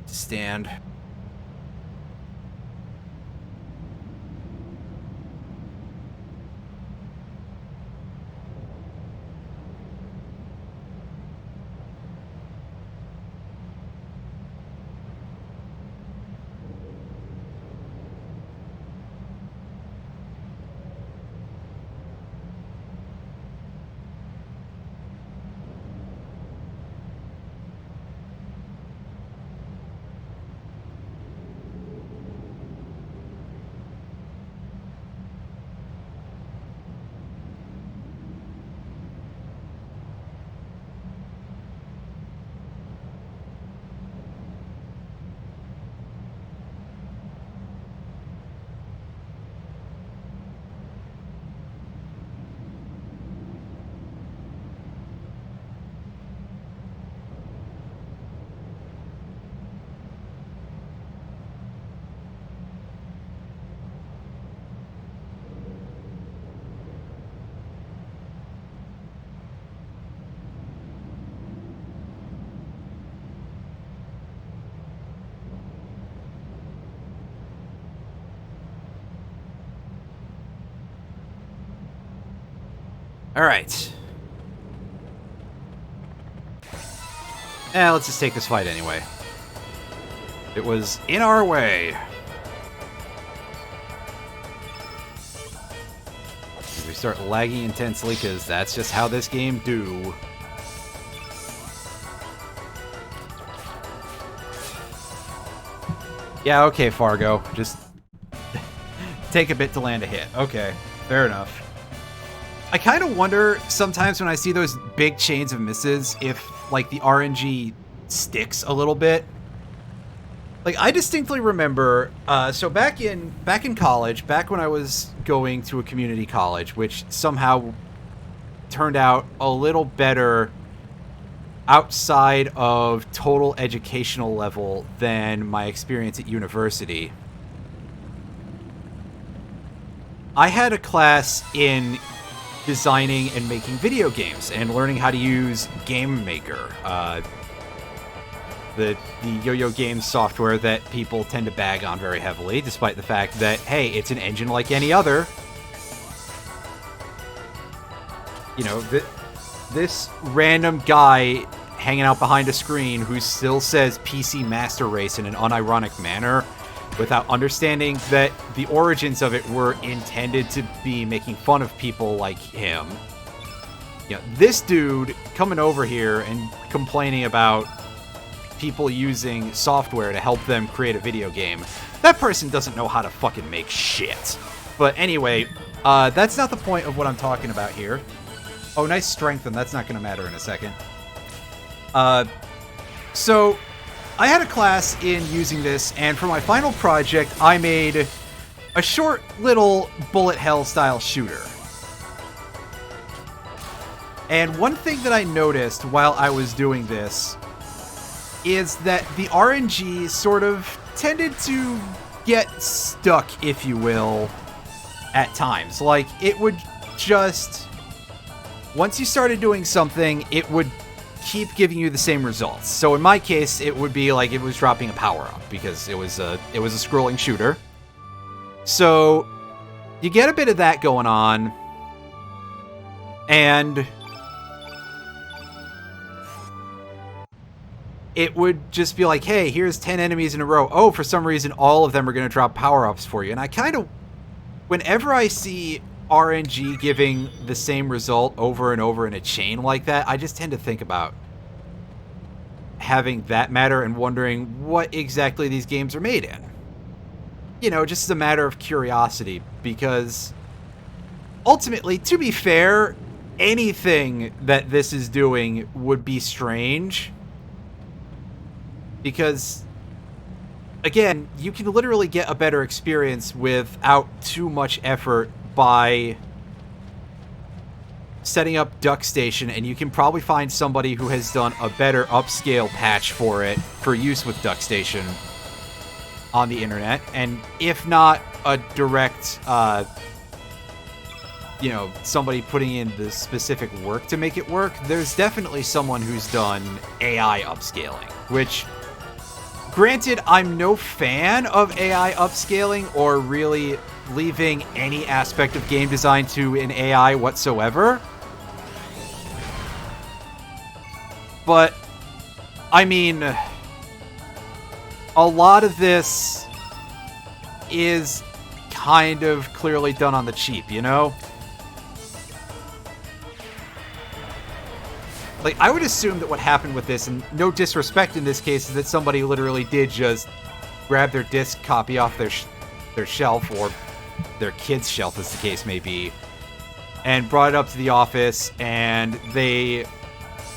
to stand. Alright. Let's just take this fight anyway. It was in our way. We start lagging intensely because that's just how this game do. Yeah, okay, Fargo. Just take a bit to land a hit. Okay, fair enough. I kind of wonder sometimes when I see those big chains of misses if, like, the RNG sticks a little bit. Like, I distinctly remember, so back in college, back when I was going to a community college, which somehow turned out a little better outside of total educational level than my experience at university. I had a class in designing and making video games and learning how to use Game Maker, the Yo-Yo Games software that people tend to bag on very heavily, despite the fact that, hey, it's an engine like any other. You know, this random guy hanging out behind a screen who still says PC Master Race in an unironic manner without understanding that the origins of it were intended to be making fun of people like him. You know, this dude coming over here and complaining about people using software to help them create a video game. That person doesn't know how to fucking make shit. But anyway, that's not the point of what I'm talking about here. Oh, nice strengthen. That's not going to matter in a second. So I had a class in using this, and for my final project, I made a short little bullet hell style shooter. And one thing that I noticed while I was doing this is that the RNG sort of tended to get stuck, if you will, at times. Like, it would just... Once you started doing something, it would keep giving you the same results. So in my case, it would be like it was dropping a power-up, because it was a scrolling shooter. So you get a bit of that going on, and it would just be like, hey, here's 10 enemies in a row. Oh, for some reason, all of them are going to drop power-ups for you. And I kind of, whenever I see RNG giving the same result over and over in a chain like that, I just tend to think about having that matter and wondering what exactly these games are made in. You know, just as a matter of curiosity, because ultimately, to be fair, anything that this is doing would be strange. Because, again, you can literally get a better experience without too much effort by setting up Duck Station, and you can probably find somebody who has done a better upscale patch for it for use with Duck Station on the internet. And if not a direct, you know, somebody putting in the specific work to make it work, there's definitely someone who's done AI upscaling, which... Granted, I'm no fan of AI upscaling or really leaving any aspect of game design to an AI whatsoever. But, I mean, a lot of this is kind of clearly done on the cheap, you know? Like, I would assume that what happened with this, and no disrespect in this case, is that somebody literally did just grab their disc copy off their shelf, or their kid's shelf, as the case may be, and brought it up to the office, and they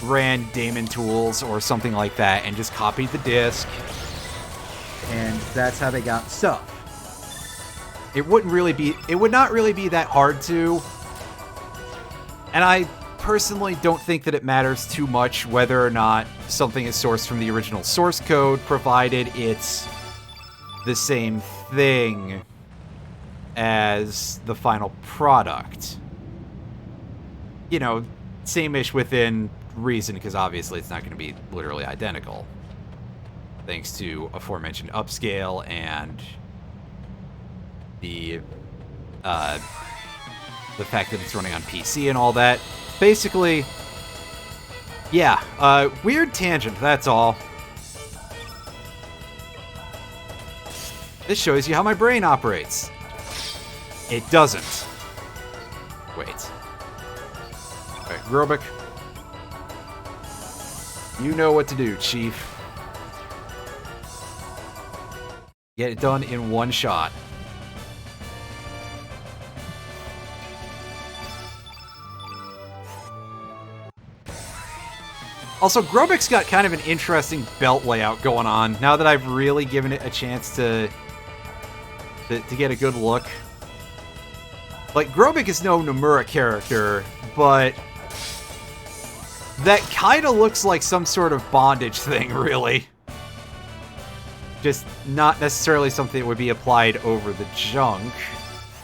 ran Daemon Tools or something like that, and just copied the disc, and that's how they got stuff. It would not really be that hard to, and I personally don't think that it matters too much whether or not something is sourced from the original source code, provided it's the same thing as the final product. You know, same-ish within reason, because obviously it's not going to be literally identical, thanks to aforementioned upscale and the fact that it's running on PC and all that. Basically, Yeah, weird tangent, that's all. This shows you how my brain operates. It doesn't. Wait. Okay, Grobik. You know what to do, Chief. Get it done in one shot. Also, Grobik's got kind of an interesting belt layout going on, now that I've really given it a chance to get a good look. Like, Grobik is no Nomura character, but that kind of looks like some sort of bondage thing, really. Just not necessarily something that would be applied over the junk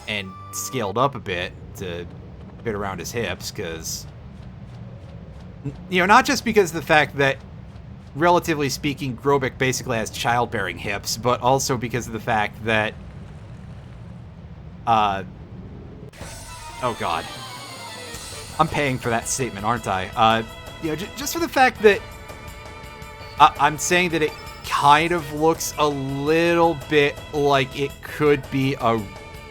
and scaled up a bit to fit around his hips, because... You know, not just because of the fact that, relatively speaking, Grobik basically has childbearing hips, but also because of the fact that... oh god. I'm paying for that statement, aren't I? You know, just for the fact that... I'm saying that it kind of looks a little bit like it could be a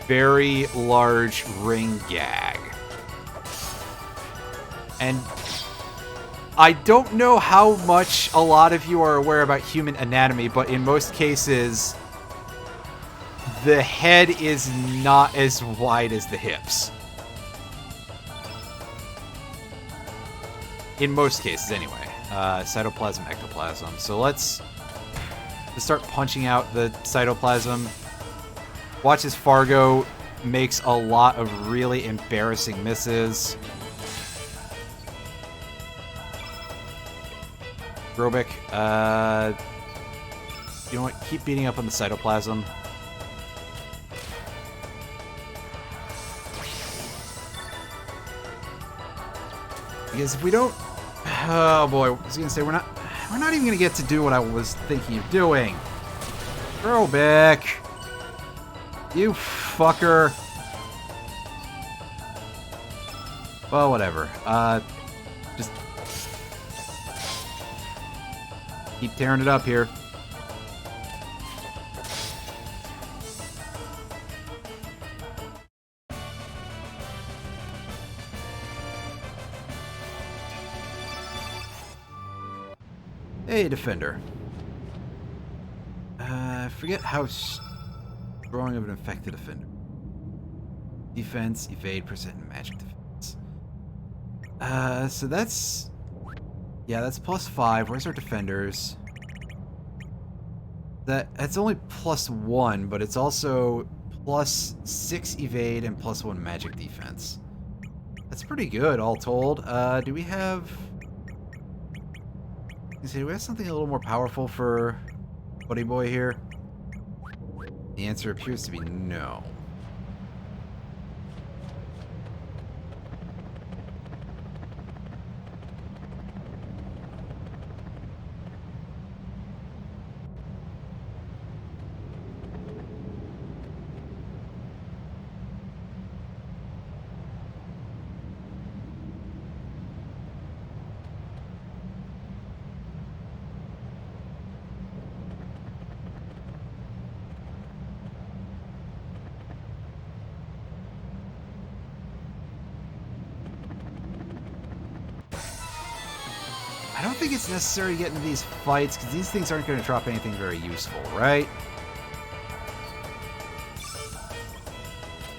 very large ring gag. And... I don't know how much a lot of you are aware about human anatomy, but in most cases, the head is not as wide as the hips. In most cases, anyway. Cytoplasm, ectoplasm. So let's start punching out the cytoplasm. Watch as Fargo makes a lot of really embarrassing misses. Grobik, you know what? Keep beating up on the cytoplasm. Because if we don't... Oh boy, I was gonna say, we're not even gonna get to do what I was thinking of doing. Grobik! You fucker. Well, whatever. Just... keep tearing it up here. Hey, defender. I forget how strong of an effective defender. Defense, evade, percent, and magic defense. So that's... yeah, that's +5. Where's our defenders? That's only +1, but it's also +6 evade and +1 magic defense. That's pretty good, all told. Do we have... do we have something a little more powerful for Buddy Boy here? The answer appears to be no. I don't think it's necessary to get into these fights, because these things aren't going to drop anything very useful, right?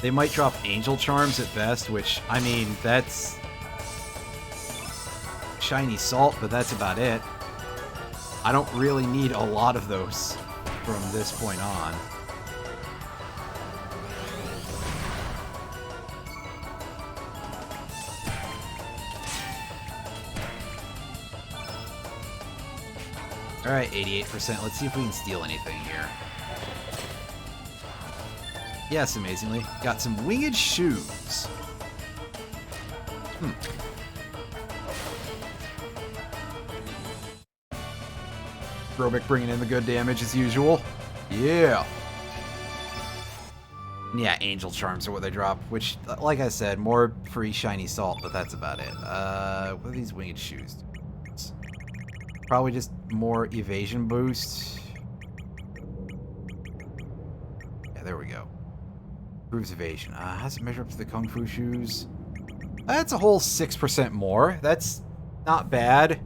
They might drop Angel Charms at best, which, I mean, that's... shiny salt, but that's about it. I don't really need a lot of those from this point on. Alright, 88%. Let's see if we can steal anything here. Yes, amazingly. Got some winged shoes. Grobik bringing in the good damage as usual. Yeah. Yeah, Angel Charms are what they drop, which, like I said, more free shiny salt, but that's about it. What are these winged shoes? Probably just more evasion boost. Yeah, there we go. Improves evasion. How does it measure up to the Kung Fu shoes? That's a whole 6% more. That's not bad,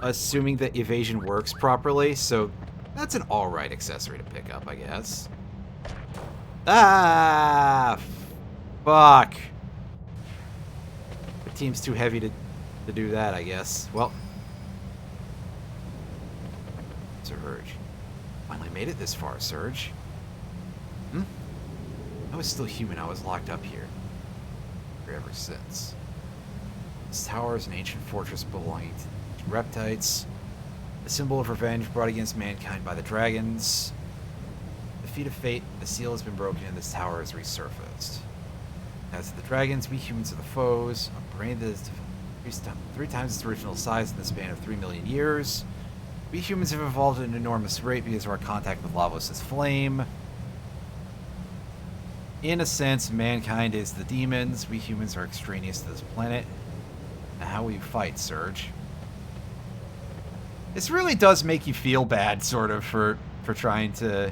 assuming that evasion works properly, so that's an alright accessory to pick up, I guess. Ah! Fuck. The team's too heavy to do that, I guess. Well. Surge. Finally made it this far, Surge. I was still human. I was locked up here. Ever since. This tower is an ancient fortress belonging to reptites. A symbol of revenge brought against mankind by the dragons. The feat of fate, the seal has been broken and this tower has resurfaced. As the dragons, we humans are the foes. A brain that is three times its original size in the span of 3 million years. We humans have evolved at an enormous rate because of our contact with Lavos' flame. In a sense, mankind is the demons. We humans are extraneous to this planet. Now, how will you fight, Surge? This really does make you feel bad, sort of, for trying to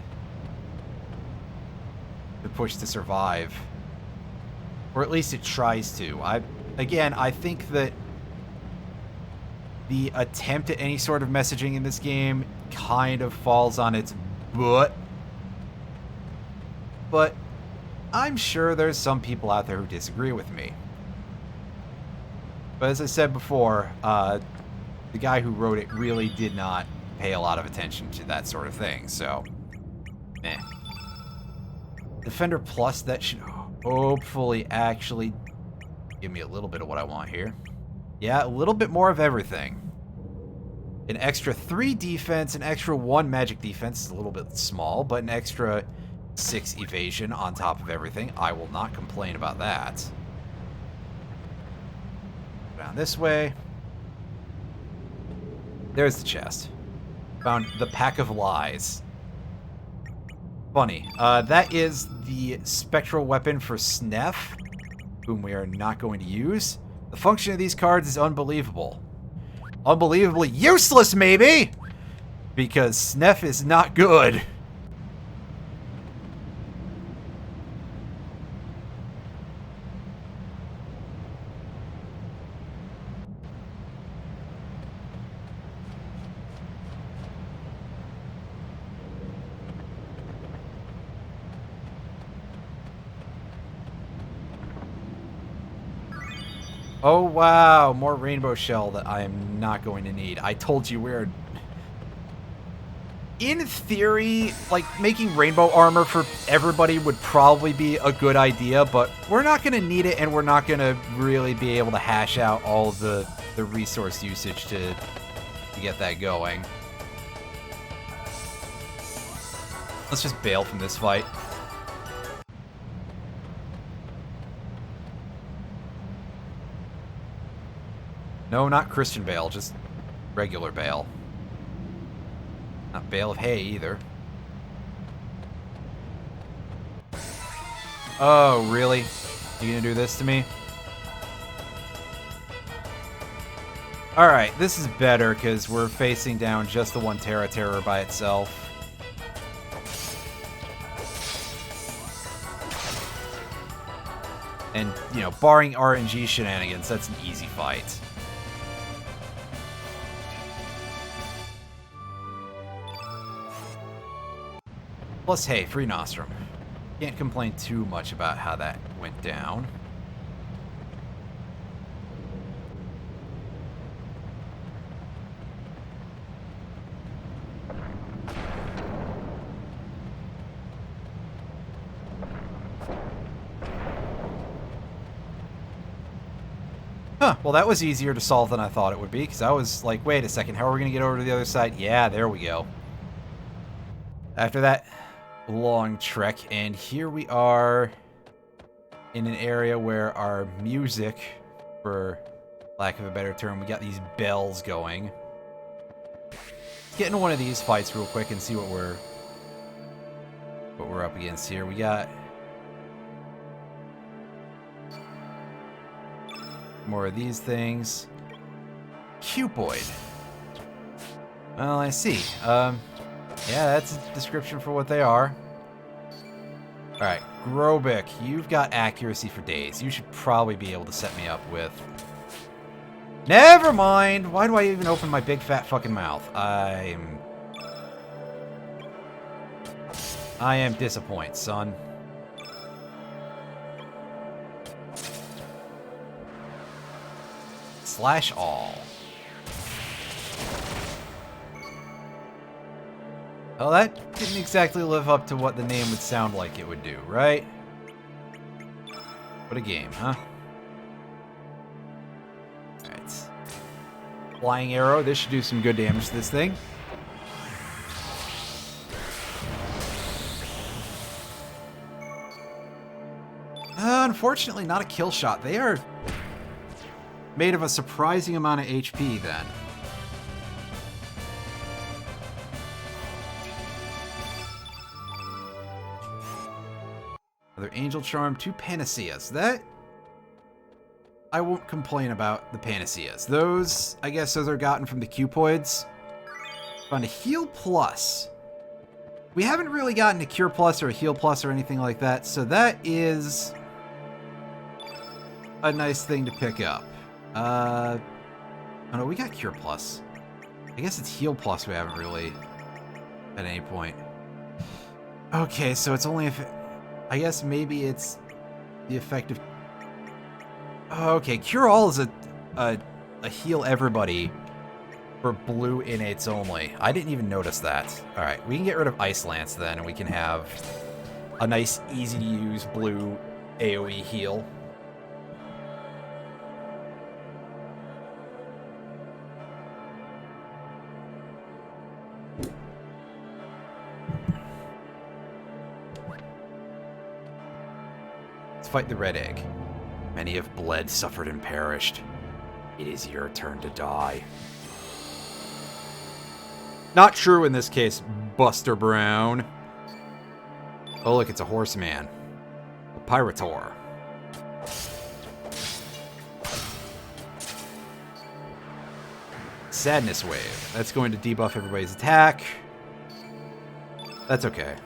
push to survive. Or at least it tries to. Again, I think that the attempt at any sort of messaging in this game kind of falls on its butt. But I'm sure there's some people out there who disagree with me. But as I said before, the guy who wrote it really did not pay a lot of attention to that sort of thing, so meh. Defender Plus, that should hopefully actually give me a little bit of what I want here. Yeah, a little bit more of everything. An extra 3 defense, an extra 1 magic defense is a little bit small, but an extra 6 evasion on top of everything. I will not complain about that. Down this way. There's the chest. Found the Pack of Lies. Funny. That is the spectral weapon for Snef, whom we are not going to use. The function of these cards is unbelievable. Unbelievably useless, maybe! Because Snef is not good. Oh, wow. More rainbow shell that I am not going to need. I told you we're... In theory, like, making rainbow armor for everybody would probably be a good idea, but we're not going to need it, and we're not going to really be able to hash out all the resource usage to get that going. Let's just bail from this fight. No, not Christian Bale, just regular Bale. Not Bale of Hay, either. Oh, really? You gonna do this to me? Alright, this is better, because we're facing down just the one Terra Terror by itself. And, you know, barring RNG shenanigans, that's an easy fight. Plus, hey, free Nostrum. Can't complain too much about how that went down. Huh, well that was easier to solve than I thought it would be, because I was like, wait a second, how are we going to get over to the other side? Yeah, there we go. After that long trek, and here we are in an area where our music, for lack of a better term, we got these bells going. Get into one of these fights real quick and see what we're up against here. We got more of these things. Cupoid. Well, I see. Yeah, that's a description for what they are. Alright, Grobik, you've got accuracy for days. You should probably be able to set me up with... Never mind! Why do I even open my big fat fucking mouth? I am disappointed, son. Slash all. Well, that didn't exactly live up to what the name would sound like it would do, right? What a game, huh? Alright. Flying arrow. This should do some good damage to this thing. Unfortunately, not a kill shot. They are made of a surprising amount of HP, then. Another Angel Charm, 2 Panaceas. That... I won't complain about the Panaceas. Those, I guess those are gotten from the Cupoids. Found a Heal Plus. We haven't really gotten a Cure Plus or a Heal Plus or anything like that, so that is a nice thing to pick up. Oh no, we got Cure Plus. I guess it's Heal Plus we haven't really at any point. Okay, so it's only if... I guess maybe it's the effect of... Okay, Cure All is a heal everybody for blue innates only. I didn't even notice that. Alright, we can get rid of Ice Lance then, and we can have a nice, easy-to-use blue AoE heal. Fight the red egg. Many have bled, suffered, and perished. It is your turn to die. Not true in this case, Buster Brown. Oh, look, it's a horseman. A Pyrotor. Sadness Wave. That's going to debuff everybody's attack. That's okay.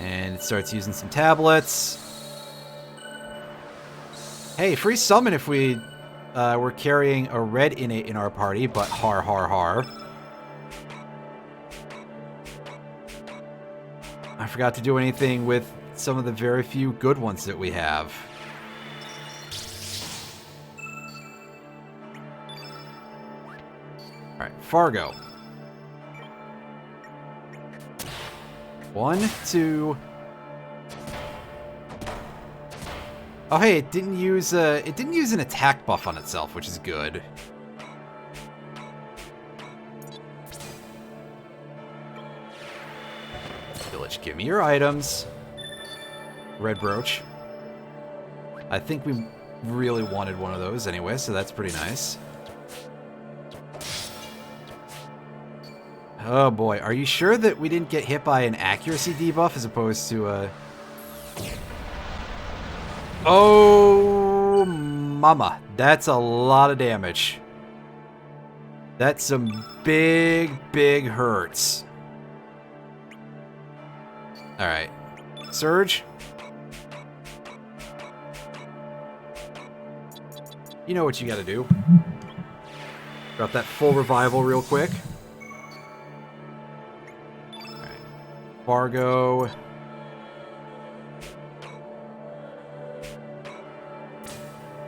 And it starts using some tablets. Hey, free summon if we were carrying a red innate in our party, but har har har. I forgot to do anything with some of the very few good ones that we have. Alright, Fargo. 1, 2. Oh hey, it didn't use an attack buff on itself, which is good. Village, give me your items. Red brooch. I think we really wanted one of those anyway, so that's pretty nice. Oh boy, are you sure that we didn't get hit by an accuracy debuff as opposed to a... Oh, mama. That's a lot of damage. That's some big, big hurts. Alright. Surge. You know what you gotta do. Drop that full revival real quick. Fargo.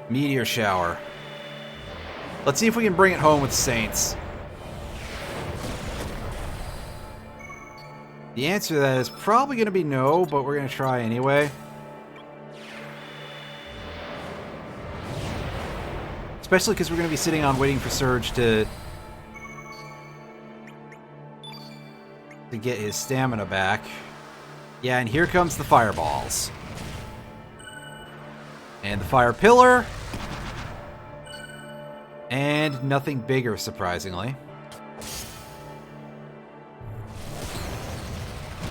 Meteor Shower. Let's see if we can bring it home with Saints. The answer to that is probably going to be no, but we're going to try anyway. Especially because we're going to be sitting on waiting for Surge to get his stamina back. Yeah, and here comes the fireballs. And the fire pillar. And nothing bigger, surprisingly.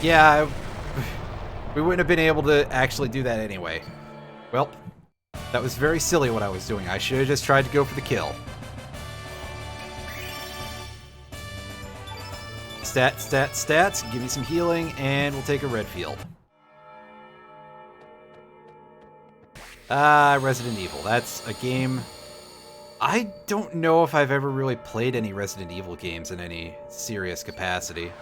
Yeah, we wouldn't have been able to actually do that anyway. Well, That was very silly what I was doing. I should have just tried to go for the kill. Stats. Give me some healing, and we'll take a red field. Resident Evil. That's a game... I don't know if I've ever really played any Resident Evil games in any serious capacity.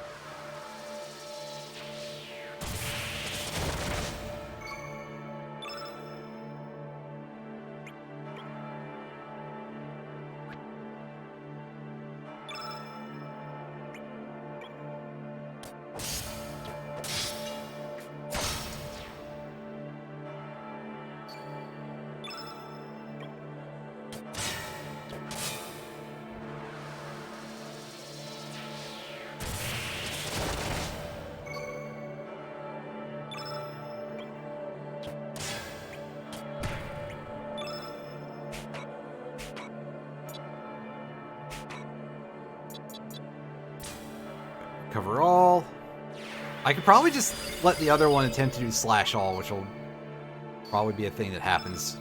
Cover all. I could probably just let the other one attempt to do slash all, which will probably be a thing that happens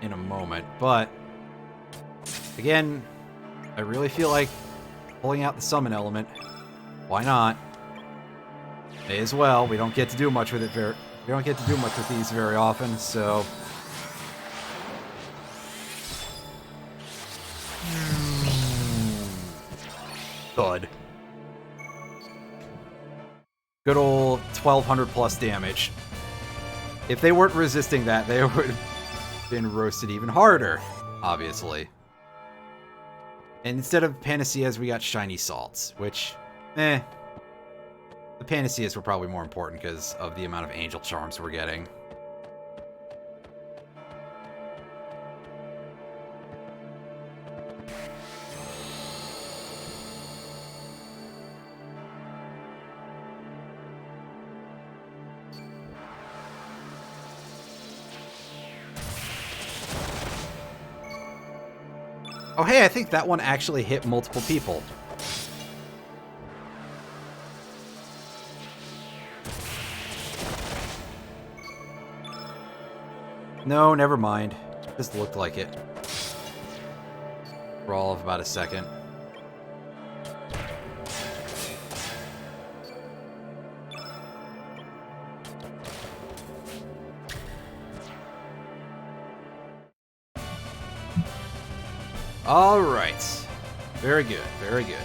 in a moment. But, again, I really feel like pulling out the summon element. Why not? May as well. We don't get to do much with it we don't get to do much with these very often, so... Thud. Good old 1200 plus damage. If they weren't resisting that, they would have been roasted even harder, obviously. And instead of Panaceas, we got Shiny Salts, which, the Panaceas were probably more important because of the amount of Angel Charms we're getting. Oh, hey, I think that one actually hit multiple people. No, never mind. Just looked like it. For all of about a second. All right. Very good. Very good.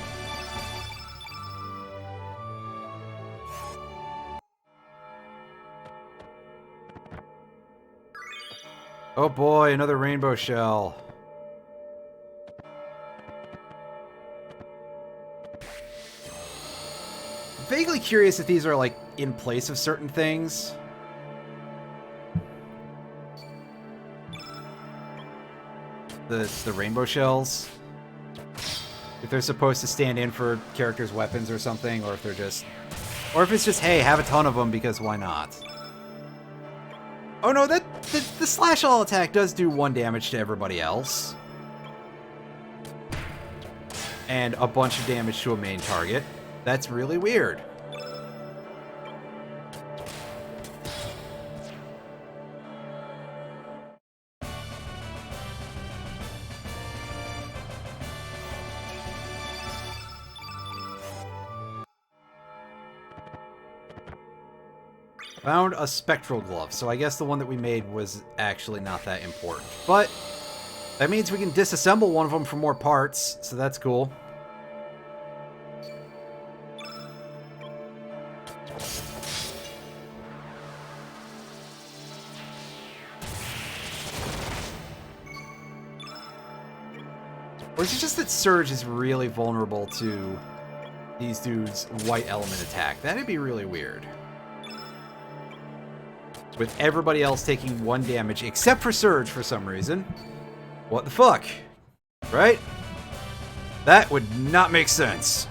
Oh boy, another rainbow shell. I'm vaguely curious if these are like in place of certain things. The rainbow shells. If they're supposed to stand in for characters' weapons or something, or if they're just... Or if it's just, hey, have a ton of them because why not? Oh no, the slash all attack does do 1 damage to everybody else. And a bunch of damage to a main target. That's really weird. Found a spectral glove, so I guess the one that we made was actually not that important. But that means we can disassemble one of them for more parts, so that's cool. Or is it just that Surge is really vulnerable to these dudes' white element attack? That'd be really weird. With everybody else taking 1 damage, except for Surge for some reason. What the fuck? Right? That would not make sense.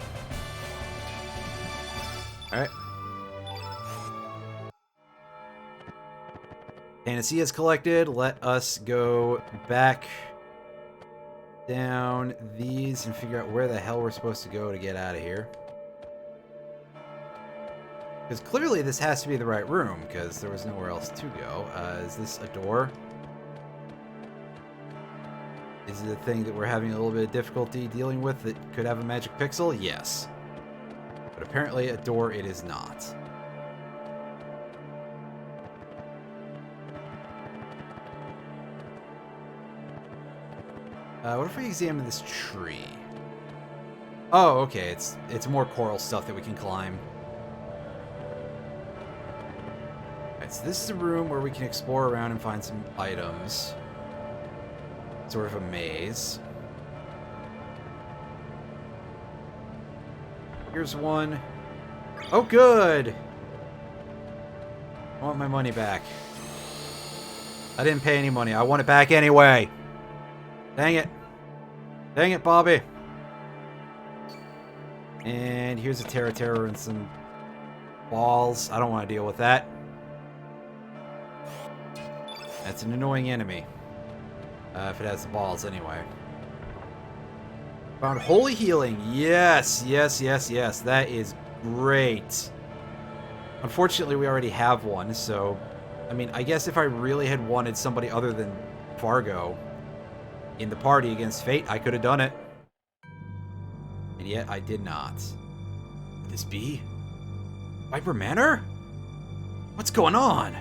Alright. Panacea is collected. Let us go back down these and figure out where the hell we're supposed to go to get out of here. Because clearly this has to be the right room, because there was nowhere else to go. Is this a door? Is it a thing that we're having a little bit of difficulty dealing with that could have a magic pixel? Yes. But apparently a door it is not. What if we examine this tree? Oh, okay. It's more coral stuff that we can climb. Alright, so this is a room where we can explore around and find some items. Sort of a maze. Here's one. Oh, good! I want my money back. I didn't pay any money. I want it back anyway. Dang it. Dang it, Bobby. And here's a Terror and some balls. I don't want to deal with that. That's an annoying enemy. If it has the balls, anyway. Found Holy Healing. Yes, yes, yes, yes. That is great. Unfortunately, we already have one, so... I mean, I guess if I really had wanted somebody other than Fargo in the party against Fate, I could have done it. And yet, I did not. Could this be? Viper Manor? What's going on?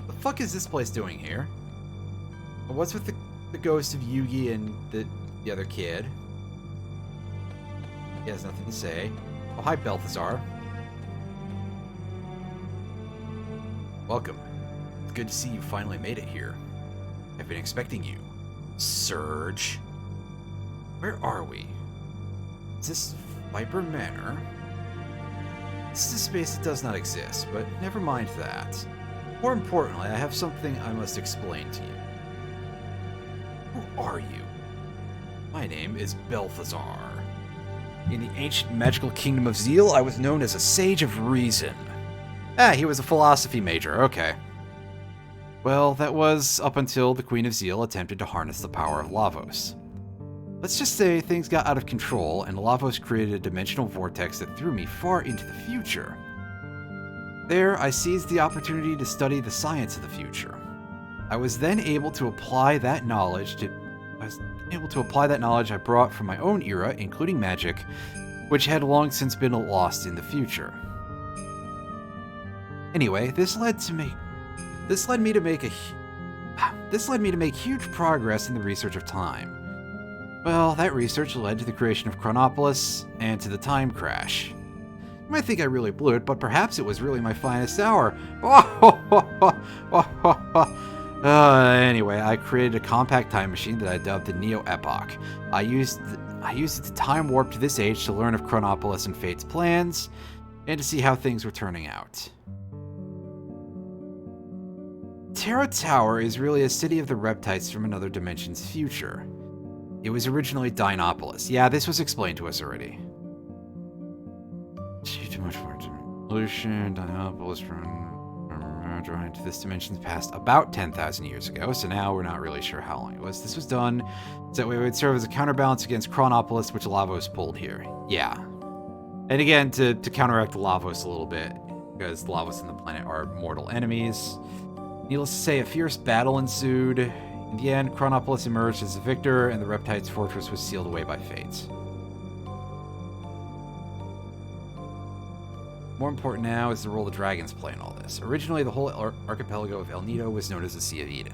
The fuck is this place doing here? What's with the ghost of Yugi and the other kid? He has nothing to say. Oh, hi, Balthazar. Welcome. It's good to see you finally made it here. I've been expecting you. Surge. Where are we? Is this Viper Manor? This is a space that does not exist, but never mind that. More importantly, I have something I must explain to you. Who are you? My name is Balthazar. In the ancient magical kingdom of Zeal, I was known as a sage of reason. Ah, he was a philosophy major, okay. Well, that was up until the Queen of Zeal attempted to harness the power of Lavos. Let's just say things got out of control, and Lavos created a dimensional vortex that threw me far into the future. There, I seized the opportunity to study the science of the future. I was then able to apply that knowledge I brought from my own era, including magic, which had long since been lost in the future. Anyway, this led me to make huge progress in the research of time. Well, that research led to the creation of Chronopolis and to the time crash. You might think I really blew it, but perhaps it was really my finest hour. Anyway, I created a compact time machine that I dubbed the Neo Epoch. I used it to time warp to this age to learn of Chronopolis and Fate's plans, and to see how things were turning out. Terra Tower is really a city of the Reptites from another dimension's future. It was originally Dinopolis. Yeah, this was explained to us already. Too much more evolution. Dinopolis from drawing to this dimension's past about 10,000 years ago, so now we're not really sure how long it was. This was done so that way it would serve as a counterbalance against Chronopolis, which Lavos pulled here. Yeah. And again, to counteract Lavos a little bit, because Lavos and the planet are mortal enemies. Needless to say, a fierce battle ensued. In the end, Chronopolis emerged as the victor, and the Reptites' fortress was sealed away by Fate. More important now is the role the dragons play in all this. Originally, the whole archipelago of El Nido was known as the Sea of Eden.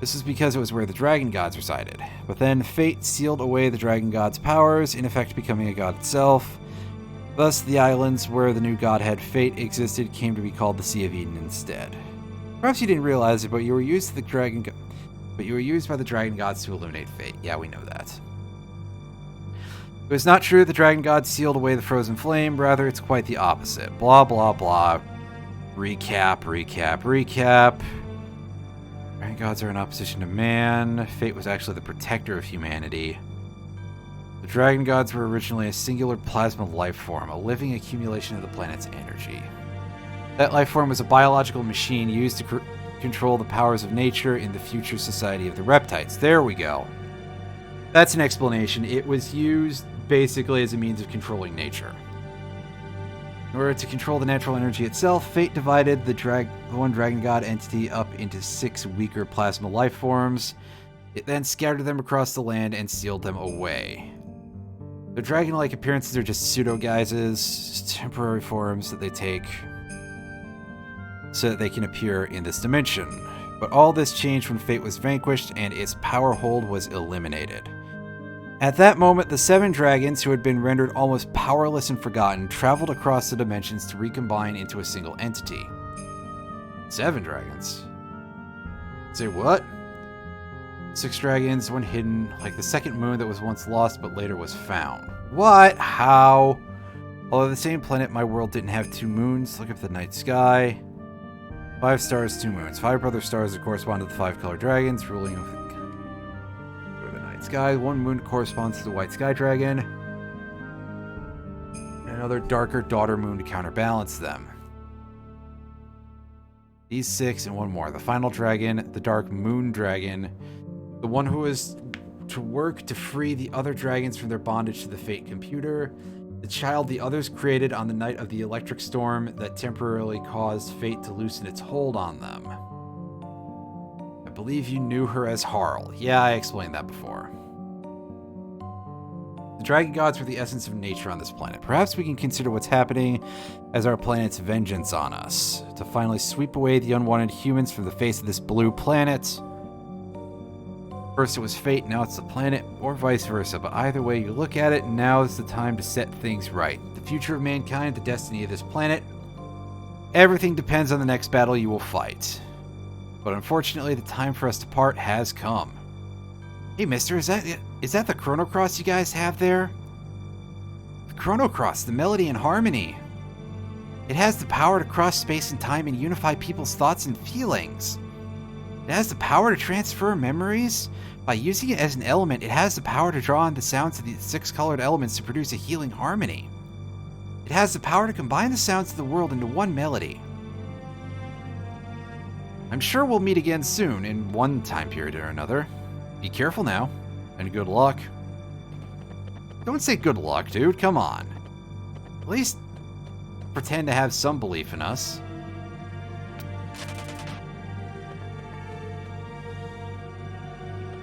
This was because it was where the dragon gods resided. But then Fate sealed away the dragon gods' powers, in effect becoming a god itself. Thus, the islands where the new godhead Fate existed came to be called the Sea of Eden instead. Perhaps you didn't realize it, but you were used by the dragon gods to eliminate Fate. Yeah, we know that. It was not true the dragon gods sealed away the frozen flame, rather it's quite the opposite. Blah, blah, blah. Recap. Dragon gods are in opposition to man. Fate was actually the protector of humanity. The dragon gods were originally a singular plasma life form, a living accumulation of the planet's energy. That life form was a biological machine used to control the powers of nature in the future society of the Reptites. There we go. That's an explanation. It was used basically as a means of controlling nature. In order to control the natural energy itself, Fate divided the one Dragon God entity up into 6 weaker plasma life forms. It then scattered them across the land and sealed them away. The dragon-like appearances are just pseudo-guises, temporary forms that they take so that they can appear in this dimension. But all this changed when Fate was vanquished and its power hold was eliminated. At that moment, the 7 dragons, who had been rendered almost powerless and forgotten, traveled across the dimensions to recombine into a single entity. 7 dragons? Say what? 6 dragons, one hidden, like the second moon that was once lost but later was found. What? How? Although the same planet, my world didn't have 2 moons. Look at the night sky. 5 stars, 2 moons. 5 brother stars that correspond to the 5 color dragons ruling over the night sky. 1 moon corresponds to the white sky dragon. And another darker daughter moon to counterbalance them. These 6 and 1 more. The final dragon, the dark moon dragon, the one who is to work to free the other dragons from their bondage to the Fate computer. The child the others created on the night of the electric storm that temporarily caused Fate to loosen its hold on them. I believe you knew her as Harl. Yeah, I explained that before. The dragon gods were the essence of nature on this planet. Perhaps we can consider what's happening as our planet's vengeance on us, to finally sweep away the unwanted humans from the face of this blue planet. First it was Fate, now it's the planet, or vice versa, but either way you look at it, now is the time to set things right. The future of mankind, the destiny of this planet, everything depends on the next battle you will fight. But unfortunately, the time for us to part has come. Hey mister, is that the Chrono Cross you guys have there? The Chrono Cross, the melody and harmony. It has the power to cross space and time and unify people's thoughts and feelings. It has the power to transfer memories. By using it as an element, it has the power to draw on the sounds of the 6 colored elements to produce a healing harmony. It has the power to combine the sounds of the world into one melody. I'm sure we'll meet again soon, in one time period or another. Be careful now, and good luck. Don't say good luck, dude, come on. At least pretend to have some belief in us.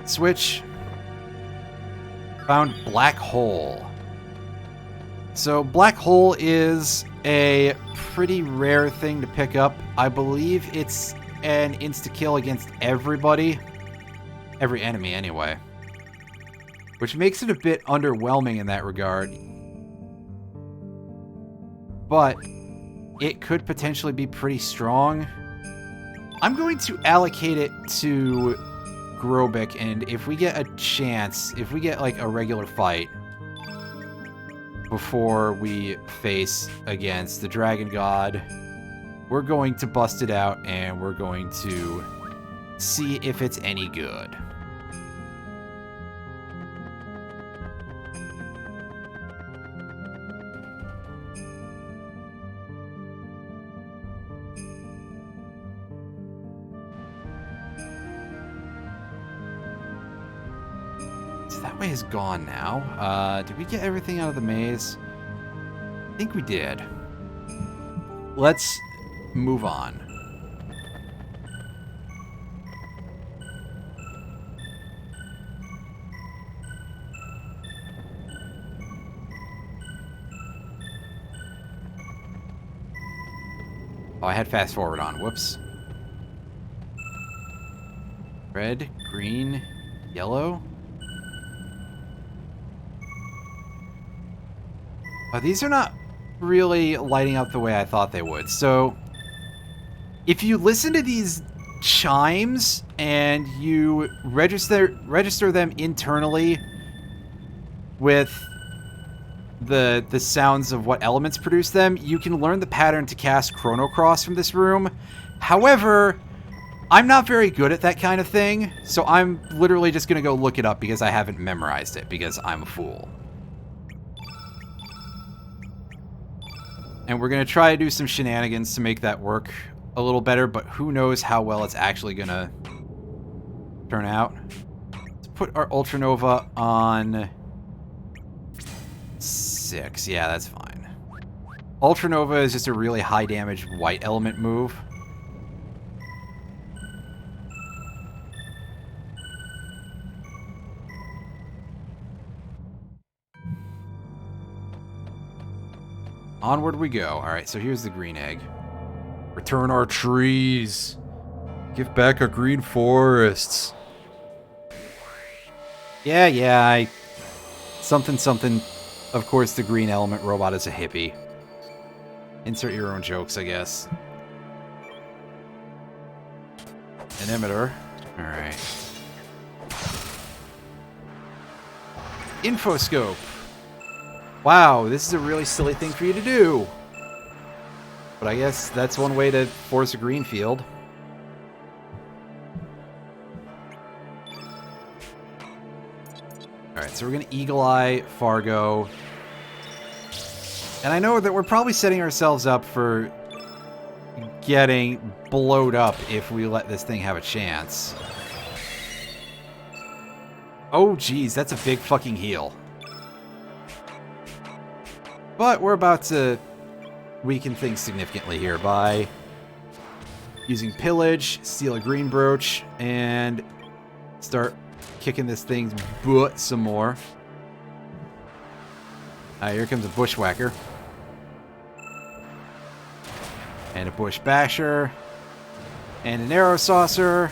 Switch. Found black hole. So black hole is a pretty rare thing to pick up. I believe it's an insta-kill against everybody. Every enemy, anyway. Which makes it a bit underwhelming in that regard. But it could potentially be pretty strong. I'm going to allocate it to Grobik, and if we get a chance, if we get like a regular fight before we face against the Dragon God, we're going to bust it out and we're going to see if it's any good. That way is gone now. Did we get everything out of the maze? I think we did. Let's move on. Oh, I had fast forward on. Whoops. Red, green, yellow. These are not really lighting up the way I thought they would. So, if you listen to these chimes and you register them internally with the sounds of what elements produce them, you can learn the pattern to cast Chrono Cross from this room. However, I'm not very good at that kind of thing, so I'm literally just going to go look it up because I haven't memorized it, because I'm a fool. And we're going to try to do some shenanigans to make that work a little better, but who knows how well it's actually going to turn out. Let's put our Ultranova on 6. Yeah, that's fine. Ultra Nova is just a really high damage white element move. Onward we go. Alright, so here's the green egg. Return our trees. Give back our green forests. Yeah, something, something. Of course, the green element robot is a hippie. Insert your own jokes, I guess. An emitter. Alright. Infoscope. Wow, this is a really silly thing for you to do. But I guess that's one way to force a green field. Alright, so we're going to Eagle Eye, Fargo. And I know that we're probably setting ourselves up for getting blowed up if we let this thing have a chance. Oh, geez, that's a big fucking heal. But we're about to weaken things significantly here by using Pillage, steal a green brooch, and start kicking this thing's butt some more. Here comes a Bushwhacker. And a Bush Basher. And an Arrow Saucer.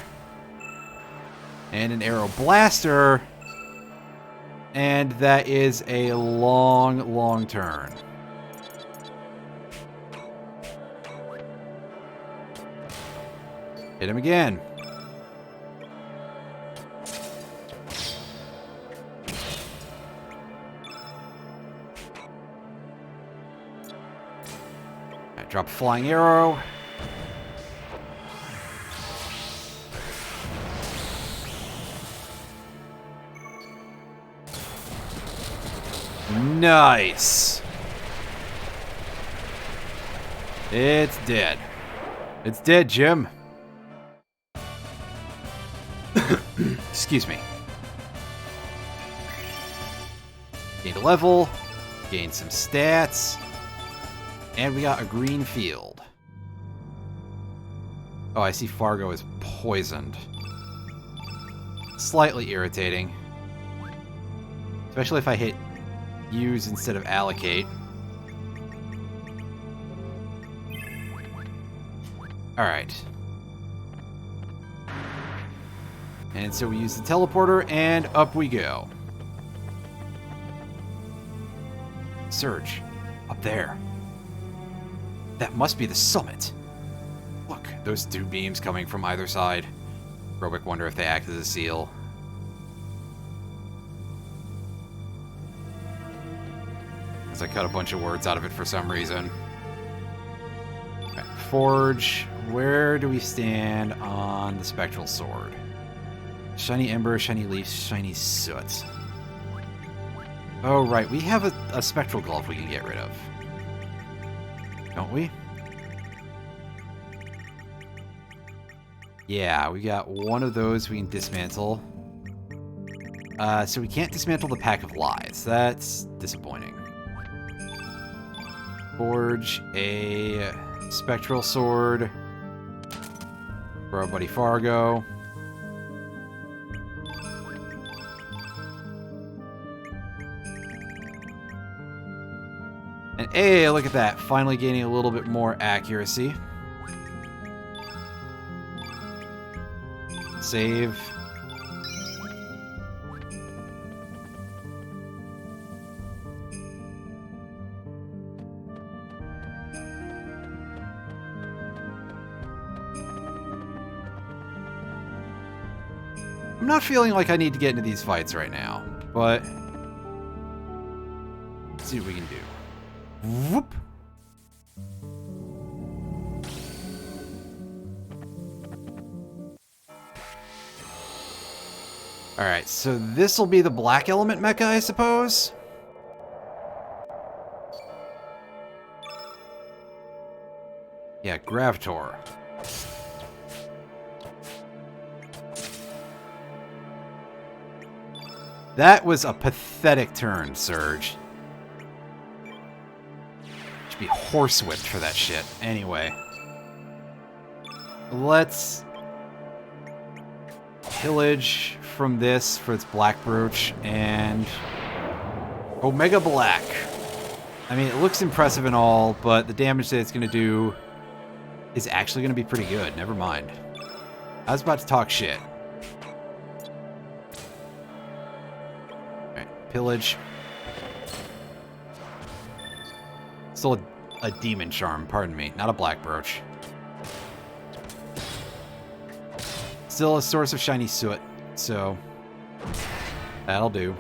And an Arrow Blaster. And that is a long, long turn. Hit him again. Drop a flying arrow. Nice. It's dead. It's dead, Jim. Excuse me. Gained a level. Gained some stats. And we got a green field. Oh, I see Fargo is poisoned. Slightly irritating. Especially if I hit use instead of allocate. Alright. And so we use the teleporter, and up we go. Surge. Up there. That must be the summit. Look, those two beams coming from either side. Robic wonder if they act as a seal. As I cut a bunch of words out of it for some reason. Okay, Forge. Where do we stand on the Spectral Sword? Shiny Ember, Shiny Leaf, Shiny Soot. Oh, right. We have a Spectral Glove we can get rid of. Don't we? Yeah, we got one of those we can dismantle. So we can't dismantle the Pack of Lies. That's disappointing. Forge a Spectral Sword for our buddy Fargo. And hey, look at that. Finally gaining a little bit more accuracy. Save. I'm not feeling like I need to get into these fights right now, but let's see what we can do. Whoop. Alright, so this will be the black element mecha, I suppose? Yeah, Gravtor. That was a pathetic turn, Surge. Should be horsewhipped for that shit. Anyway. Let's pillage from this for its black brooch and Omega Black. I mean, it looks impressive and all, but the damage that it's going to do is actually going to be pretty good. Never mind. I was about to talk shit. Alright, pillage. Still a demon charm, pardon me, not a black brooch. Still a source of shiny soot, so that'll do.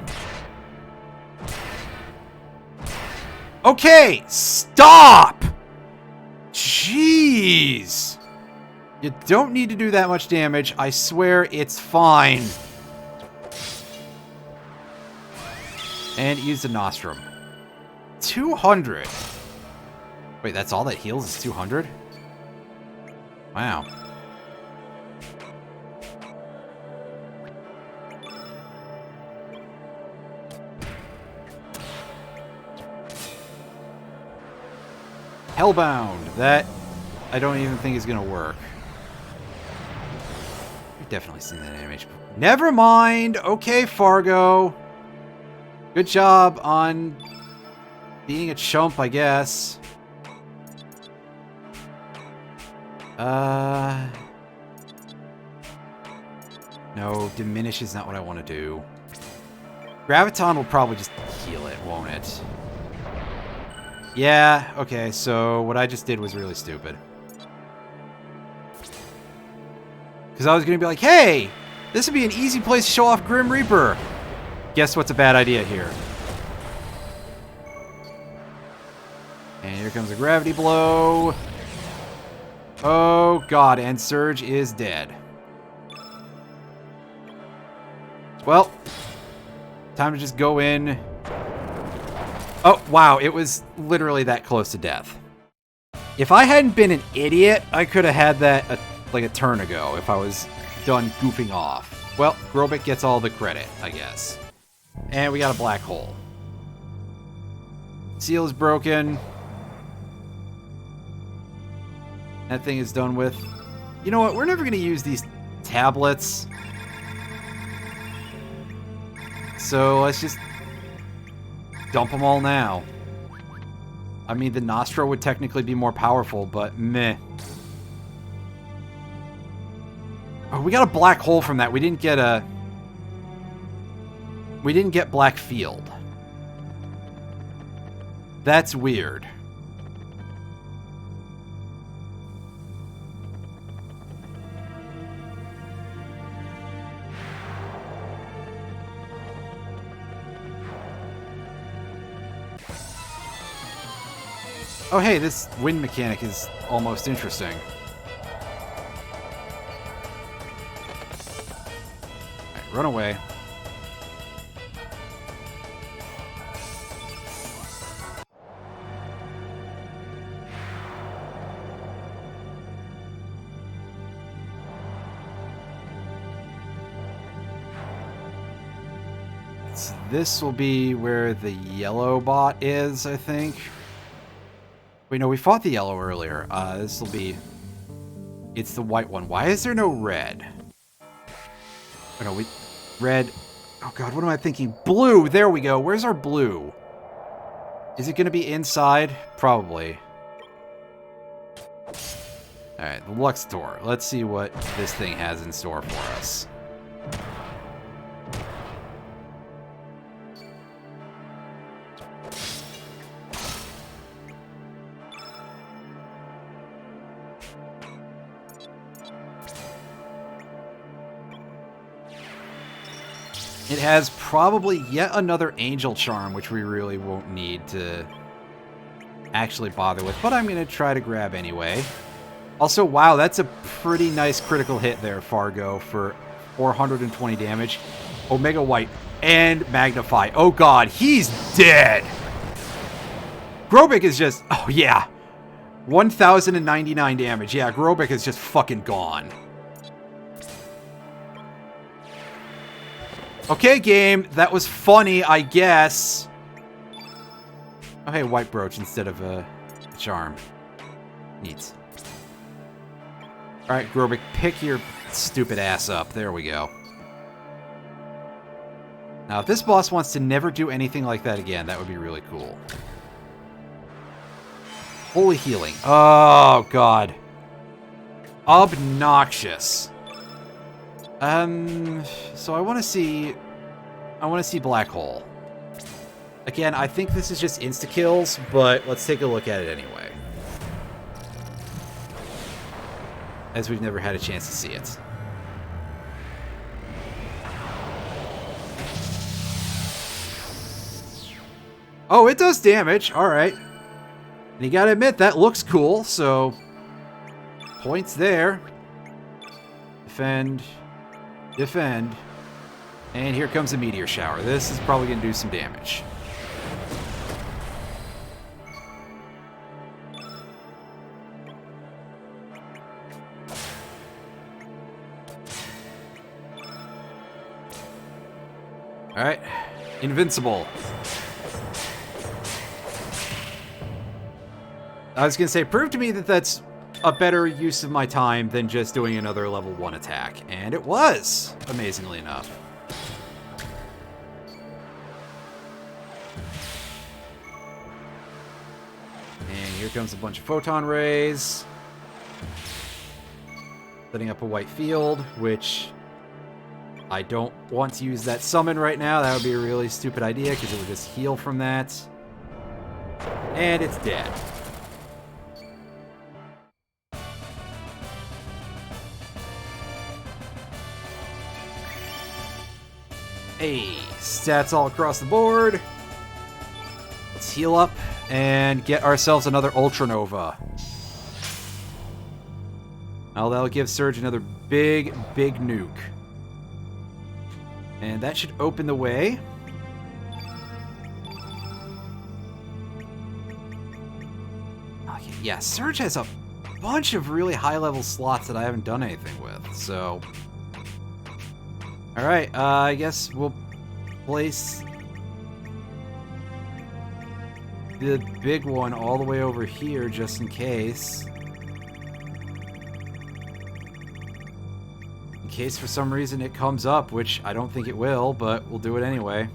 Okay, stop! Jeez! You don't need to do that much damage. I swear it's fine. And use the Nostrum. 200. Wait, that's all that heals is 200? Wow. Hellbound. That I don't even think is going to work. You've definitely seen that image. Never mind. Okay, Fargo. Good job on being a chump, I guess. No, diminish is not what I want to do. Graviton will probably just heal it, won't it? Yeah, okay, so what I just did was really stupid. Because I was going to be like, hey, this would be an easy place to show off Grim Reaper. Guess what's a bad idea here? And here comes a gravity blow. Oh, God, and Surge is dead. Well, time to just go in. Oh, wow, it was literally that close to death. If I hadn't been an idiot, I could have had that like a turn ago if I was done goofing off. Well, Grobik gets all the credit, I guess. And we got a black hole. Seal is broken. That thing is done with. You know what? We're never going to use these tablets. So let's just dump them all now. I mean, the Nostro would technically be more powerful, but meh. Oh, we got a black hole from that. We didn't get a... We didn't get Black Field. That's weird. Oh, hey, this wind mechanic is almost interesting. Alright, run away. So this will be where the yellow bot is, I think. Wait, no, we fought the yellow earlier. This will be... It's the white one. Why is there no red? Oh, no, red... Oh, God, what am I thinking? Blue! There we go. Where's our blue? Is it going to be inside? Probably. Alright, the Lux Door. Let's see what this thing has in store for us. It has probably yet another Angel Charm, which we really won't need to actually bother with, but I'm going to try to grab anyway. Also, wow, that's a pretty nice critical hit there, Fargo, for 420 damage. Omega White and Magnify. Oh, God, he's dead! Grobik is just... Oh, yeah. 1,099 damage. Yeah, Grobik is just fucking gone. Okay, game. That was funny, I guess. Oh, hey, White Brooch instead of a... the charm. Neat. Alright, Grobik, pick your stupid ass up. There we go. Now, if this boss wants to never do anything like that again, that would be really cool. Holy healing. Oh, God. Obnoxious. So I want to see Black Hole. Again, I think this is just insta-kills, but let's take a look at it anyway. As we've never had a chance to see it. Oh, it does damage. Alright. And you gotta admit, that looks cool, so... Points there. Defend. Defend. And here comes a meteor shower. This is probably gonna do some damage. Alright. Invincible. I was going to say, prove to me that that's a better use of my time than just doing another level 1 attack. And it was, amazingly enough. And here comes a bunch of photon rays. Setting up a white field, which I don't want to use that summon right now. That would be a really stupid idea because it would just heal from that. And it's dead. Hey, stats all across the board. Let's heal up and get ourselves another Ultra Nova. Now that'll give Surge another big, big nuke. And that should open the way. Okay, yeah, Surge has a bunch of really high-level slots that I haven't done anything with, so... Alright, I guess we'll place the big one all the way over here just in case. In case for some reason it comes up, which I don't think it will, but we'll do it anyway.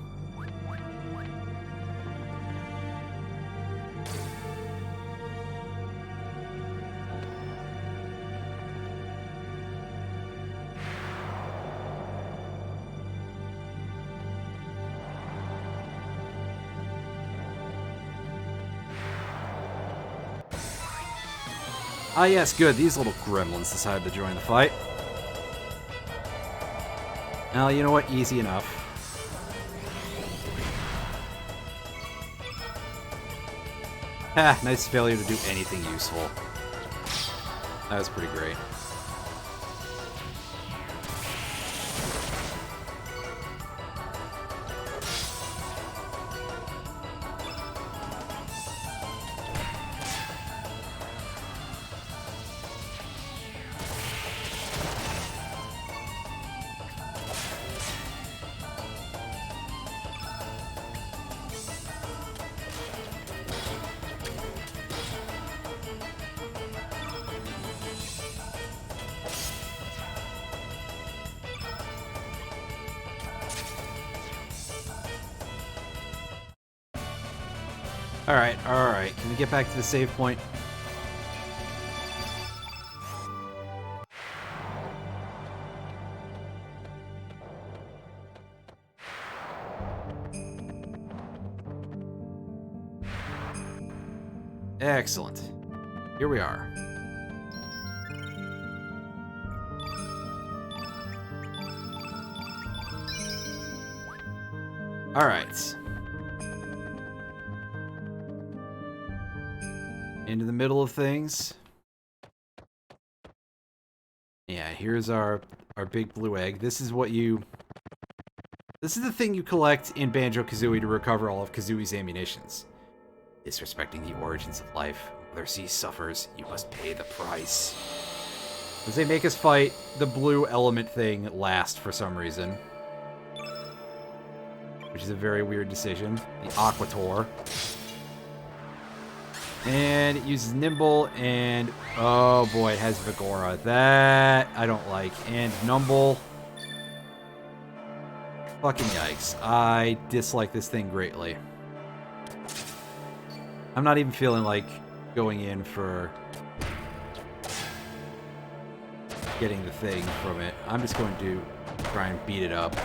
Ah yes, good. These little gremlins decided to join the fight. Well, you know what? Easy enough. Ah, nice failure to do anything useful. That was pretty great. Alright. Can we get back to the save point? Excellent. Here we are. Alright. Into the middle of things. Yeah, here's our big blue egg. This is what you... This is the thing you collect in Banjo-Kazooie to recover all of Kazooie's ammunitions. Disrespecting the origins of life, Mother C suffers, you must pay the price. As they make us fight the blue element thing last for some reason. Which is a very weird decision. The Aquator. And it uses Nimble, and oh boy, it has Vigora. That I don't like. And Numble. Fucking yikes. I dislike this thing greatly. I'm not even feeling like going in for getting the thing from it. I'm just going to try and beat it up.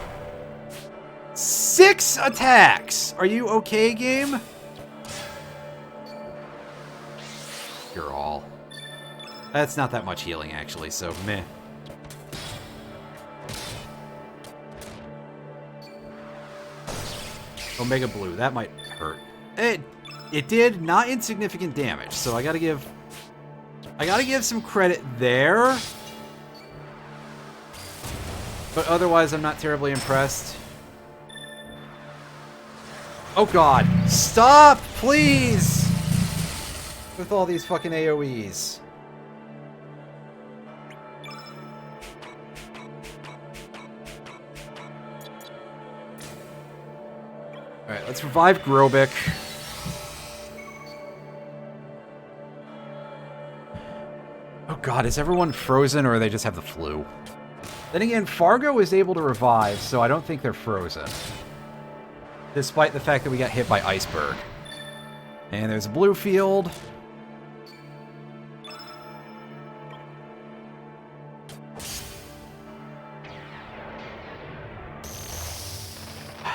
6 attacks! Are you okay, game? You're all. That's not that much healing, actually, so meh. Omega Blue, that might hurt. It did not insignificant damage, so I gotta give some credit there. But otherwise, I'm not terribly impressed. Oh god, stop, please! With all these fucking AoEs. Alright, let's revive Grobik. Oh god, is everyone frozen or they just have the flu? Then again, Fargo is able to revive, so I don't think they're frozen. Despite the fact that we got hit by Iceberg. And there's a blue field.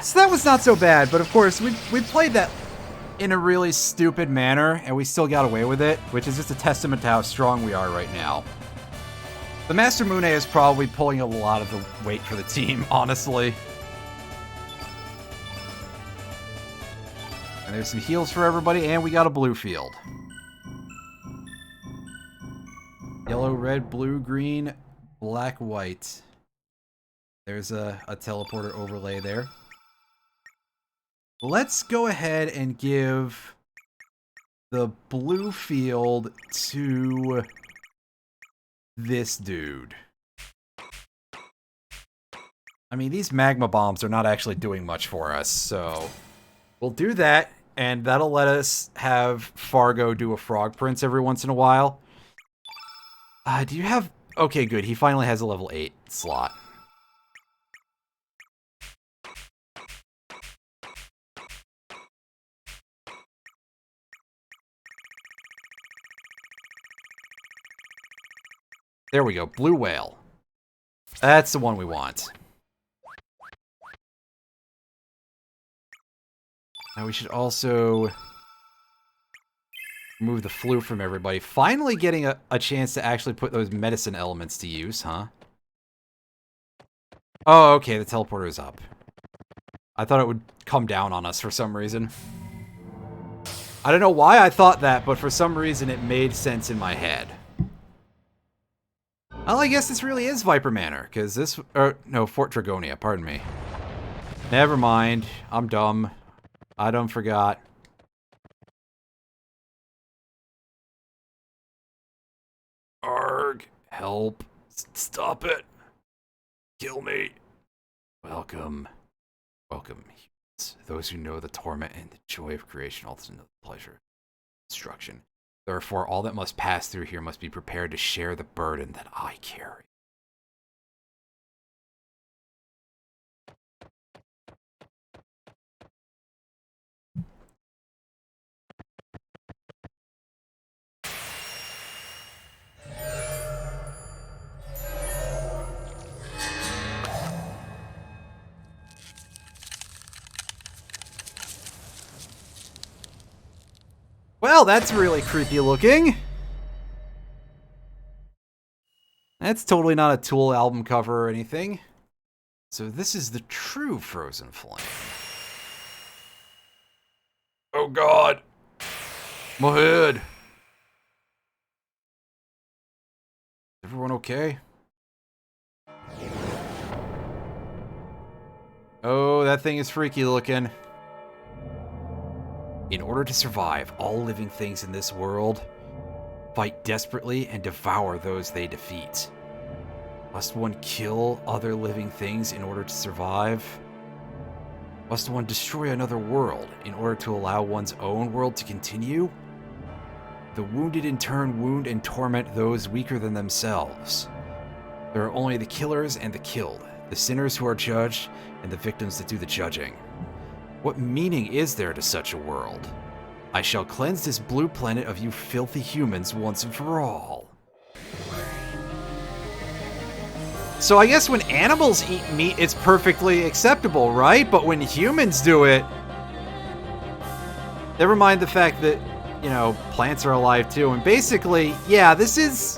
So that was not so bad, but of course, we played that in a really stupid manner, and we still got away with it, which is just a testament to how strong we are right now. The Master Mune is probably pulling a lot of the weight for the team, honestly. And there's some heals for everybody, and we got a blue field. Yellow, red, blue, green, black, white. There's a teleporter overlay there. Let's go ahead and give the blue field to this dude. I mean, these magma bombs are not actually doing much for us, so we'll do that, and that'll let us have Fargo do a Frog Prince every once in a while. Do you have... Okay, good. He finally has a level 8 slot. There we go. Blue Whale. That's the one we want. Now we should also remove the flu from everybody. Finally getting a chance to actually put those medicine elements to use, huh? Oh, okay. The teleporter is up. I thought it would come down on us for some reason. I don't know why I thought that, but for some reason it made sense in my head. Well, I guess this really is Viper Manor, because this... no, Fort Dragonia, pardon me. Never mind. I'm dumb. I done forgot. Arg. Help. Stop it. Kill me. Welcome. Welcome, humans. Those who know the torment and the joy of creation also know the pleasure of destruction. Therefore, all that must pass through here must be prepared to share the burden that I carry. Well, that's really creepy looking. That's totally not a Tool album cover or anything. So this is the true Frozen Flame. Oh god. My head. Everyone okay? Oh, that thing is freaky looking. In order to survive, all living things in this world fight desperately and devour those they defeat. Must one kill other living things in order to survive? Must one destroy another world in order to allow one's own world to continue? The wounded in turn wound and torment those weaker than themselves. There are only the killers and the killed, the sinners who are judged, and the victims that do the judging. What meaning is there to such a world? I shall cleanse this blue planet of you filthy humans once and for all. So I guess when animals eat meat, it's perfectly acceptable, right? But when humans do it... Never mind the fact that, you know, plants are alive too. And basically, yeah, this is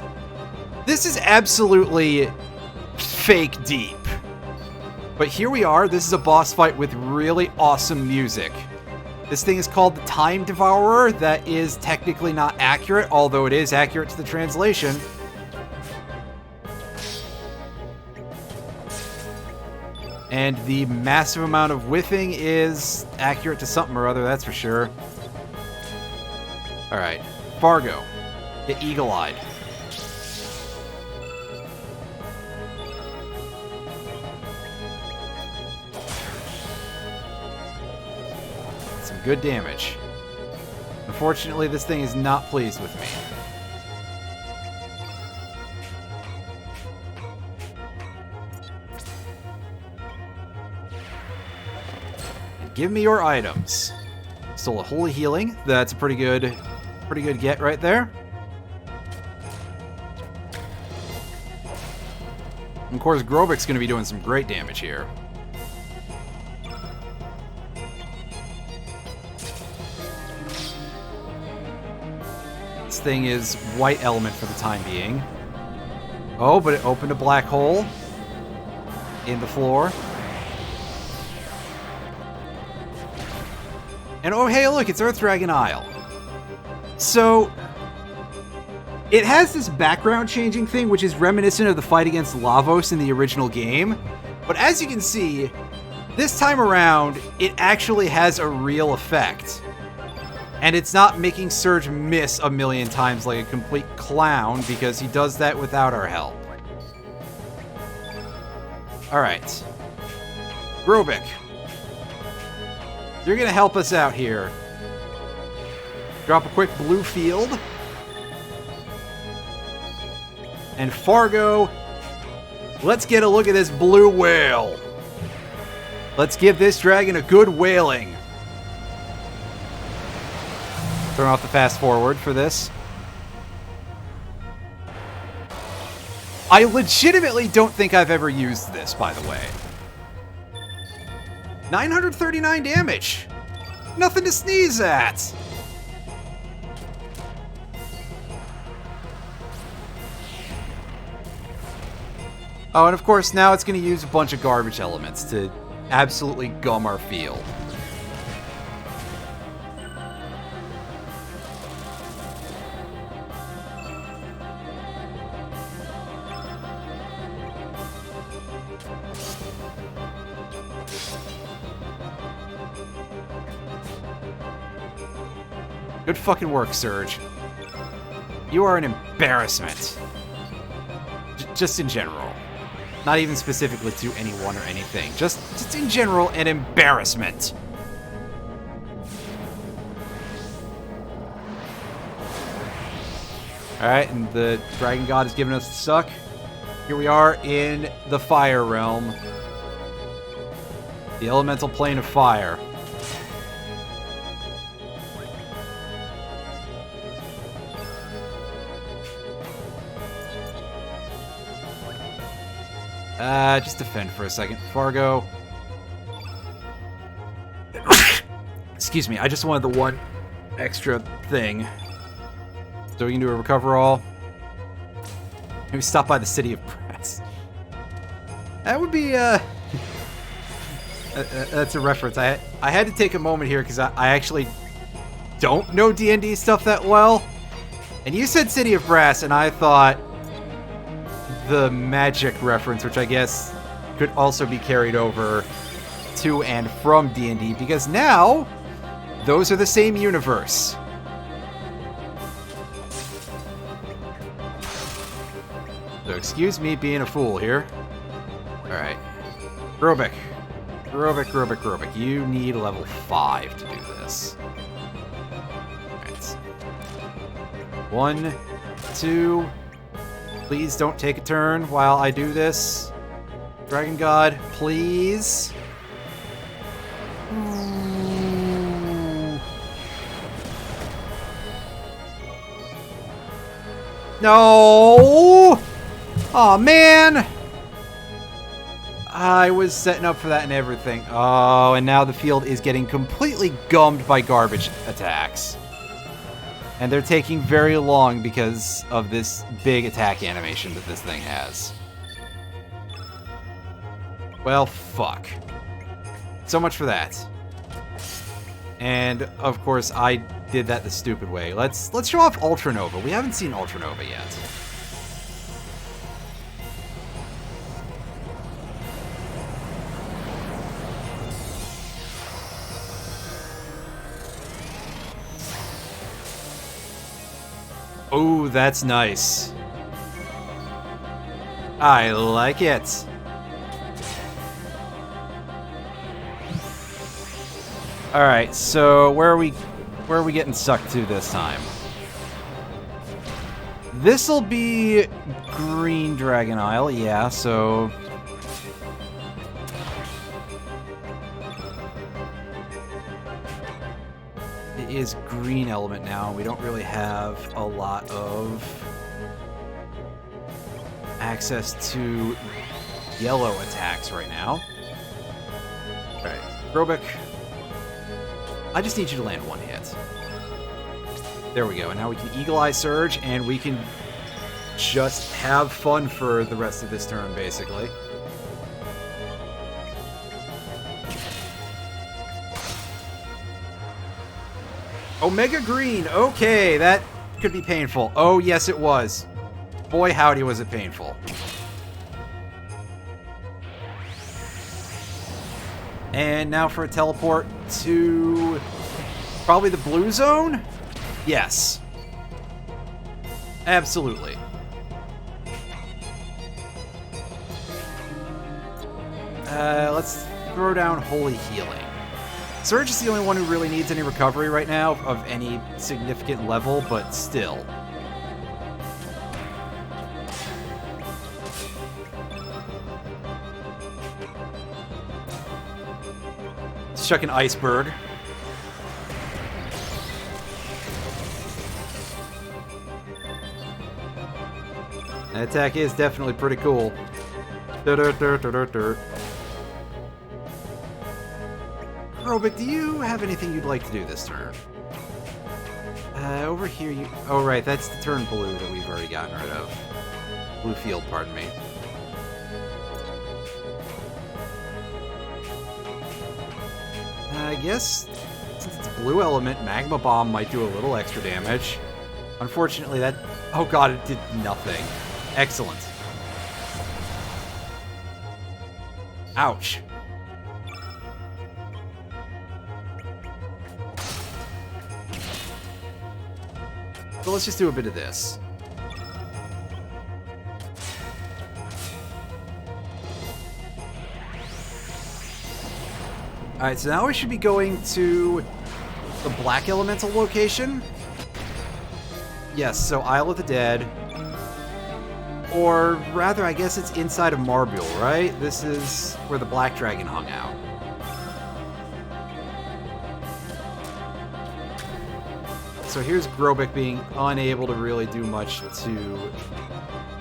absolutely fake deep. But here we are. This is a boss fight with really awesome music. This thing is called the Time Devourer. That is technically not accurate, although it is accurate to the translation. And the massive amount of whiffing is accurate to something or other, that's for sure. Alright, Fargo. Get eagle-eyed. Some good damage. Unfortunately, this thing is not pleased with me. Give me your items. Stole a holy healing. That's a pretty good get right there. And of course, Grobik's going to be doing some great damage here. This thing is white element for the time being. Oh, but it opened a black hole in the floor. And oh, hey, look, it's Earth Dragon Isle. So, it has this background changing thing, which is reminiscent of the fight against Lavos in the original game. But as you can see, this time around, it actually has a real effect. And it's not making Surge miss a million times like a complete clown, because he does that without our help. Alright. Grobik. You're gonna help us out here. Drop a quick blue field. And Fargo, let's get a look at this blue whale. Let's give this dragon a good whaling. Turn off the fast forward for this. I legitimately don't think I've ever used this, by the way. 939 damage. Nothing to sneeze at. Oh, and of course, now it's going to use a bunch of garbage elements to absolutely gum our field. Good fucking work, Surge. You are an embarrassment. Just in general. Not even specifically to anyone or anything. Just in general, an embarrassment. Alright, and the Dragon God has given us the suck. Here we are in the Fire Realm. The elemental plane of fire. Just defend for a second. Fargo. Excuse me, I just wanted the one extra thing. So we can do a recover all. Maybe stop by the City of Brass. That would be, that's a reference. I had to take a moment here because I actually don't know D&D stuff that well. And you said City of Brass, and I thought the magic reference, which I guess could also be carried over to and from D&D, because now those are the same universe. So excuse me being a fool here. Alright. Grobik. Grobik. You need level 5 to do this. Alright. 1, 2. Please don't take a turn while I do this. Dragon God, please. No! Aw, man! I was setting up for that and everything. Oh, and now the field is getting completely gummed by garbage attacks. And they're taking very long because of this big attack animation that this thing has. Well, fuck. So much for that. And, of course, I did that the stupid way. Let's show off Ultra Nova. We haven't seen Ultra Nova yet. Oh, that's nice. I like it. Alright, so where are we getting stuck to this time? This'll be Green Dragon Isle, yeah, so it is green element now. We don't really have a lot of access to yellow attacks right now. Alright, Grobik. I just need you to land one hit. There we go, and now we can Eagle Eye Surge, and we can just have fun for the rest of this turn, basically. Omega Green, okay, that could be painful. Oh, yes, it was. Boy, howdy, was it painful. And now for a teleport to probably the blue zone? Yes. Absolutely. Let's throw down Holy Healing. Surge is the only one who really needs any recovery right now of any significant level, but still. Let's chuck an Iceberg. That attack is definitely pretty cool. Grobik, do you have anything you'd like to do this turn? Over here you... Oh, right, that's the turn blue that we've already gotten rid of. Blue field, pardon me. I guess, since it's blue element, Magma Bomb might do a little extra damage. Unfortunately, that... Oh god, it did nothing. Excellent. Ouch. So let's just do a bit of this. Alright, so now we should be going to the Black Elemental location. Yes, so Isle of the Dead. Or rather, I guess it's inside of Marbule, right? This is where the Black Dragon hung out. So here's Grobik being unable to really do much to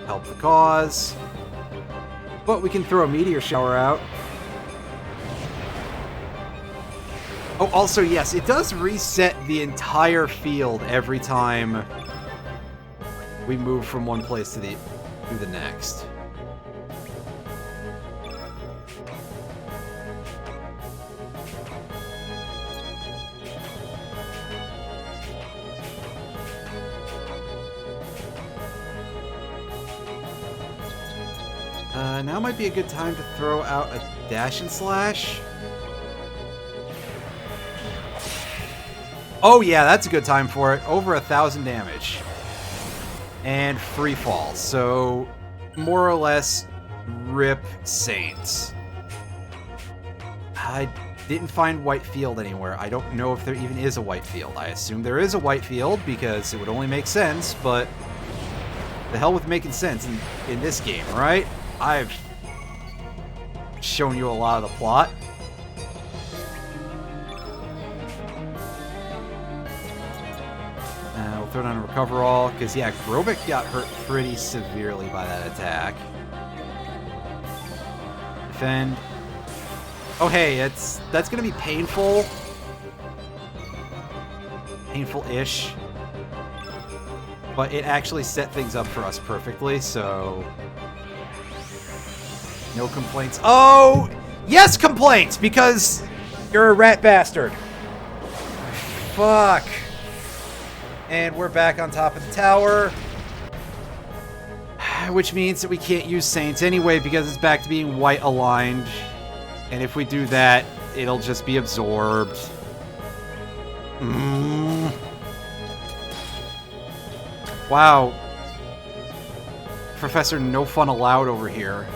help the cause. But we can throw a Meteor Shower out. Oh, also, yes, it does reset the entire field every time we move from one place to the next. Now might be a good time to throw out a Dash and Slash. Oh yeah, that's a good time for it. Over 1,000 damage. And free fall. So, more or less, rip Saints. I Didn't find white field anywhere. I don't know if there even is a white field. I assume there is a white field because it would only make sense, but the hell with making sense in this game, right? I've shown you a lot of the plot. We'll throw down a recover all, because yeah, Grobik got hurt pretty severely by that attack. Defend. Oh hey, that's gonna be painful. Painful-ish. But it actually set things up for us perfectly, so no complaints. Oh! Yes, complaints! Because you're a rat bastard. Fuck. And we're back on top of the tower. Which means that we can't use Saints anyway because it's back to being white aligned. And if we do that, it'll just be absorbed. Wow. Professor No Fun Allowed over here.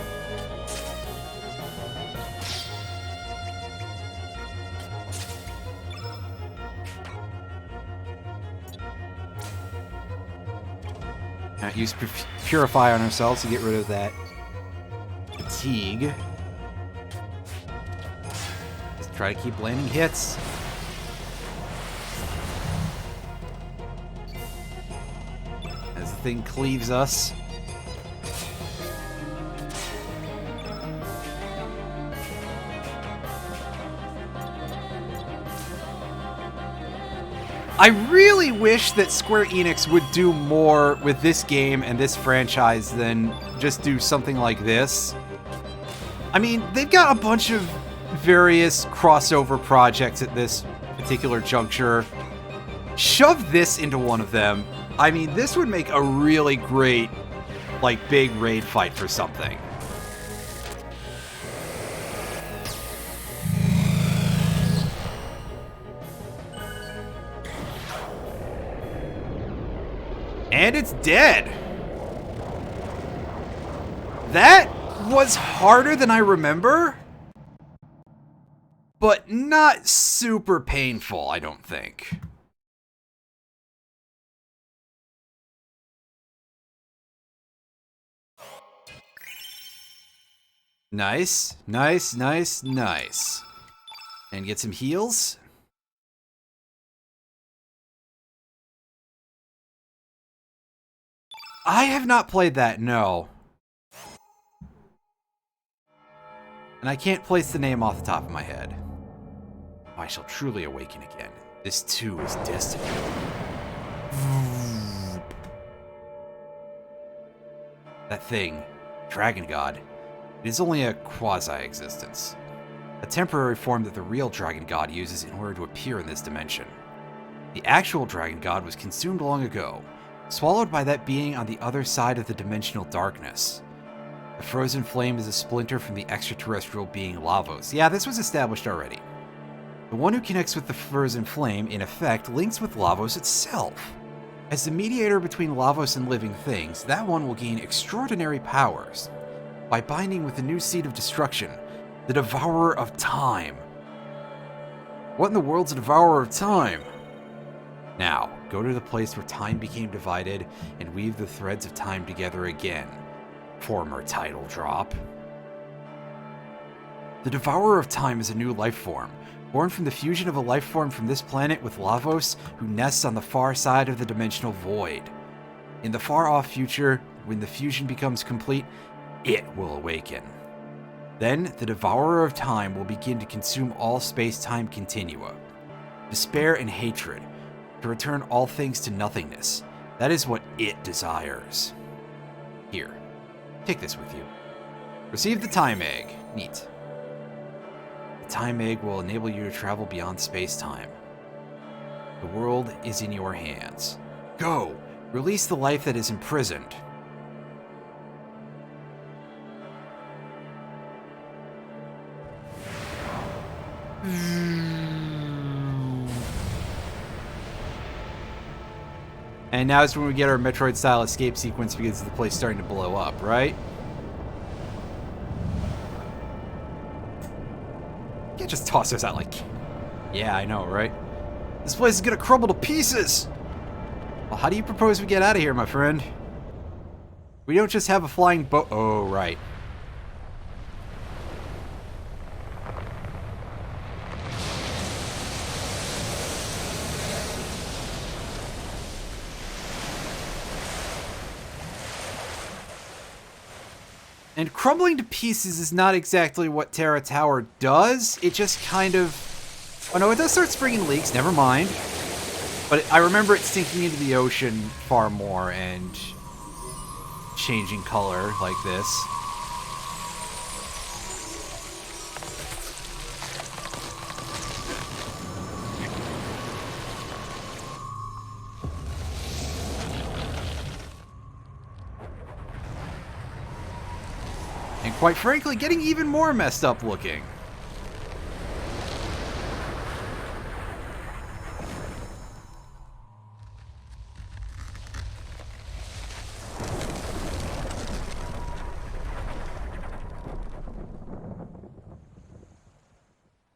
Use Purify on ourselves to get rid of that fatigue. Just try to keep landing hits. As the thing cleaves us. I really wish that Square Enix would do more with this game and this franchise than just do something like this. I mean, they've got a bunch of various crossover projects at this particular juncture. Shove this into one of them. I mean, this would make a really great, like, big raid fight for something. And it's dead. That was harder than I remember, but not super painful, I don't think. Nice, nice, nice, nice. And get some heals. I have not played that, no. And I can't place the name off the top of my head. I shall truly awaken again. This too is destiny. That thing, Dragon God, it is only a quasi-existence. A temporary form that the real Dragon God uses in order to appear in this dimension. The actual Dragon God was consumed long ago, swallowed by that being on the other side of the dimensional darkness. The frozen flame is a splinter from the extraterrestrial being Lavos. Yeah, this was established already. The one who connects with the frozen flame, in effect, links with Lavos itself. As the mediator between Lavos and living things, that one will gain extraordinary powers. By binding with the new seed of destruction, the Devourer of Time. What in the world's a Devourer of Time? Now, go to the place where time became divided and weave the threads of time together again. Former title drop. The Devourer of Time is a new life form, born from the fusion of a life form from this planet with Lavos, who nests on the far side of the dimensional void. In the far-off future, when the fusion becomes complete, it will awaken. Then, the Devourer of Time will begin to consume all space-time continua. Despair and hatred, to return all things to nothingness. That is what it desires. Here, take this with you. Receive the Time Egg. Neat. The Time Egg will enable you to travel beyond space-time. The world is in your hands. Go! Release the life that is imprisoned. And now is when we get our Metroid-style escape sequence because the place is starting to blow up, right? You can't just toss those out like... Yeah, I know, right? This place is gonna crumble to pieces! Well, how do you propose we get out of here, my friend? We don't just have a flying boat... Oh, right. And crumbling to pieces is not exactly what Terra Tower does. It just kind of... Oh no, it does start springing leaks, never mind. But I remember it sinking into the ocean far more and changing color like this. And quite frankly, getting even more messed up looking.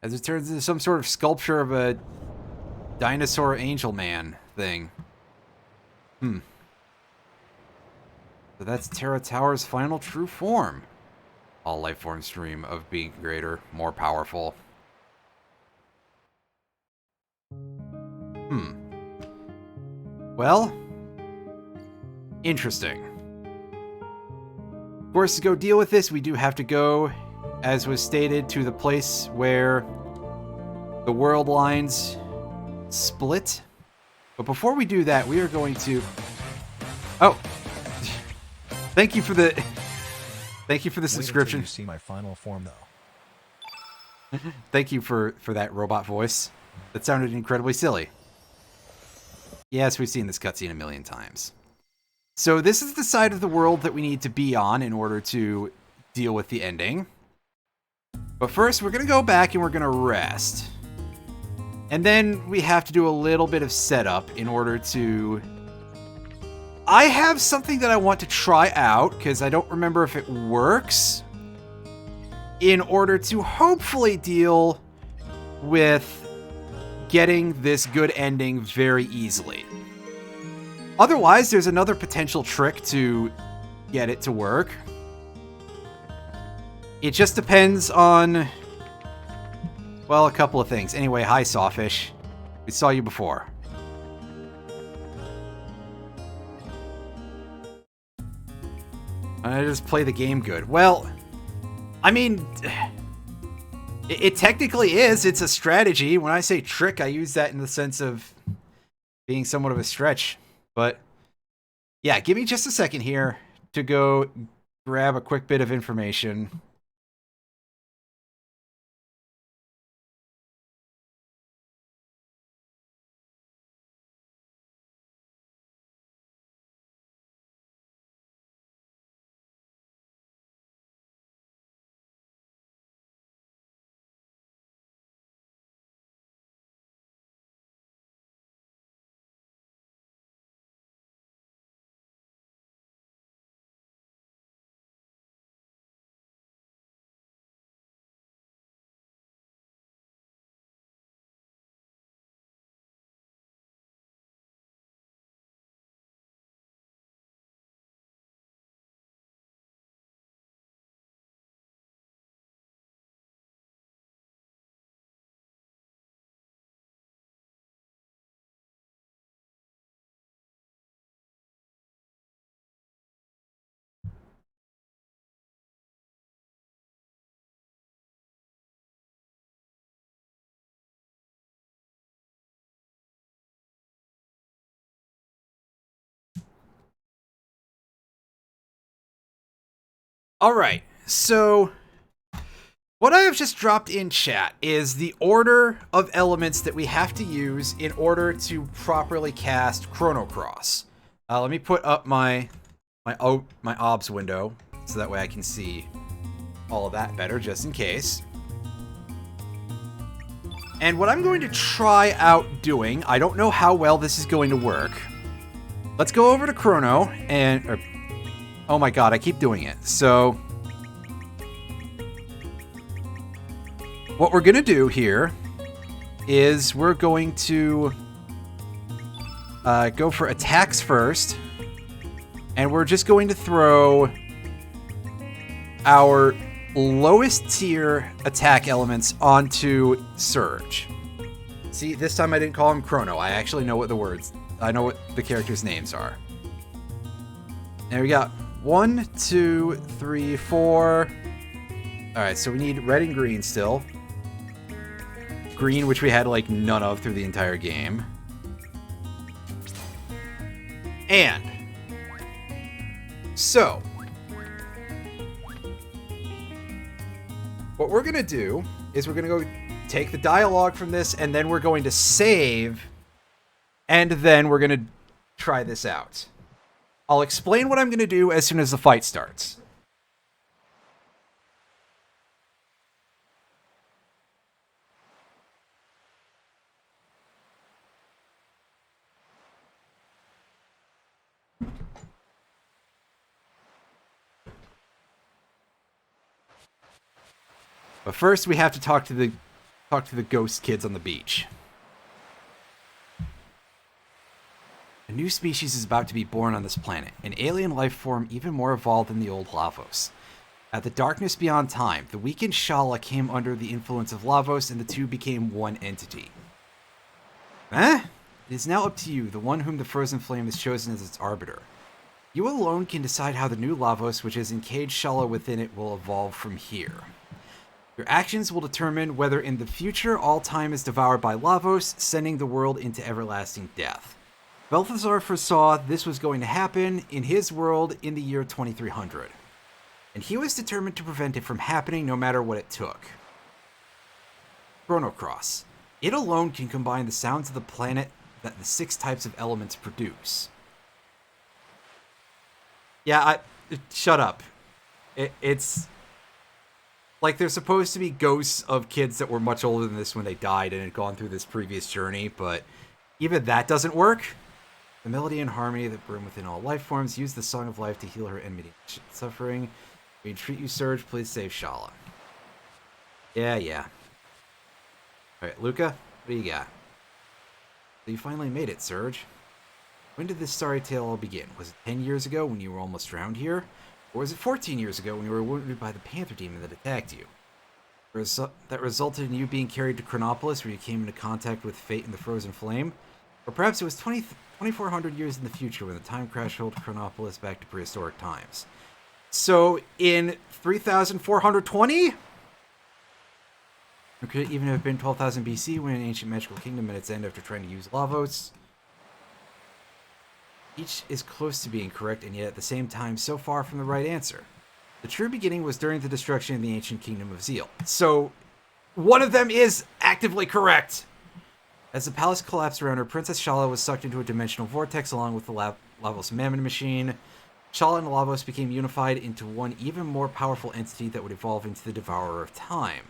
As it turns into some sort of sculpture of a dinosaur angel man thing. So that's Terra Tower's final true form. All life forms dream of being greater, more powerful. Well, interesting. Of course, to go deal with this, we do have to go, as was stated, to the place where the world lines split. But before we do that, we are going to... Oh! Thank you for the... Thank you for the subscription. Wait until you see my final form, though. Thank you for that robot voice. That sounded incredibly silly. Yes, we've seen this cutscene a million times. So this is the side of the world that we need to be on in order to deal with the ending. But first, we're going to go back and we're going to rest. And then we have to do a little bit of setup in order to... I have something that I want to try out, because I don't remember if it works, in order to hopefully deal with getting this good ending very easily. Otherwise, there's another potential trick to get it to work. It just depends on, well, a couple of things. Anyway, hi, Sawfish. We saw you before. I just play the game good. Well, I mean, it technically is. It's a strategy. When I say trick, I use that in the sense of being somewhat of a stretch. But yeah, give me just a second here to go grab a quick bit of information. All right, so what I have just dropped in chat is the order of elements that we have to use in order to properly cast Chrono Cross. Let me put up my OBS window so that way I can see all of that better, just in case. And what I'm going to try out doing, I don't know how well this is going to work. Let's go over to Chrono and... oh my god, I keep doing it. So... what we're going to do here is we're going to go for attacks first. And we're just going to throw our lowest tier attack elements onto Surge. See, this time I didn't call him Chrono. I actually know what I know what the characters' names are. There we go. 1, 2, 3, 4. Alright, so we need red and green still. Green, which we had like none of through the entire game. And so what we're going to do is we're going to go take the dialogue from this, and then we're going to save, and then we're going to try this out. I'll explain what I'm going to do as soon as the fight starts. But first, we have to talk to the ghost kids on the beach. A new species is about to be born on this planet, an alien life form even more evolved than the old Lavos. At the darkness beyond time, the weakened Shala came under the influence of Lavos, and the two became one entity. It is now up to you, the one whom the frozen flame has chosen as its arbiter. You alone can decide how the new Lavos, which has encaged Shala within it, will evolve from here. Your actions will determine whether in the future all time is devoured by Lavos, sending the world into everlasting death. Balthazar foresaw this was going to happen in his world in the year 2300, and he was determined to prevent it from happening no matter what it took. Chrono Cross. It alone can combine the sounds of the planet that the 6 types of elements produce. Yeah, shut up. It's like they're supposed to be ghosts of kids that were much older than this when they died and had gone through this previous journey, but even that doesn't work. The melody and harmony that brim within all life forms use the Song of Life to heal her enmity suffering. We entreat you, Surge. Please save Shala. Yeah. Alright, Luca, what do you got? So you finally made it, Surge. When did this sorry tale all begin? Was it 10 years ago when you were almost drowned here? Or was it 14 years ago when you were wounded by the Panther Demon that attacked you? That resulted in you being carried to Chronopolis, where you came into contact with fate and the frozen flame? Or perhaps it was 2,400 years in the future when the time crash hurled Chronopolis back to prehistoric times. So, in 3,420? It could even have been 12,000 BC when an ancient magical kingdom at its end after trying to use Lavos. Each is close to being correct, and yet at the same time so far from the right answer. The true beginning was during the destruction of the ancient kingdom of Zeal. So, one of them is actively correct. As the palace collapsed around her, Princess Shala was sucked into a dimensional vortex along with the Lavos Mammon Machine. Shala and Lavos became unified into one even more powerful entity that would evolve into the Devourer of Time.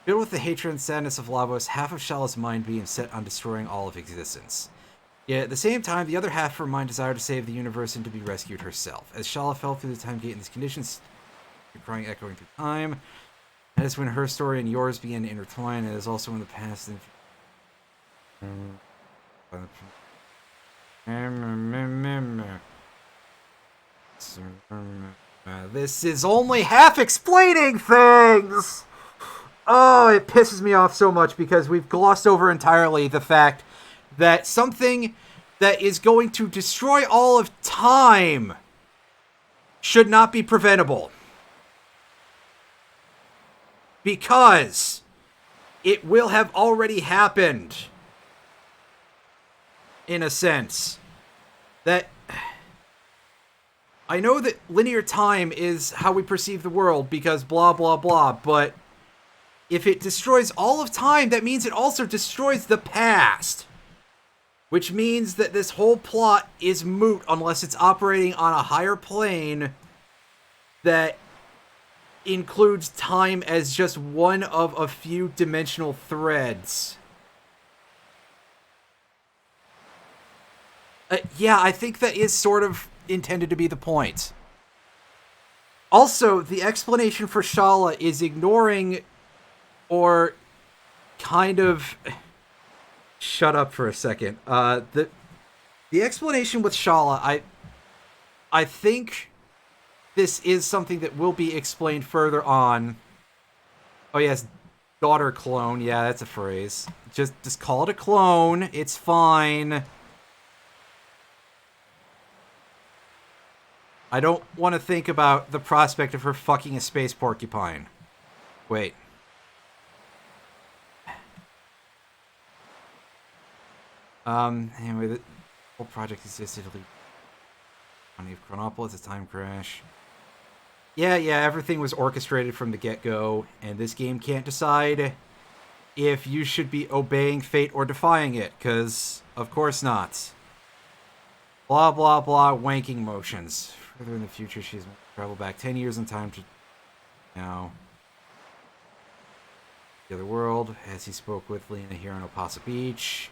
Filled with the hatred and sadness of Lavos, half of Shala's mind being set on destroying all of existence. Yet at the same time, the other half of her mind desired to save the universe and to be rescued herself. As Shala fell through the time gate in these conditions, crying echoing through time, that is when her story and yours began to intertwine, and it is also in the past and this is only half explaining things! Oh, it pisses me off so much because we've glossed over entirely the fact that something that is going to destroy all of time should not be preventable. Because it will have already happened. In a sense. That I know that linear time is how we perceive the world because blah blah blah, but if it destroys all of time, that means it also destroys the past. Which means that this whole plot is moot unless it's operating on a higher plane that includes time as just one of a few dimensional threads. Yeah, I think that is sort of intended to be the point. Also, the explanation for Shala is ignoring or kind of... Shut up for a second. The explanation with Shala, I think this is something that will be explained further on. Oh yes, daughter clone. Yeah, that's a phrase. Just call it a clone. It's fine. I don't want to think about the prospect of her fucking a space porcupine. Wait. Anyway, the whole project existed to leave money of Chronopolis, a time crash. Yeah, everything was orchestrated from the get-go, and this game can't decide if you should be obeying fate or defying it, because of course not. Blah, blah, blah, wanking motions. Further in the future, she's traveled back 10 years in time to now the other world, as he spoke with Lena here on Opasa Beach.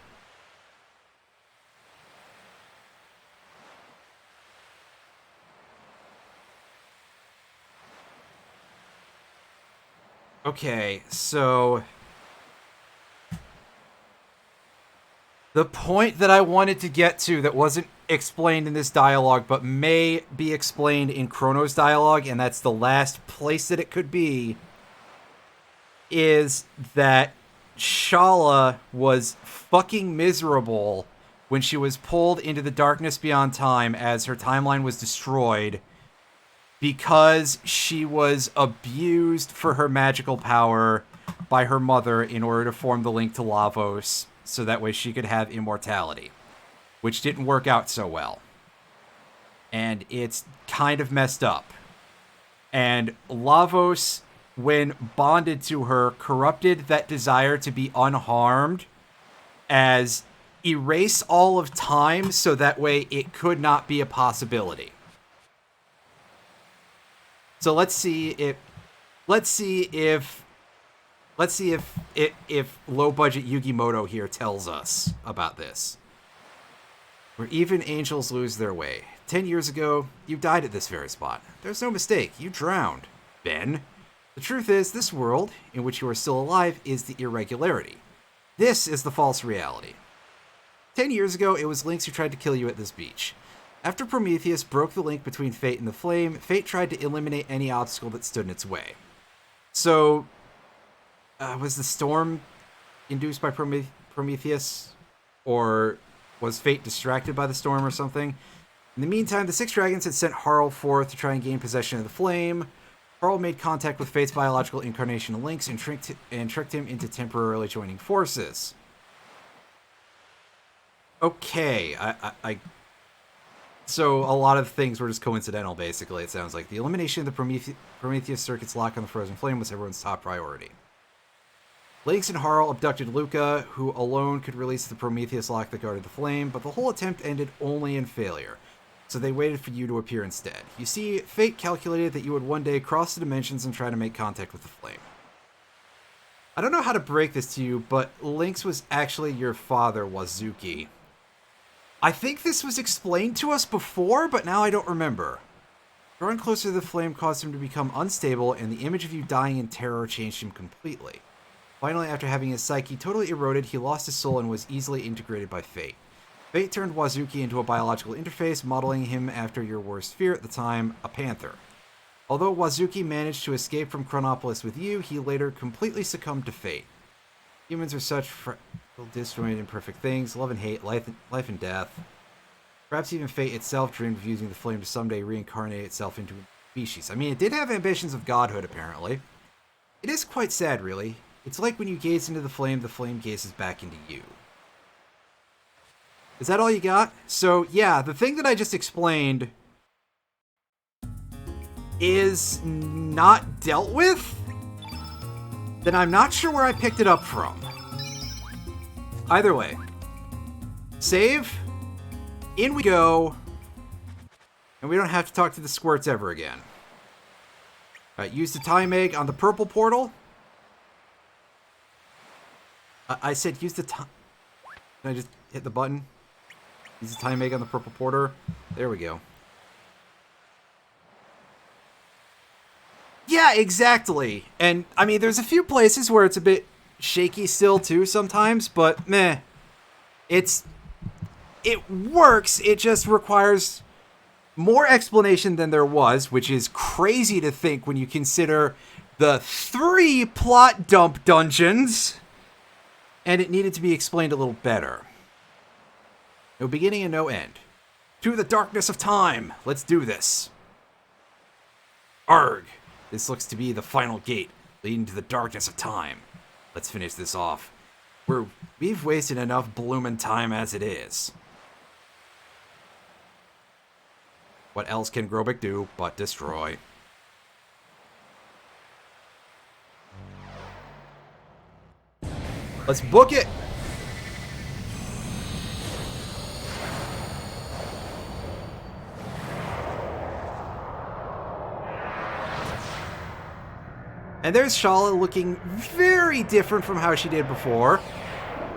Okay, so the point that I wanted to get to that wasn't explained in this dialogue, but may be explained in Chrono's dialogue, and that's the last place that it could be, is that Shala was fucking miserable when she was pulled into the darkness beyond time as her timeline was destroyed because she was abused for her magical power by her mother in order to form the link to Lavos so that way she could have immortality, which didn't work out so well. And it's kind of messed up. And Lavos, when bonded to her, corrupted that desire to be unharmed as erase all of time so that way it could not be a possibility. So let's see if low budget Yugimoto here tells us about this. Where even angels lose their way. 10 years ago, you died at this very spot. There's no mistake, you drowned, Ben. The truth is, this world, in which you are still alive, is the irregularity. This is the false reality. 10 years ago, it was Lynx who tried to kill you at this beach. After Prometheus broke the link between Fate and the Flame, Fate tried to eliminate any obstacle that stood in its way. So, was the storm induced by Prometheus? Or was Fate distracted by the storm or something? In the meantime, the Six Dragons had sent Harl forth to try and gain possession of the Flame. Harl made contact with Fate's biological incarnation Lynx and tricked him into temporarily joining forces. Okay, so a lot of things were just coincidental, basically, it sounds like. The elimination of the Prometheus circuit's lock on the Frozen Flame was everyone's top priority. Lynx and Harl abducted Luca, who alone could release the Prometheus lock that guarded the Flame, but the whole attempt ended only in failure. So they waited for you to appear instead. You see, Fate calculated that you would one day cross the dimensions and try to make contact with the Flame. I don't know how to break this to you, but Lynx was actually your father, Wazuki. I think this was explained to us before, but now I don't remember. Drawing closer to the Flame caused him to become unstable, and the image of you dying in terror changed him completely. Finally, after having his psyche totally eroded, he lost his soul and was easily integrated by Fate. Fate turned Wazuki into a biological interface, modeling him after your worst fear at the time, a panther. Although Wazuki managed to escape from Chronopolis with you, he later completely succumbed to Fate. Humans are such disjointed, imperfect things, love and hate, life and death. Perhaps even Fate itself dreamed of using the Flame to someday reincarnate itself into a species. I mean, it did have ambitions of godhood, apparently. It is quite sad, really. It's like when you gaze into the Flame gazes back into you. Is that all you got? So, yeah, the thing that I just explained is not dealt with? Then I'm not sure where I picked it up from. Either way. Save. In we go. And we don't have to talk to the squirts ever again. Alright, use the time egg on the purple portal. I said use the time... Can I just hit the button? Use the time egg on the purple portal. There we go. Yeah, exactly. And, I mean, there's a few places where it's a bit shaky still too sometimes, but meh. It works, it just requires more explanation than there was, which is crazy to think when you consider the 3 plot dump dungeons, and it needed to be explained a little better. No beginning and no end. To the darkness of time, let's do this. Arg! This looks to be the final gate, leading to the darkness of time. Let's finish this off. We've wasted enough bloomin' time as it is. What else can Grobik do but destroy? Let's book it! And there's Shala looking very different from how she did before.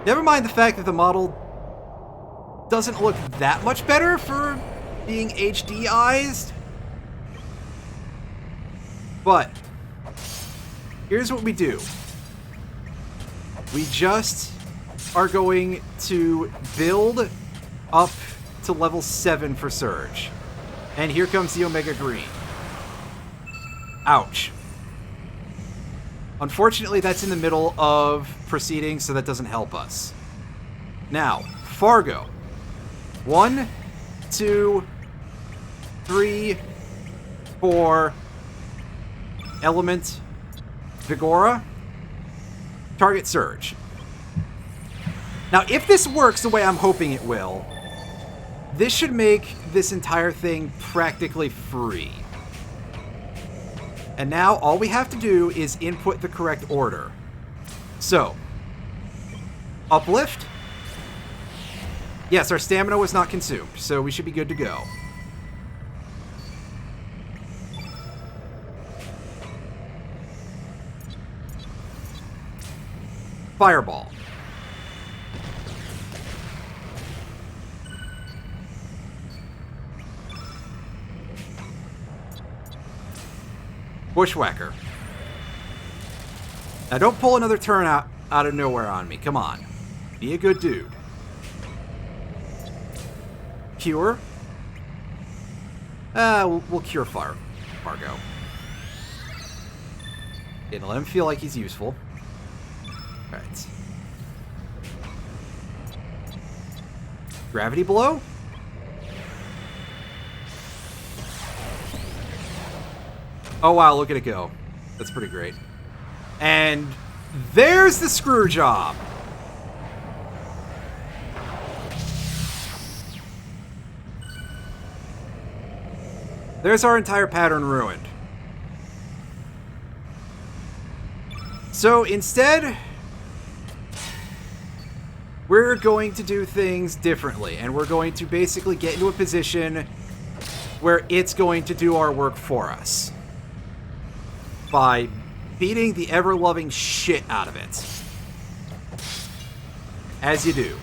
Never mind the fact that the model doesn't look that much better for being HDized. But here's what we do. We just are going to build up to level 7 for Surge. And here comes the Omega Green. Ouch. Unfortunately, that's in the middle of proceedings, so that doesn't help us. Now, Fargo. 1, 2, 3, 4. Element. Vigora. Target Surge. Now, if this works the way I'm hoping it will, this should make this entire thing practically free. And now all we have to do is input the correct order. So, Uplift. Yes, our stamina was not consumed, so we should be good to go. Fireball. Bushwhacker. Now don't pull another turn out of nowhere on me. Come on. Be a good dude. Cure. We'll cure Fargo. And let him feel like he's useful. Alright. Gravity Blow? Oh wow, look at it go. That's pretty great. And there's the screw job. There's our entire pattern ruined. So instead, we're going to do things differently, and we're going to basically get into a position where it's going to do our work for us by beating the ever-loving shit out of it. As you do.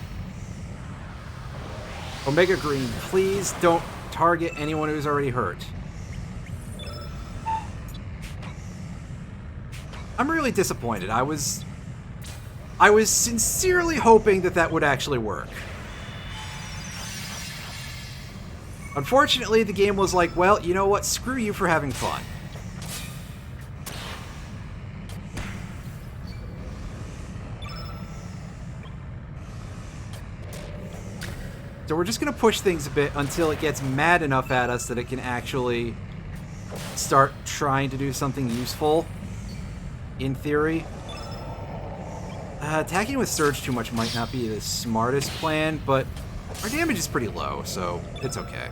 Omega Green, please don't target anyone who's already hurt. I'm really disappointed. I was sincerely hoping that that would actually work. Unfortunately, the game was like, well, you know what? Screw you for having fun. So we're just going to push things a bit until it gets mad enough at us that it can actually start trying to do something useful, in theory. Attacking with Surge too much might not be the smartest plan, but our damage is pretty low, so it's okay.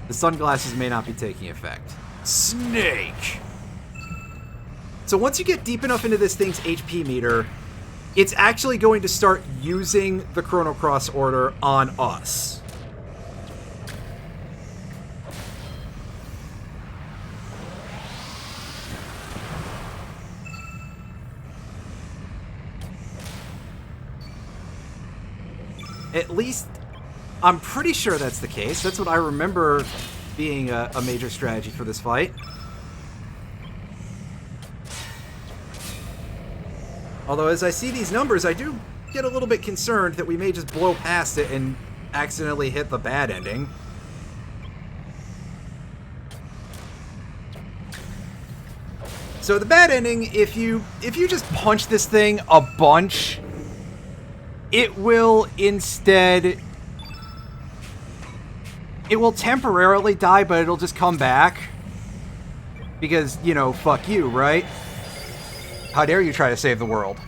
The sunglasses may not be taking effect. Snake! So once you get deep enough into this thing's HP meter, it's actually going to start using the Chrono Cross order on us. At least, I'm pretty sure that's the case. That's what I remember being a major strategy for this fight. Although as I see these numbers, I do get a little bit concerned that we may just blow past it and accidentally hit the bad ending. So the bad ending, if you just punch this thing a bunch, it will instead... It will temporarily die, but it'll just come back. Because, you know, fuck you, right? How dare you try to save the world?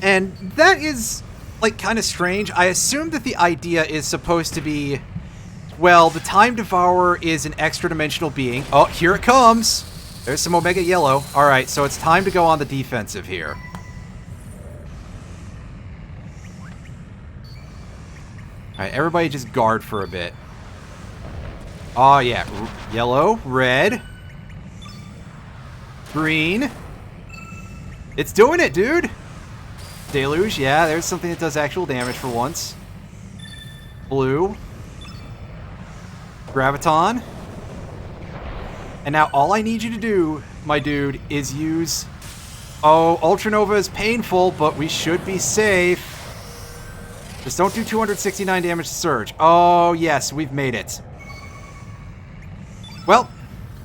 And that is, like, kind of strange. I assume that the idea is supposed to be, well, the Time Devourer is an extra-dimensional being. Oh, here it comes! There's some Omega Yellow. Alright, so it's time to go on the defensive here. Alright, everybody just guard for a bit. Oh, yeah. Yellow, red, green. It's doing it, dude! Deluge, yeah, there's something that does actual damage for once. Blue. Graviton. And now all I need you to do, my dude, is use... Oh, Ultranova is painful, but we should be safe. Just don't do 269 damage to Surge. Oh, yes, we've made it. Well,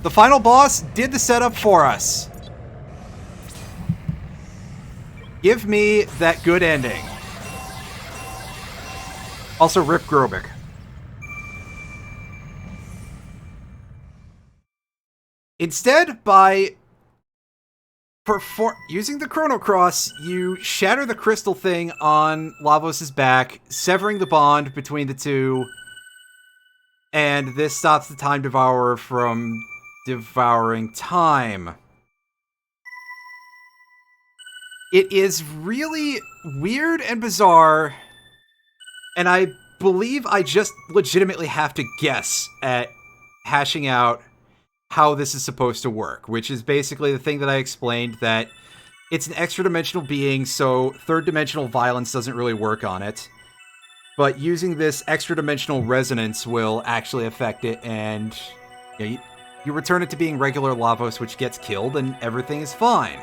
the final boss did the setup for us. Give me that good ending. Also, rip Grobik. Instead, by using the Chrono Cross, you shatter the crystal thing on Lavos' back, severing the bond between the two, and this stops the Time Devourer from devouring time. It is really weird and bizarre, and I believe I just legitimately have to guess at hashing out how this is supposed to work, which is basically the thing that I explained, that it's an extra-dimensional being, so third-dimensional violence doesn't really work on it. But using this extra-dimensional resonance will actually affect it, and you return it to being regular Lavos, which gets killed, and everything is fine.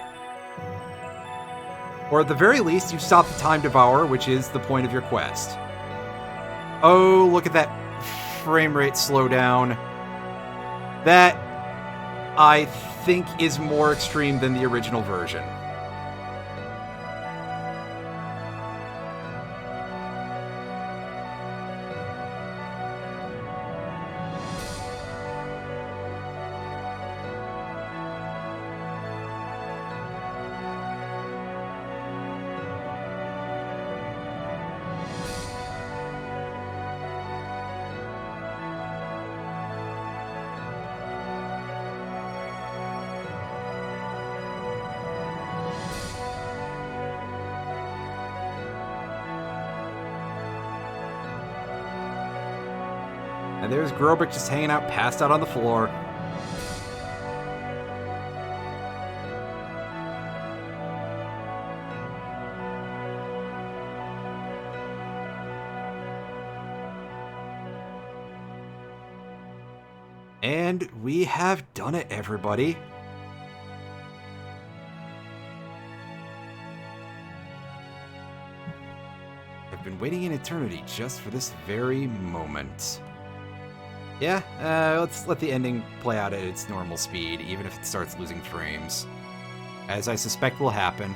Or at the very least, you stop the Time Devourer, which is the point of your quest. Oh, look at that frame rate slowdown. That, I think, is more extreme than the original version. And there's Grobik just hanging out, passed out on the floor. And we have done it, everybody. I've been waiting an eternity just for this very moment. Yeah, let's let the ending play out at its normal speed, even if it starts losing frames. As I suspect will happen.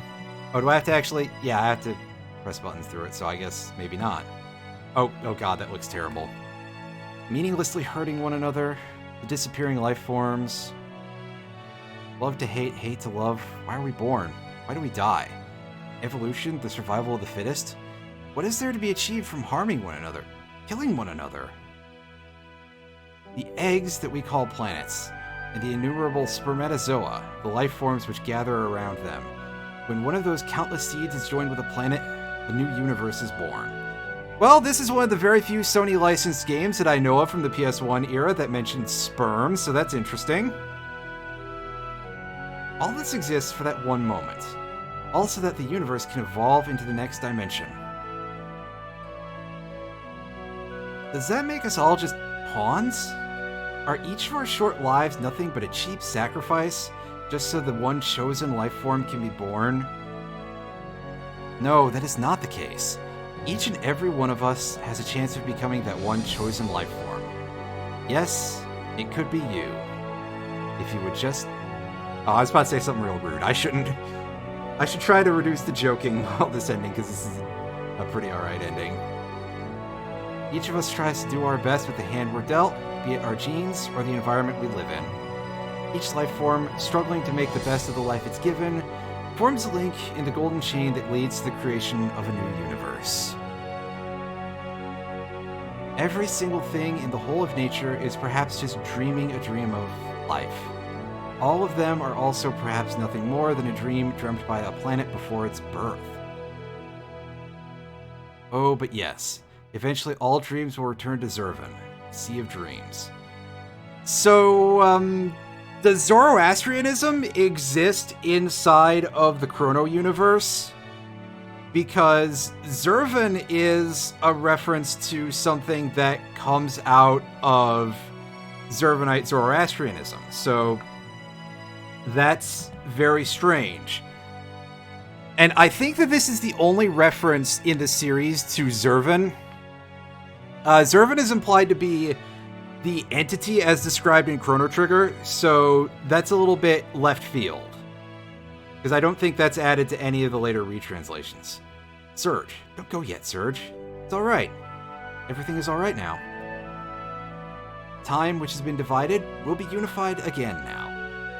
Oh, do I have to actually... Yeah, I have to press buttons through it, so I guess maybe not. Oh god, that looks terrible. Meaninglessly hurting one another, the disappearing life forms. Love to hate, hate to love. Why are we born? Why do we die? Evolution, the survival of the fittest? What is there to be achieved from harming one another? Killing one another? The eggs that we call planets, and the innumerable spermatozoa, the life forms which gather around them. When one of those countless seeds is joined with a planet, a new universe is born. Well, this is one of the very few Sony licensed games that I know of from the PS1 era that mentions sperm, so that's interesting. All this exists for that one moment. Also that the universe can evolve into the next dimension. Does that make us all just pawns? Are each of our short lives nothing but a cheap sacrifice, just so the one chosen life form can be born? No, that is not the case. Each and every one of us has a chance of becoming that one chosen life form. Yes, it could be you. If you would just... Oh, I was about to say something real rude. I shouldn't... I should try to reduce the joking while this ending, because this is a pretty alright ending. Each of us tries to do our best with the hand we're dealt, be it our genes or the environment we live in. Each life form, struggling to make the best of the life it's given, forms a link in the golden chain that leads to the creation of a new universe. Every single thing in the whole of nature is perhaps just dreaming a dream of life. All of them are also perhaps nothing more than a dream dreamt by a planet before its birth. Oh, but yes, eventually all dreams will return to Zervan, Sea of Dreams. So, does Zoroastrianism exist inside of the Chrono universe? Because Zervan is a reference to something that comes out of Zervanite Zoroastrianism. So that's very strange. And I think that this is the only reference in the series to Zervan. Zervan is implied to be the entity as described in Chrono Trigger, so that's a little bit left field. Because I don't think that's added to any of the later retranslations. Surge. Don't go yet, Surge. It's alright. Everything is alright now. Time, which has been divided, will be unified again now.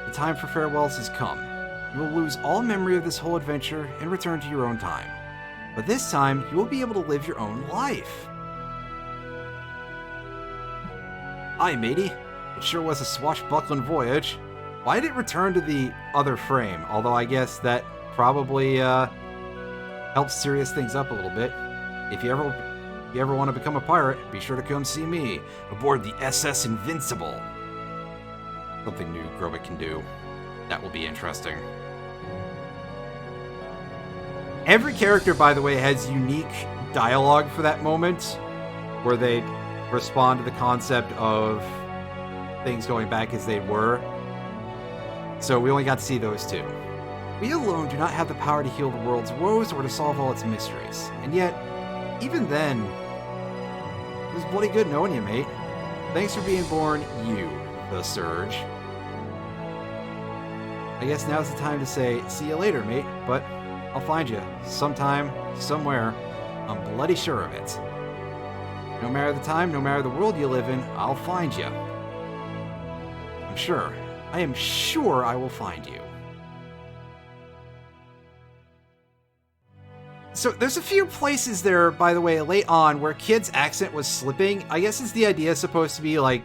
The time for farewells has come. You will lose all memory of this whole adventure and return to your own time. But this time, you will be able to live your own life. Aye, matey. It sure was a swashbuckling voyage. Why did it return to the other frame? Although I guess that probably helps serious things up a little bit. If you ever want to become a pirate, be sure to come see me aboard the SS Invincible. Something new Grobit can do. That will be interesting. Every character, by the way, has unique dialogue for that moment, where they respond to the concept of things going back as they were. So we only got to see those two. We alone do not have the power to heal the world's woes or to solve all its mysteries. And yet, even then, it was bloody good knowing you, mate. Thanks for being born, you, the Surge. I guess now's the time to say, see you later, mate, but I'll find you sometime, somewhere. I'm bloody sure of it. No matter the time, no matter the world you live in, I'll find you. I'm sure. I am sure I will find you. So there's a few places there, by the way, late on, where Kid's accent was slipping. I guess it's the idea supposed to be, like,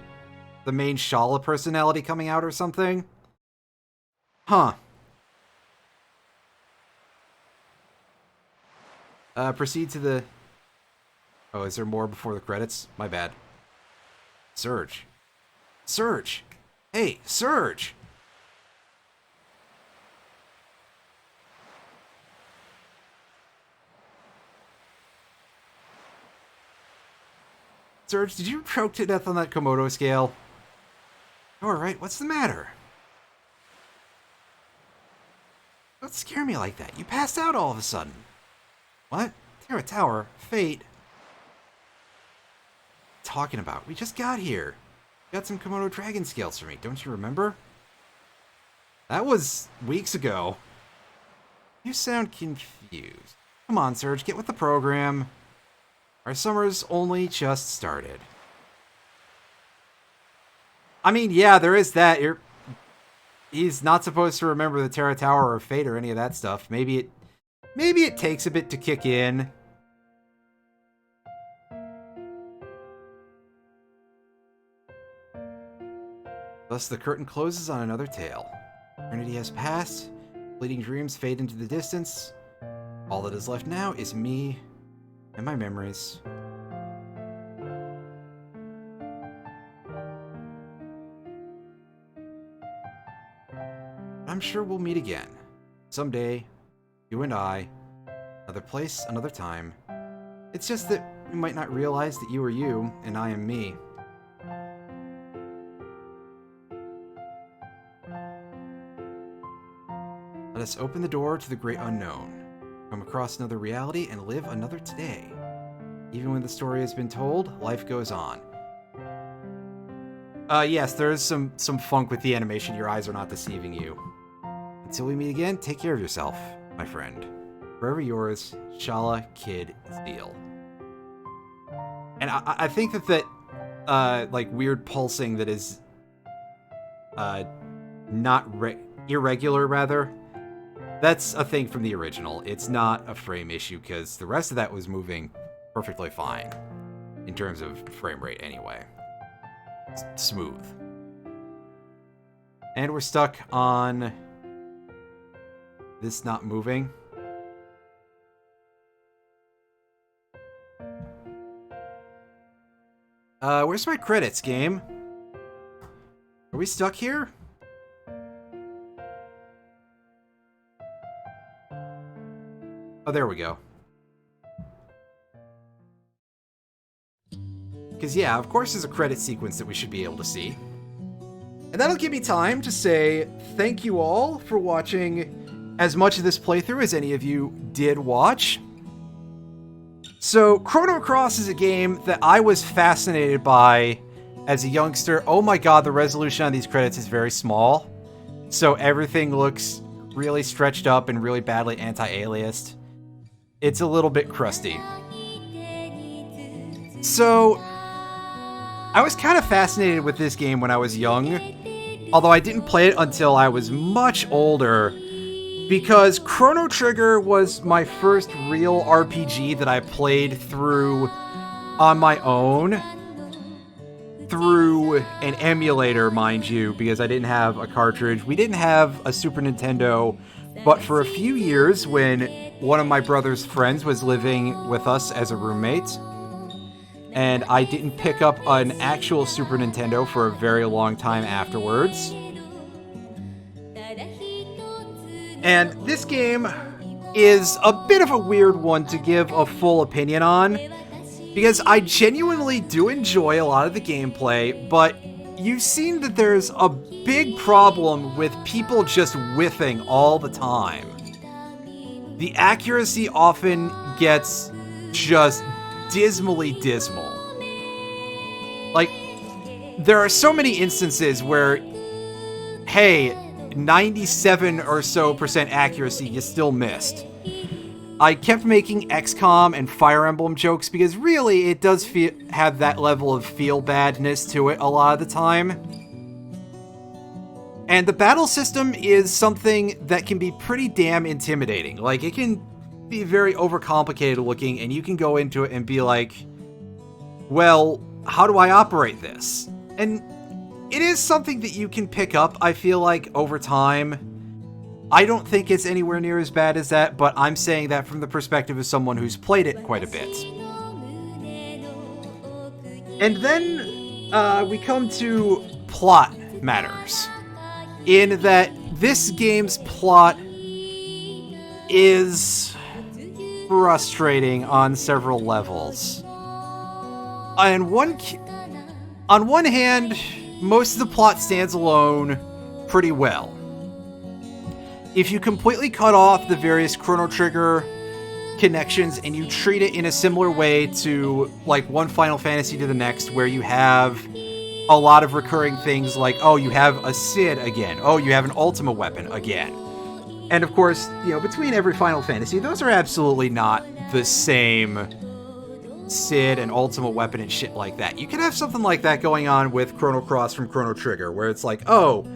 the main Shala personality coming out or something. Huh. Proceed to the... Oh, is there more before the credits? My bad. Surge. Surge! Hey, Surge! Surge, did you choke to death on that Komodo scale? Alright, what's the matter? Don't scare me like that. You passed out all of a sudden. What? Terra Tower? Fate? Talking about? We just got here. You got some Komodo dragon scales for me, don't you remember? That was weeks ago. You sound confused. Come on, Surge, get with the program. Our summer's only just started. I mean, yeah, there is that. He's not supposed to remember the Terra Tower or Fate or any of that stuff. Maybe it takes a bit to kick in. Thus the curtain closes on another tale. Eternity has passed. Fleeting dreams fade into the distance. All that is left now is me and my memories. But I'm sure we'll meet again. Someday, you and I, another place, another time. It's just that we might not realize that you are you, and I am me. Let us open the door to the great unknown. Come across another reality and live another today. Even when the story has been told, life goes on. Yes, there is some funk with the animation. Your eyes are not deceiving you. Until we meet again, take care of yourself, my friend. Forever yours, Shala Kid Steel. And I think that like weird pulsing that is not irregular, rather. That's a thing from the original. It's not a frame issue because the rest of that was moving perfectly fine in terms of frame rate anyway. Smooth. And we're stuck on this not moving. Where's my credits, game? Are we stuck here? Oh, there we go. Because, yeah, of course there's a credit sequence that we should be able to see. And that'll give me time to say thank you all for watching as much of this playthrough as any of you did watch. So, Chrono Cross is a game that I was fascinated by as a youngster. Oh my god, the resolution on these credits is very small. So everything looks really stretched up and really badly anti-aliased. It's a little bit crusty. So, I was kind of fascinated with this game when I was young, although I didn't play it until I was much older, because Chrono Trigger was my first real RPG that I played through on my own, through an emulator, mind you, because I didn't have a cartridge. We didn't have a Super Nintendo, but for a few years when one of my brother's friends was living with us as a roommate, and I didn't pick up an actual Super Nintendo for a very long time afterwards. And this game is a bit of a weird one to give a full opinion on, because I genuinely do enjoy a lot of the gameplay, but you've seen that there's a big problem with people just whiffing all the time. The accuracy often gets just dismally dismal. Like, there are so many instances where, hey, 97 or so % accuracy, you still missed. I kept making XCOM and Fire Emblem jokes because really it does have that level of feel-badness to it a lot of the time. And the battle system is something that can be pretty damn intimidating. Like, it can be very overcomplicated looking, and you can go into it and be like, well, how do I operate this? And it is something that you can pick up, I feel like, over time. I don't think it's anywhere near as bad as that, but I'm saying that from the perspective of someone who's played it quite a bit. And then we come to plot matters, in that this game's plot is frustrating on several levels. On one hand, most of the plot stands alone pretty well. If you completely cut off the various Chrono Trigger connections and you treat it in a similar way to like one Final Fantasy to the next, where you have a lot of recurring things like, oh, you have a Cid again, oh, you have an Ultima weapon again. And of course, you know, between every Final Fantasy, those are absolutely not the same Cid and Ultima weapon and shit like that. You can have something like that going on with Chrono Cross from Chrono Trigger, where it's like, oh,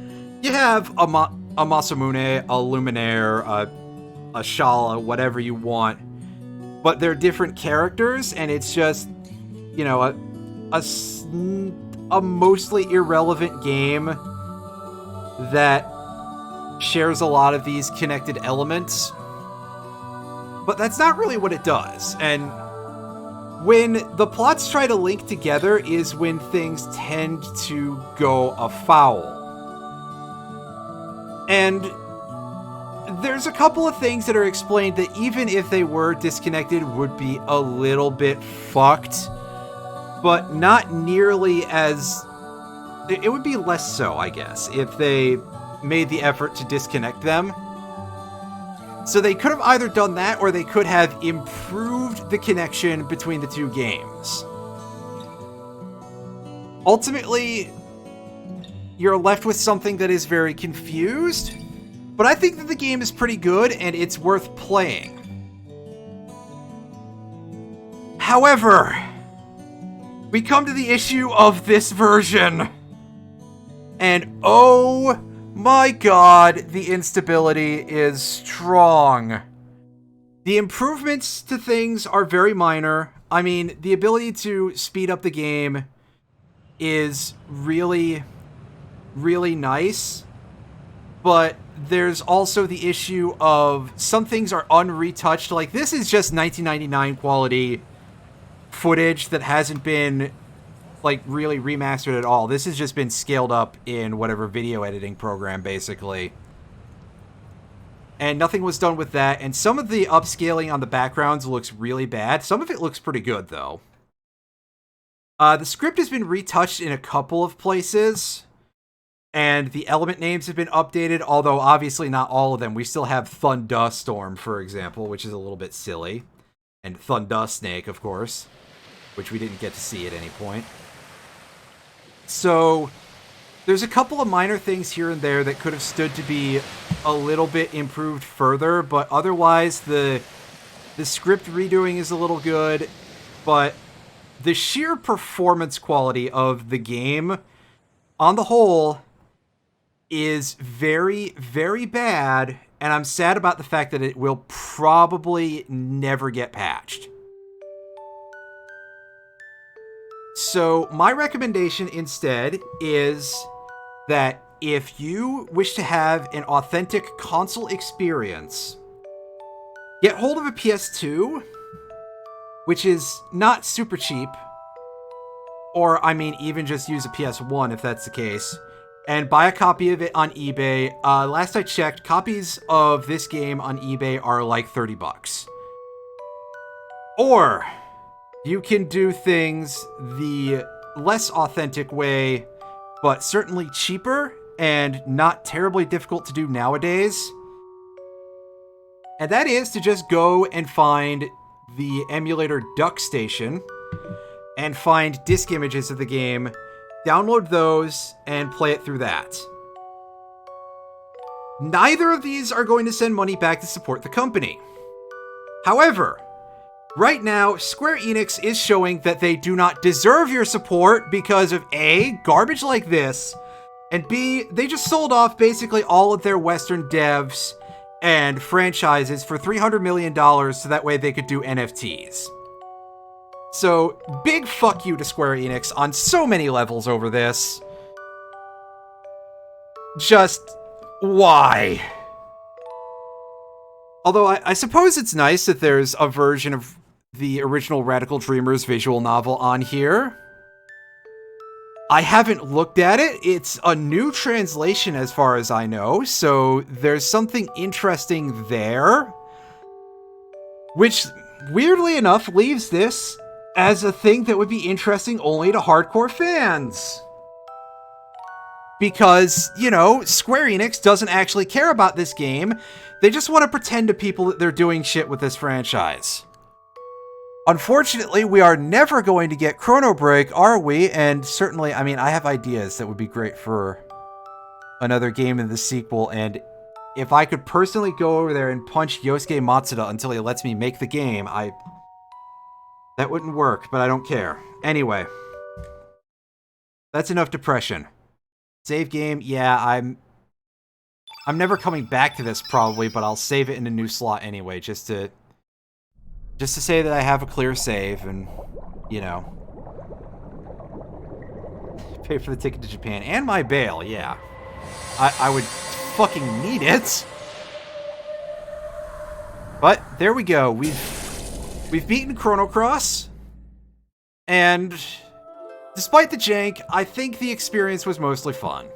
you have a Masamune, a Luminaire, a Shala, whatever you want, but they're different characters, and it's just, you know, a mostly irrelevant game that shares a lot of these connected elements. But that's not really what it does, and when the plots try to link together is when things tend to go afoul. And there's a couple of things that are explained that even if they were disconnected would be a little bit fucked, but not nearly as... It would be less so, I guess, if they made the effort to disconnect them. So they could have either done that, or they could have improved the connection between the two games. Ultimately, you're left with something that is very confused, but I think that the game is pretty good, and it's worth playing. However, we come to the issue of this version. And oh my god, the instability is strong. The improvements to things are very minor. I mean, the ability to speed up the game is really, really nice. But there's also the issue of some things are unretouched. Like, this is just 1999 quality footage that hasn't been, like, really remastered at all. This has just been scaled up in whatever video editing program, basically. And nothing was done with that. And some of the upscaling on the backgrounds looks really bad. Some of it looks pretty good, though. The script has been retouched in a couple of places. And the element names have been updated, although obviously not all of them. We still have Thunderstorm, for example, which is a little bit silly. And Thundersnake, of course, which we didn't get to see at any point. So, there's a couple of minor things here and there that could have stood to be a little bit improved further, but otherwise the script redoing is a little good, but the sheer performance quality of the game, on the whole, is very, very bad, and I'm sad about the fact that it will probably never get patched. So, my recommendation instead is that if you wish to have an authentic console experience, get hold of a PS2, which is not super cheap, or, I mean, even just use a PS1 if that's the case, and buy a copy of it on eBay. Last I checked, copies of this game on eBay are like $30. Or you can do things the less authentic way, but certainly cheaper and not terribly difficult to do nowadays. And that is to just go and find the emulator DuckStation and find disk images of the game, download those, and play it through that. Neither of these are going to send money back to support the company. However, right now, Square Enix is showing that they do not deserve your support because of A, garbage like this, and B, they just sold off basically all of their Western devs and franchises for $300 million so that way they could do NFTs. So, big fuck you to Square Enix on so many levels over this. Just, why? Although, I suppose it's nice that there's a version of the original Radical Dreamers visual novel on here. I haven't looked at it. It's a new translation as far as I know, so there's something interesting there. Which, weirdly enough, leaves this as a thing that would be interesting only to hardcore fans. Because, you know, Square Enix doesn't actually care about this game. They just want to pretend to people that they're doing shit with this franchise. Unfortunately, we are never going to get Chrono Break, are we? And certainly, I mean, I have ideas that would be great for another game in the sequel, and if I could personally go over there and punch Yosuke Matsuda until he lets me make the game, that wouldn't work, but I don't care. Anyway, that's enough depression. Save game, yeah, I'm never coming back to this probably, but I'll save it in a new slot anyway, just to say that I have a clear save and, you know, pay for the ticket to Japan and my bail, yeah. I would fucking need it. But there we go. We've beaten Chrono Cross, and despite the jank, I think the experience was mostly fun.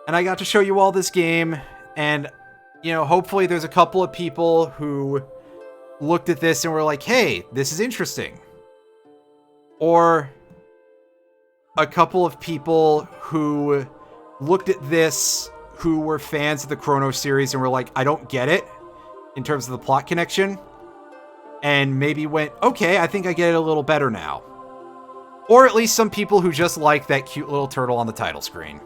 And I got to show you all this game, and you know, hopefully there's a couple of people who looked at this and were like, hey, this is interesting. Or a couple of people who looked at this who were fans of the Chrono series and were like, I don't get it in terms of the plot connection. And maybe went, okay, I think I get it a little better now. Or at least some people who just like that cute little turtle on the title screen.